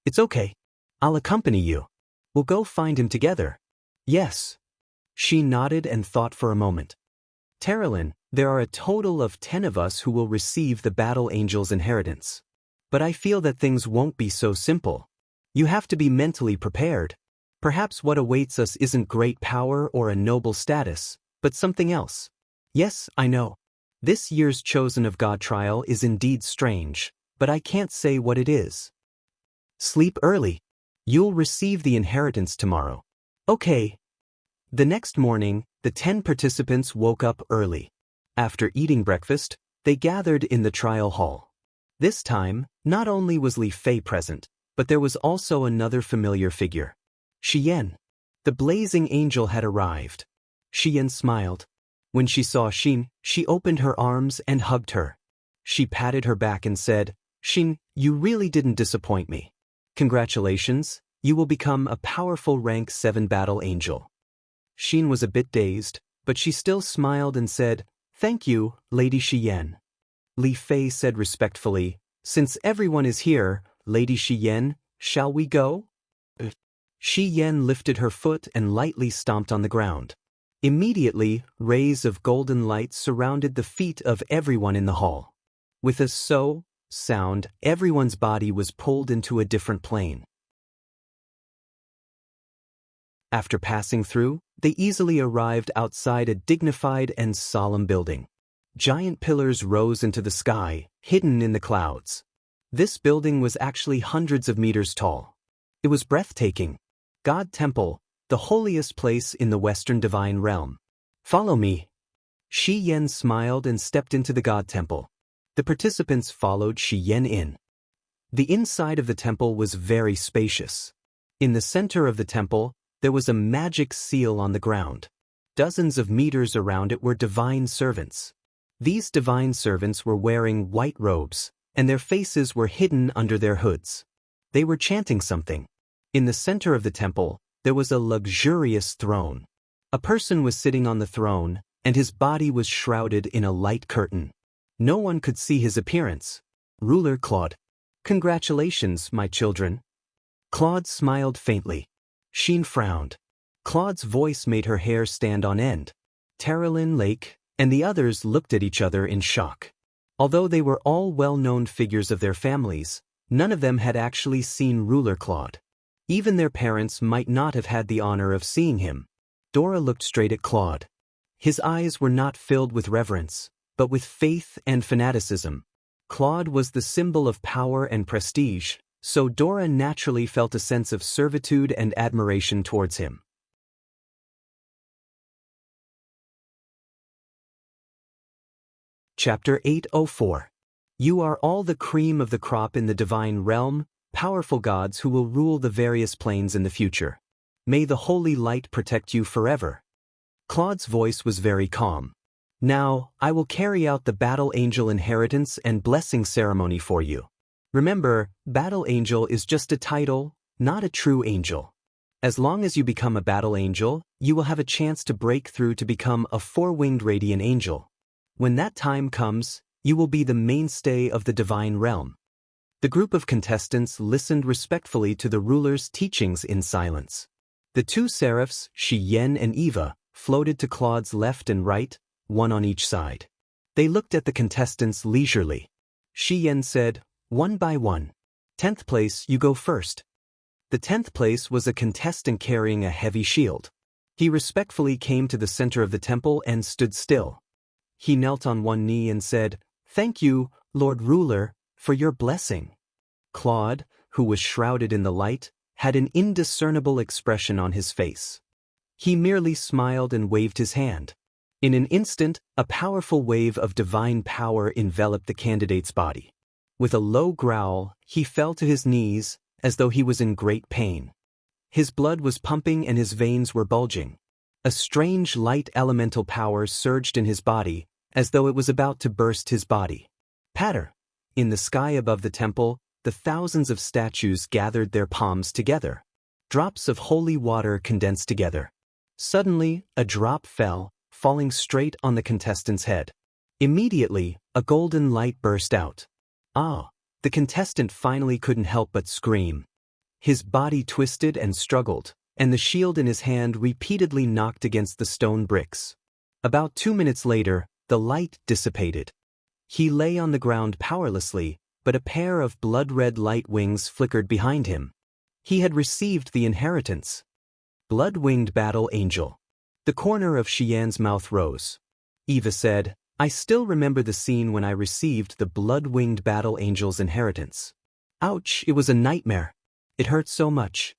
It's okay. I'll accompany you. We'll go find him together. Yes. Xian nodded and thought for a moment. Terralyn, there are a total of 10 of us who will receive the Battle Angel's inheritance. But I feel that things won't be so simple. You have to be mentally prepared. Perhaps what awaits us isn't great power or a noble status, but something else. Yes, I know. This year's Chosen of God trial is indeed strange, but I can't say what it is. Sleep early. You'll receive the inheritance tomorrow. Okay. The next morning, the 10 participants woke up early. After eating breakfast, they gathered in the trial hall. This time, not only was Li Fei present, but there was also another familiar figure. Xian. The blazing angel had arrived. Xian smiled. When she saw Xian, she opened her arms and hugged her. She patted her back and said, Xian, you really didn't disappoint me. Congratulations, you will become a powerful rank 7 battle angel. Xian was a bit dazed, but she still smiled and said, Thank you, Lady Xian. Li Fei said respectfully, Since everyone is here, Lady Xian, shall we go? Xian lifted her foot and lightly stomped on the ground. Immediately, rays of golden light surrounded the feet of everyone in the hall. With a so sound, everyone's body was pulled into a different plane. After passing through, they easily arrived outside a dignified and solemn building. Giant pillars rose into the sky, hidden in the clouds. This building was actually hundreds of meters tall. It was breathtaking. God Temple, the holiest place in the Western Divine Realm. Follow me. Xian smiled and stepped into the God Temple. The participants followed Xian in. The inside of the temple was very spacious. In the center of the temple, there was a magic seal on the ground. Dozens of meters around it were divine servants. These divine servants were wearing white robes, and their faces were hidden under their hoods. They were chanting something. In the center of the temple, there was a luxurious throne. A person was sitting on the throne, and his body was shrouded in a light curtain. No one could see his appearance. Ruler Claude. Congratulations, my children. Claude smiled faintly. Sheen frowned. Claude's voice made her hair stand on end. Terralyn, Lake, and the others looked at each other in shock. Although they were all well-known figures of their families, none of them had actually seen Ruler Claude. Even their parents might not have had the honor of seeing him. Dora looked straight at Claude. His eyes were not filled with reverence, but with faith and fanaticism. Claude was the symbol of power and prestige, so Dora naturally felt a sense of servitude and admiration towards him. Chapter 804. You are all the cream of the crop in the divine realm, powerful gods who will rule the various planes in the future. May the holy light protect you forever. Claude's voice was very calm. Now, I will carry out the Battle Angel inheritance and blessing ceremony for you. Remember, Battle Angel is just a title, not a true angel. As long as you become a Battle Angel, you will have a chance to break through to become a four-winged Radiant Angel. When that time comes, you will be the mainstay of the divine realm. The group of contestants listened respectfully to the ruler's teachings in silence. The two seraphs, Xianxia and Eva, floated to Claude's left and right, one on each side. They looked at the contestants leisurely. Xianxia said, "One by one. 10th place, you go first." The 10th place was a contestant carrying a heavy shield. He respectfully came to the center of the temple and stood still. He knelt on one knee and said, "Thank you, Lord Ruler, for your blessing." Claude, who was shrouded in the light, had an indiscernible expression on his face. He merely smiled and waved his hand. In an instant, a powerful wave of divine power enveloped the candidate's body. With a low growl, he fell to his knees, as though he was in great pain. His blood was pumping and his veins were bulging. A strange light elemental power surged in his body, as though it was about to burst his body. Patter! In the sky above the temple, the thousands of statues gathered their palms together. Drops of holy water condensed together. Suddenly, a drop fell, falling straight on the contestant's head. Immediately, a golden light burst out. Ah! The contestant finally couldn't help but scream. His body twisted and struggled, and the shield in his hand repeatedly knocked against the stone bricks. About 2 minutes later, the light dissipated. He lay on the ground powerlessly, but a pair of blood-red light wings flickered behind him. He had received the inheritance. Blood-winged Battle Angel. The corner of Xian's mouth rose. Eva said, "I still remember the scene when I received the blood-winged Battle Angel's inheritance. Ouch, it was a nightmare. It hurt so much."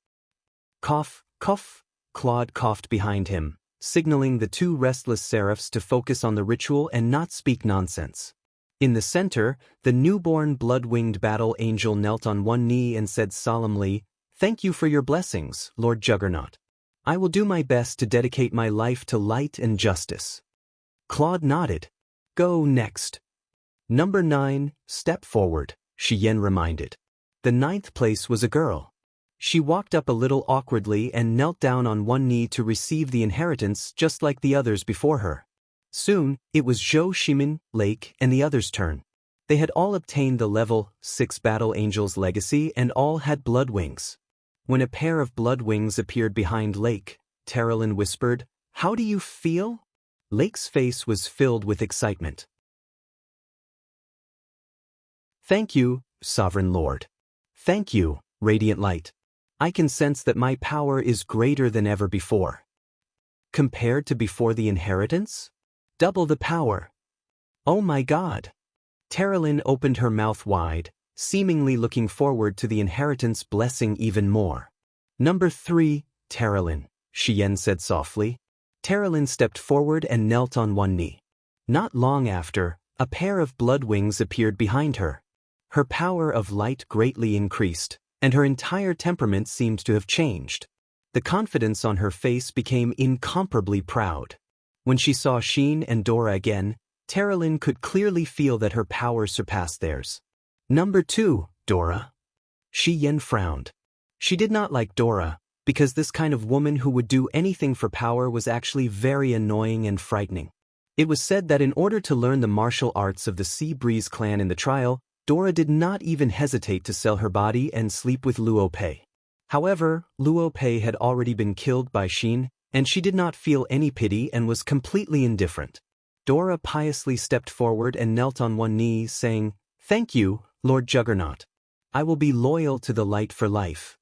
Cough, cough, Claude coughed behind him, signaling the two restless seraphs to focus on the ritual and not speak nonsense. In the center, the newborn blood-winged Battle Angel knelt on one knee and said solemnly, "Thank you for your blessings, Lord Juggernaut. I will do my best to dedicate my life to light and justice." Claude nodded. "Go next." Number 9, step forward, Xian reminded. The 9th place was a girl. She walked up a little awkwardly and knelt down on one knee to receive the inheritance just like the others before her. Soon, it was Zhou Shimin, Lake, and the others' turn. They had all obtained the level 6 Battle Angel's legacy and all had blood wings. When a pair of blood wings appeared behind Lake, Terralyn whispered, "How do you feel?" Lake's face was filled with excitement. "Thank you, Sovereign Lord. Thank you, Radiant Light. I can sense that my power is greater than ever before." Compared to before the inheritance? Double the power. Oh my God! Terralyn opened her mouth wide, seemingly looking forward to the inheritance blessing even more. Number 3, Terralyn, Xian said softly. Terralyn stepped forward and knelt on one knee. Not long after, a pair of blood wings appeared behind her. Her power of light greatly increased, and her entire temperament seemed to have changed. The confidence on her face became incomparably proud. When she saw Xin and Dora again, Terralyn could clearly feel that her power surpassed theirs. Number 2, Dora. Xian frowned. She did not like Dora, because this kind of woman who would do anything for power was actually very annoying and frightening. It was said that in order to learn the martial arts of the Sea Breeze clan in the trial, Dora did not even hesitate to sell her body and sleep with Luo Pei. However, Luo Pei had already been killed by Xin, and she did not feel any pity and was completely indifferent. Dora piously stepped forward and knelt on one knee, saying, "Thank you, Lord Juggernaut. I will be loyal to the light for life."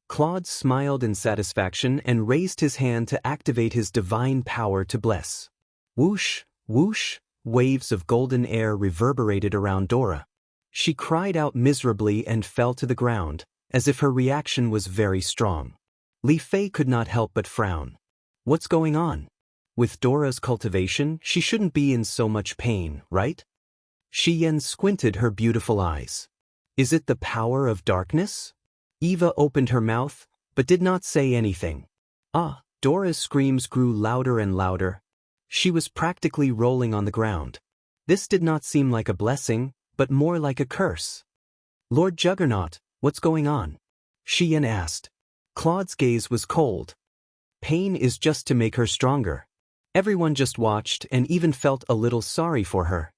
Claude smiled in satisfaction and raised his hand to activate his divine power to bless. Whoosh, whoosh, waves of golden air reverberated around Dora. She cried out miserably and fell to the ground, as if her reaction was very strong. Li Fei could not help but frown. What's going on? With Dora's cultivation, she shouldn't be in so much pain, right? Xian squinted her beautiful eyes. Is it the power of darkness? Eva opened her mouth, but did not say anything. Dora's screams grew louder and louder. She was practically rolling on the ground. This did not seem like a blessing, but more like a curse. Lord Juggernaut, what's going on? Xian asked. Claude's gaze was cold. Pain is just to make her stronger. Everyone just watched and even felt a little sorry for her.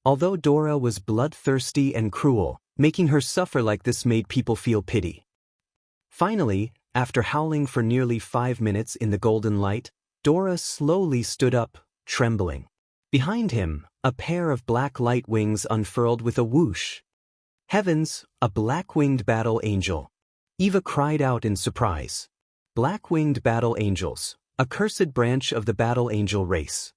Although Dora was bloodthirsty and cruel, making her suffer like this made people feel pity. Finally, after howling for nearly 5 minutes in the golden light, Dora slowly stood up, trembling. Behind him, a pair of black light wings unfurled with a whoosh. Heavens, a black-winged battle angel. Eva cried out in surprise. Black-winged battle angels, a cursed branch of the battle angel race.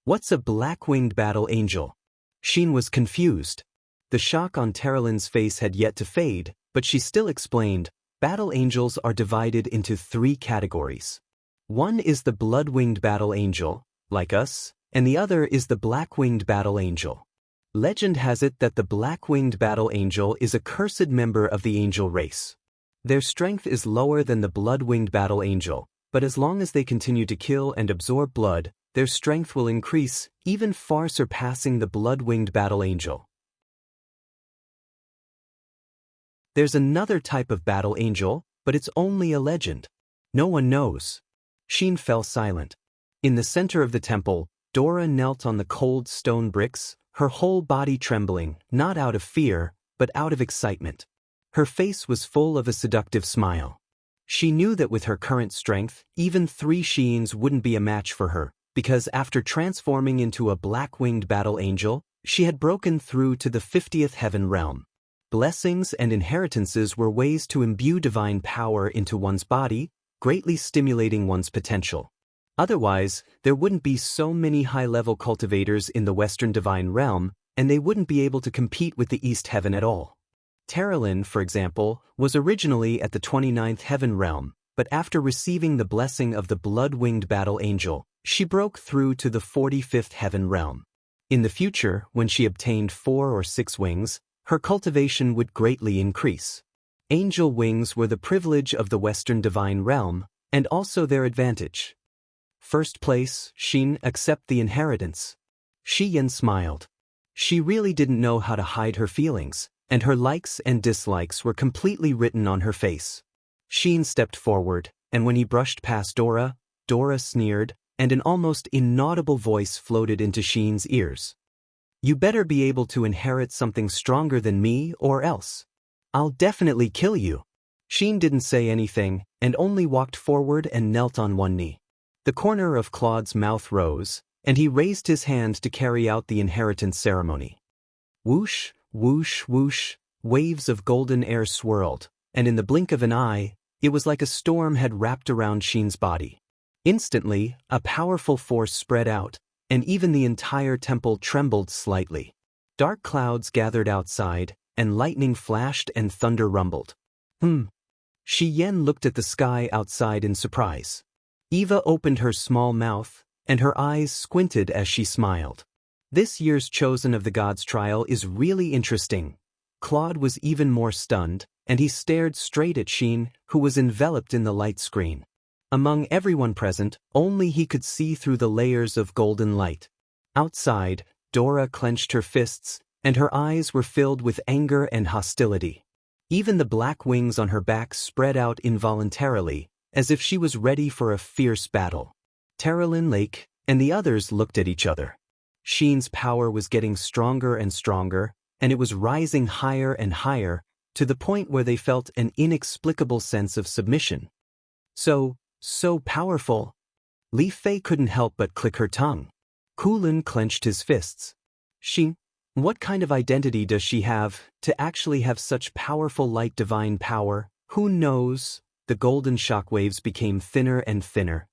What's a black-winged battle angel? Xin was confused. The shock on Terralyn's face had yet to fade, but she still explained, battle angels are divided into 3 categories. One is the blood-winged battle angel, like us, and the other is the black-winged battle angel. Legend has it that the black-winged battle angel is a cursed member of the angel race. Their strength is lower than the blood-winged battle angel, but as long as they continue to kill and absorb blood, their strength will increase, even far surpassing the blood-winged battle angel. There's another type of battle angel, but it's only a legend. No one knows. Xin fell silent. In the center of the temple, Dora knelt on the cold stone bricks, her whole body trembling, not out of fear, but out of excitement. Her face was full of a seductive smile. She knew that with her current strength, even 3 Xians wouldn't be a match for her, because after transforming into a black-winged battle angel, she had broken through to the 50th heaven realm. Blessings and inheritances were ways to imbue divine power into one's body, greatly stimulating one's potential. Otherwise, there wouldn't be so many high-level cultivators in the Western Divine Realm, and they wouldn't be able to compete with the East Heaven at all. Terralyn, for example, was originally at the 29th Heaven Realm, but after receiving the blessing of the blood-winged battle angel, she broke through to the 45th Heaven Realm. In the future, when she obtained 4 or 6 wings, her cultivation would greatly increase. Angel wings were the privilege of the Western Divine Realm, and also their advantage. First place, Xin, accept the inheritance. Xian smiled. She really didn't know how to hide her feelings, and her likes and dislikes were completely written on her face. Xin stepped forward, and when he brushed past Dora, Dora sneered, and an almost inaudible voice floated into Xin's ears. You better be able to inherit something stronger than me or else. I'll definitely kill you. Xin didn't say anything, and only walked forward and knelt on one knee. The corner of Claude's mouth rose, and he raised his hand to carry out the inheritance ceremony. Whoosh, whoosh, whoosh, waves of golden air swirled, and in the blink of an eye, it was like a storm had wrapped around Xin's body. Instantly, a powerful force spread out, and even the entire temple trembled slightly. Dark clouds gathered outside, and lightning flashed and thunder rumbled. Xian looked at the sky outside in surprise. Eva opened her small mouth, and her eyes squinted as she smiled. This year's Chosen of the Gods trial is really interesting. Claude was even more stunned, and he stared straight at Xian, who was enveloped in the light screen. Among everyone present, only he could see through the layers of golden light. Outside, Dora clenched her fists, and her eyes were filled with anger and hostility. Even the black wings on her back spread out involuntarily, as if she was ready for a fierce battle. Terralyn Lake and the others looked at each other. Xian's power was getting stronger and stronger, and it was rising higher and higher, to the point where they felt an inexplicable sense of submission. So powerful. Li Fei couldn't help but click her tongue. Kulin clenched his fists. Xian, what kind of identity does she have to actually have such powerful light divine power? Who knows? The golden shockwaves became thinner and thinner.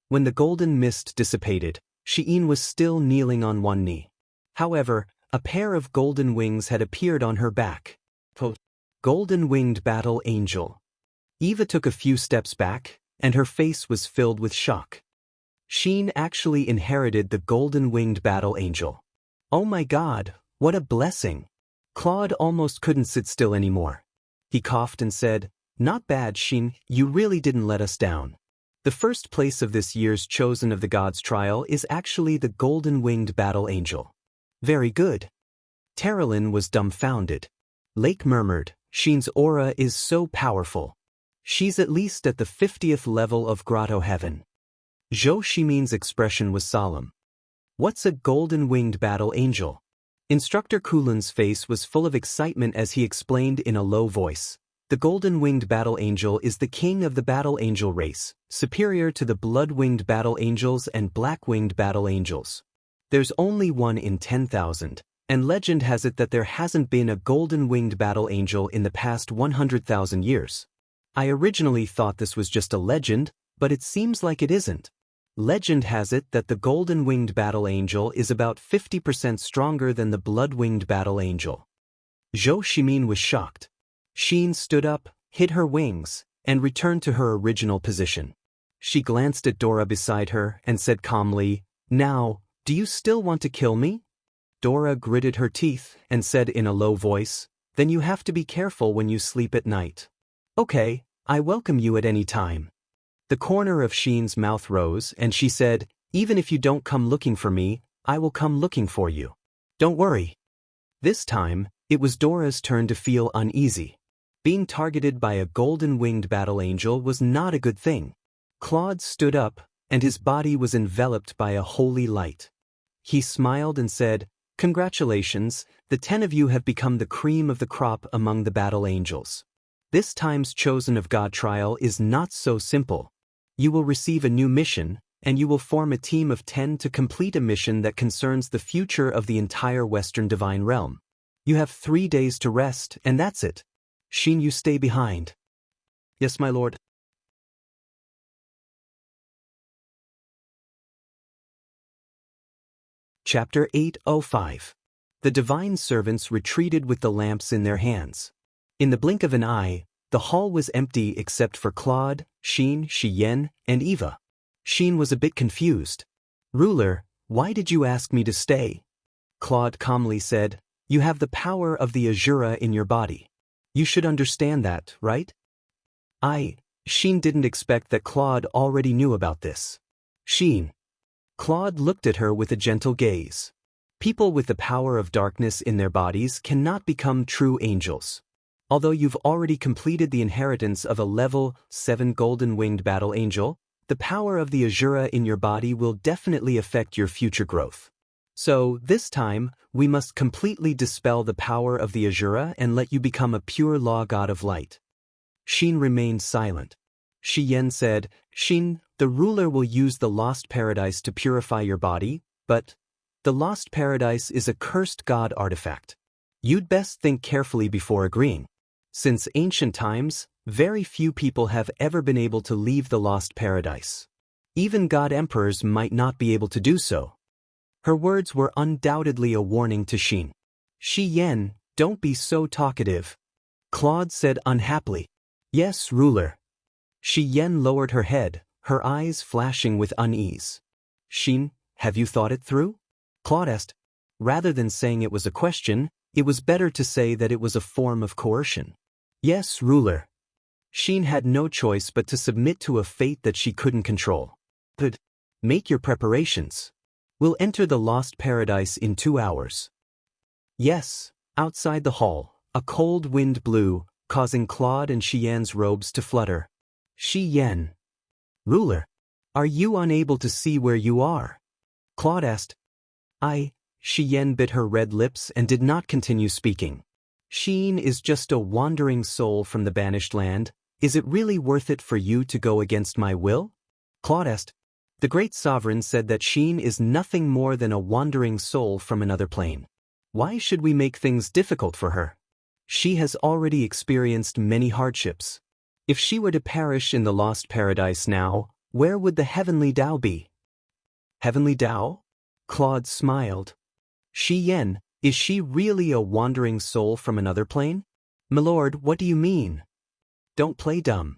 When the golden mist dissipated, Xian was still kneeling on one knee. However, a pair of golden wings had appeared on her back. Golden-winged battle angel. Eva took a few steps back, and her face was filled with shock. Xian actually inherited the golden-winged battle angel. Oh my God, what a blessing! Claude almost couldn't sit still anymore. He coughed and said, "Not bad, Xian, you really didn't let us down. The first place of this year's Chosen of the Gods trial is actually the golden-winged battle angel." Very good. Terralyn was dumbfounded. Lake murmured, "Xian's aura is so powerful. She's at least at the 50th level of Grotto Heaven." Zhou Ximin's expression was solemn. What's a golden-winged battle angel? Instructor Kulin's face was full of excitement as he explained in a low voice. The golden-winged battle angel is the king of the battle angel race, superior to the blood-winged battle angels and black-winged battle angels. There's only one in 10,000, and legend has it that there hasn't been a golden-winged battle angel in the past 100,000 years. I originally thought this was just a legend, but it seems like it isn't. Legend has it that the golden-winged battle angel is about 50% stronger than the blood-winged battle angel. Zhou Ximin was shocked. Xian stood up, hid her wings, and returned to her original position. She glanced at Dora beside her and said calmly, "Now, do you still want to kill me?" Dora gritted her teeth and said in a low voice, "Then you have to be careful when you sleep at night." "Okay, I welcome you at any time." The corner of Xian's mouth rose and she said, "Even if you don't come looking for me, I will come looking for you. Don't worry." This time, it was Dora's turn to feel uneasy. Being targeted by a golden-winged battle angel was not a good thing. Claude stood up, and his body was enveloped by a holy light. He smiled and said, "Congratulations, the 10 of you have become the cream of the crop among the battle angels. This time's Chosen of God trial is not so simple. You will receive a new mission, and you will form a team of 10 to complete a mission that concerns the future of the entire Western Divine Realm. You have 3 days to rest, and that's it. Xian, you stay behind." "Yes, my lord." Chapter 805. The divine servants retreated with the lamps in their hands. In the blink of an eye, the hall was empty except for Claude, Xian, Xiyan, and Eva. Xian was a bit confused. "Ruler, why did you ask me to stay?" Claude calmly said, "You have the power of the Azura in your body. You should understand that, right?" Xian didn't expect that Claude already knew about this. "Xian." Claude looked at her with a gentle gaze. People with the power of darkness in their bodies cannot become true angels. Although you've already completed the inheritance of a level 7 golden-winged battle angel, the power of the Azura in your body will definitely affect your future growth. So, this time, we must completely dispel the power of the Azura and let you become a pure law god of light. Xian remained silent. Xiyan said, "Xian, the ruler will use the Lost Paradise to purify your body, but the Lost Paradise is a cursed god artifact. You'd best think carefully before agreeing. Since ancient times, very few people have ever been able to leave the Lost Paradise. Even god emperors might not be able to do so." Her words were undoubtedly a warning to Xian. "Xiyan, don't be so talkative." Claude said unhappily. "Yes, ruler." Xiyan lowered her head, her eyes flashing with unease. "Xian, have you thought it through?" Claude asked. Rather than saying it was a question, it was better to say that it was a form of coercion. Yes, ruler. Xin had no choice but to submit to a fate that she couldn't control. But make your preparations. We'll enter the lost paradise in 2 hours. Yes, outside the hall, a cold wind blew, causing Claude and Xian's robes to flutter. Xian. Ruler, are you unable to see where you are? Claude asked. Xian bit her red lips and did not continue speaking. Xin is just a wandering soul from the banished land. Is it really worth it for you to go against my will? Claude asked. The great sovereign said that Xin is nothing more than a wandering soul from another plane. Why should we make things difficult for her? She has already experienced many hardships. If she were to perish in the lost paradise now, where would the heavenly Tao be? Heavenly Tao? Claude smiled. Xian, is she really a wandering soul from another plane? Milord, what do you mean? Don't play dumb.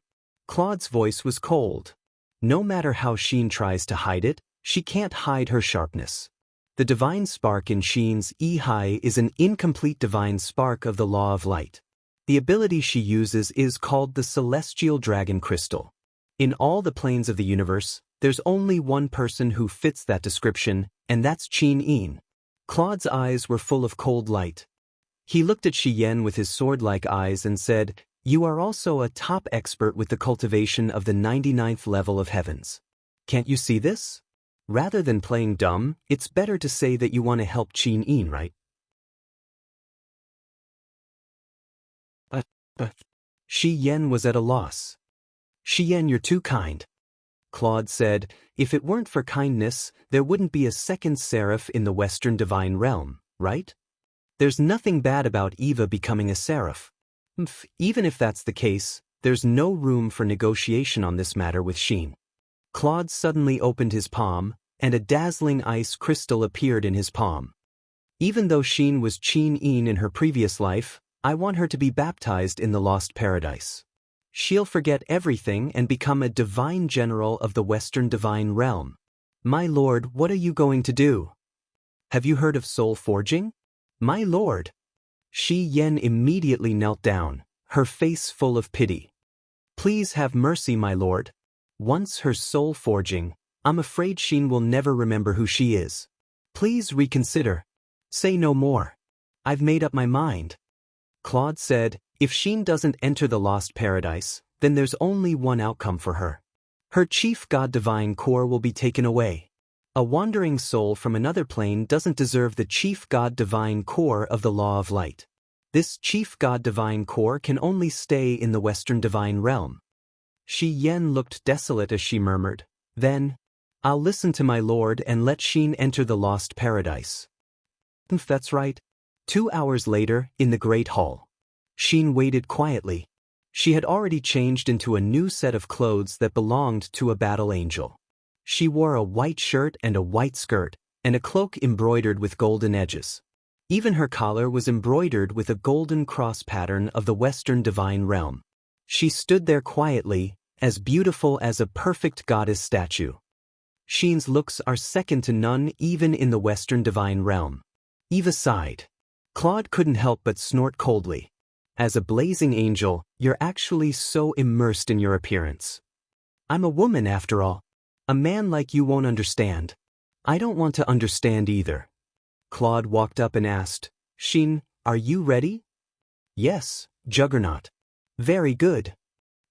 Claude's voice was cold. No matter how Xin tries to hide it, she can't hide her sharpness. The divine spark in Xin's Yi is an incomplete divine spark of the law of light. The ability she uses is called the celestial dragon crystal. In all the planes of the universe, there's only one person who fits that description, and that's Qin Yin. Claude's eyes were full of cold light. He looked at Xian with his sword-like eyes and said, You are also a top expert with the cultivation of the 99th level of heavens. Can't you see this? Rather than playing dumb, it's better to say that you want to help Qin Yin, right? But Xian was at a loss. Xian, you're too kind. Claude said, if it weren't for kindness, there wouldn't be a second seraph in the Western divine realm, right? There's nothing bad about Eva becoming a seraph. Even if that's the case, there's no room for negotiation on this matter with Xin. Claude suddenly opened his palm, and a dazzling ice crystal appeared in his palm. Even though Xin was Qin Yin in her previous life, I want her to be baptized in the lost paradise. She'll forget everything and become a divine general of the Western divine realm. My lord, what are you going to do? Have you heard of soul forging? My lord. Xian immediately knelt down, her face full of pity. Please have mercy, my lord. Once her soul forging, I'm afraid Xin will never remember who she is. Please reconsider. Say no more. I've made up my mind. Claude said, if Xin doesn't enter the lost paradise, then there's only one outcome for her. Her chief god divine core will be taken away. A wandering soul from another plane doesn't deserve the chief god divine core of the law of light. This chief god divine core can only stay in the Western divine realm. Xian looked desolate as she murmured, then, I'll listen to my lord and let Xin enter the lost paradise. That's right. 2 hours later, in the great hall. Xin waited quietly. She had already changed into a new set of clothes that belonged to a battle angel. She wore a white shirt and a white skirt, and a cloak embroidered with golden edges. Even her collar was embroidered with a golden cross pattern of the Western divine realm. She stood there quietly, as beautiful as a perfect goddess statue. Xin's looks are second to none even in the Western divine realm. Eva sighed. Claude couldn't help but snort coldly. As a blazing angel, you're actually so immersed in your appearance. I'm a woman after all. A man like you won't understand. I don't want to understand either. Claude walked up and asked, Xin, are you ready? Yes, Juggernaut. Very good.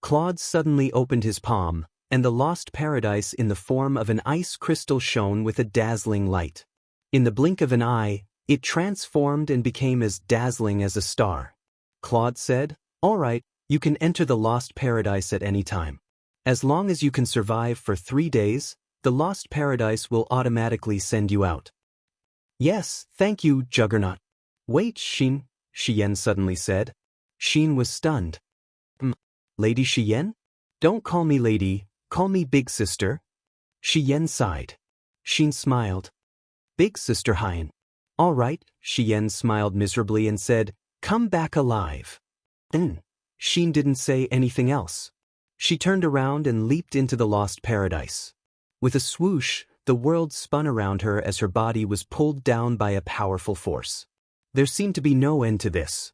Claude suddenly opened his palm, and the lost paradise in the form of an ice crystal shone with a dazzling light. In the blink of an eye, it transformed and became as dazzling as a star. Claude said, all right, you can enter the lost paradise at any time. As long as you can survive for 3 days, the lost paradise will automatically send you out. Yes, thank you, Juggernaut. Wait, Xin, Xian suddenly said. Xin was stunned. Lady Xian? Don't call me lady, call me big sister. Xian sighed. Xin smiled. Big sister Hien. All right, Xian smiled miserably and said, come back alive. Then, Xin didn't say anything else. She turned around and leaped into the lost paradise. With a swoosh, The world spun around her as her body was pulled down by a powerful force. There seemed to be no end to this.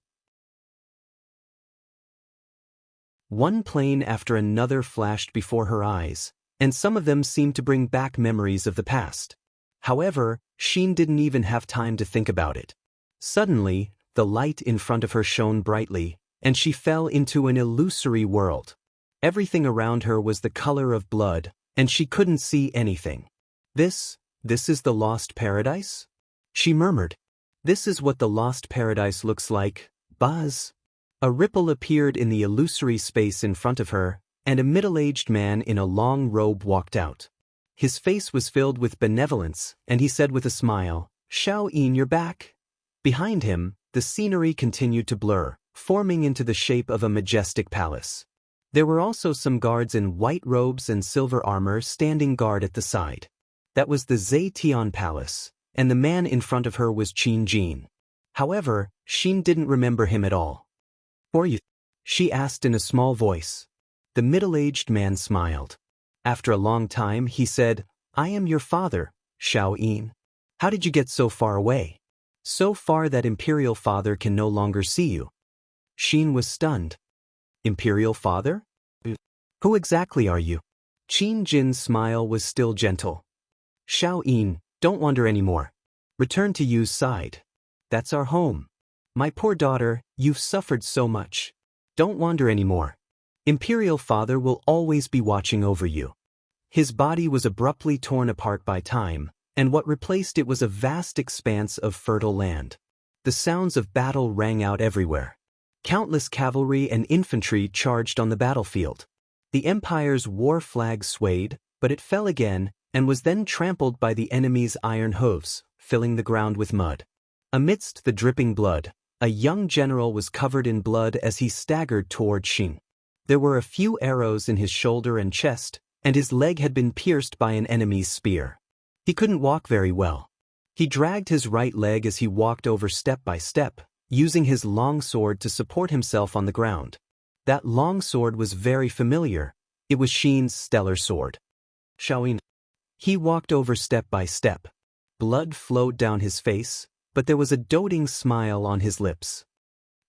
One plane after another flashed before her eyes, and some of them seemed to bring back memories of the past. However, Xian didn't even have time to think about it. Suddenly, the light in front of her shone brightly, and she fell into an illusory world. Everything around her was the color of blood, and she couldn't see anything. This is the lost paradise? She murmured. This is what the lost paradise looks like, Buzz. A ripple appeared in the illusory space in front of her, and a middle-aged man in a long robe walked out. His face was filled with benevolence, and he said with a smile, "Xiaoyin, you're back." Behind him, the scenery continued to blur, forming into the shape of a majestic palace. There were also some guards in white robes and silver armor standing guard at the side. That was the Zetian Palace, and the man in front of her was Qin Jin. However, Xian didn't remember him at all. "Who are you?" she asked in a small voice. The middle-aged man smiled. After a long time, he said, "I am your father, Xiaoyin. How did you get so far away? So far that Imperial Father can no longer see you." Xian was stunned. "Imperial Father? Who exactly are you?" Qin Jin's smile was still gentle. "Xiaoyin, don't wander anymore. Return to Yu's side. That's our home. My poor daughter, you've suffered so much. Don't wander anymore. Imperial Father will always be watching over you." His body was abruptly torn apart by time, and what replaced it was a vast expanse of fertile land. The sounds of battle rang out everywhere. Countless cavalry and infantry charged on the battlefield. The Empire's war flag swayed, but it fell again, and was then trampled by the enemy's iron hooves, filling the ground with mud. Amidst the dripping blood, a young general was covered in blood as he staggered toward Xian. There were a few arrows in his shoulder and chest, and his leg had been pierced by an enemy's spear. He couldn't walk very well. He dragged his right leg as he walked over step by step, using his long sword to support himself on the ground. That long sword was very familiar. It was Xian's stellar sword. "Xiaoyin." He walked over step by step. Blood flowed down his face, but there was a doting smile on his lips.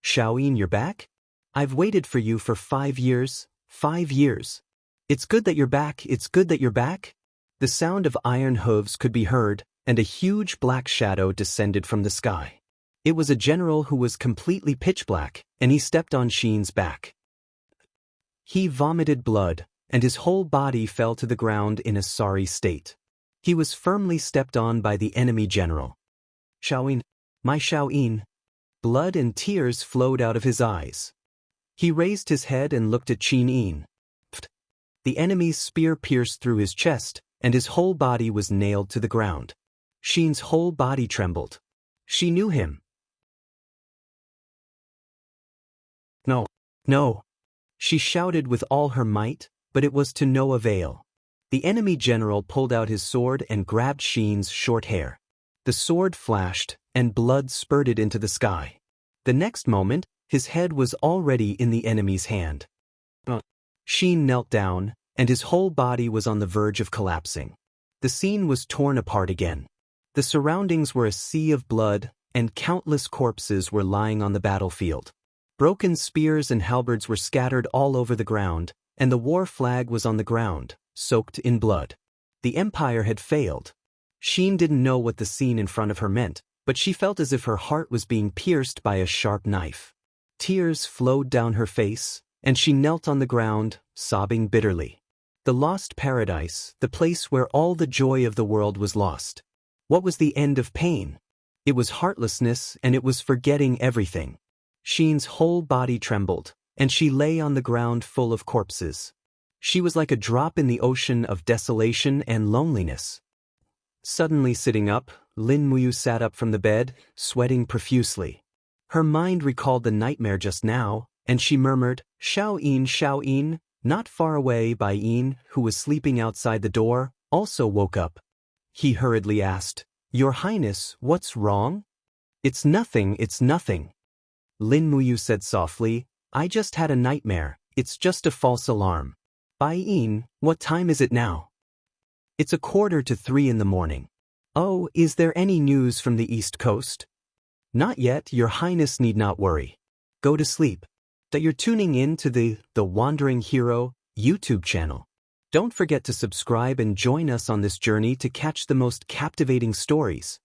"Xiaoyin, you're back? I've waited for you for 5 years, 5 years. It's good that you're back, it's good that you're back." The sound of iron hooves could be heard, and a huge black shadow descended from the sky. It was a general who was completely pitch black, and he stepped on Xian's back. He vomited blood, and his whole body fell to the ground in a sorry state. He was firmly stepped on by the enemy general. "Xiaoyin, my Xiaoyin." Blood and tears flowed out of his eyes. He raised his head and looked at Qin Yin. The enemy's spear pierced through his chest, and his whole body was nailed to the ground. Xian's whole body trembled. She knew him. "No, no." She shouted with all her might, but it was to no avail. The enemy general pulled out his sword and grabbed Xian's short hair. The sword flashed, and blood spurted into the sky. The next moment, his head was already in the enemy's hand. Xian knelt down, and his whole body was on the verge of collapsing. The scene was torn apart again. The surroundings were a sea of blood, and countless corpses were lying on the battlefield. Broken spears and halberds were scattered all over the ground, and the war flag was on the ground, soaked in blood. The Empire had failed. Xian didn't know what the scene in front of her meant, but she felt as if her heart was being pierced by a sharp knife. Tears flowed down her face, and she knelt on the ground, sobbing bitterly. The lost paradise, the place where all the joy of the world was lost. What was the end of pain? It was heartlessness, and it was forgetting everything. Xian's whole body trembled, and she lay on the ground full of corpses. She was like a drop in the ocean of desolation and loneliness. Suddenly sitting up, Lin Muyu sat up from the bed, sweating profusely. Her mind recalled the nightmare just now, and she murmured, "Xiaoyin, Xiaoyin." Not far away, Bai Yin, who was sleeping outside the door, also woke up. He hurriedly asked, "Your Highness, what's wrong?" It's nothing." Lin Muyu said softly, "I just had a nightmare, it's just a false alarm." "Bai Yin, what time is it now?" It's 2:45 in the morning. Oh, is there any news from the East Coast? Not yet, Your Highness need not worry. Go to sleep. That you're tuning in to the Wandering Hero YouTube channel. Don't forget to subscribe and join us on this journey to catch the most captivating stories.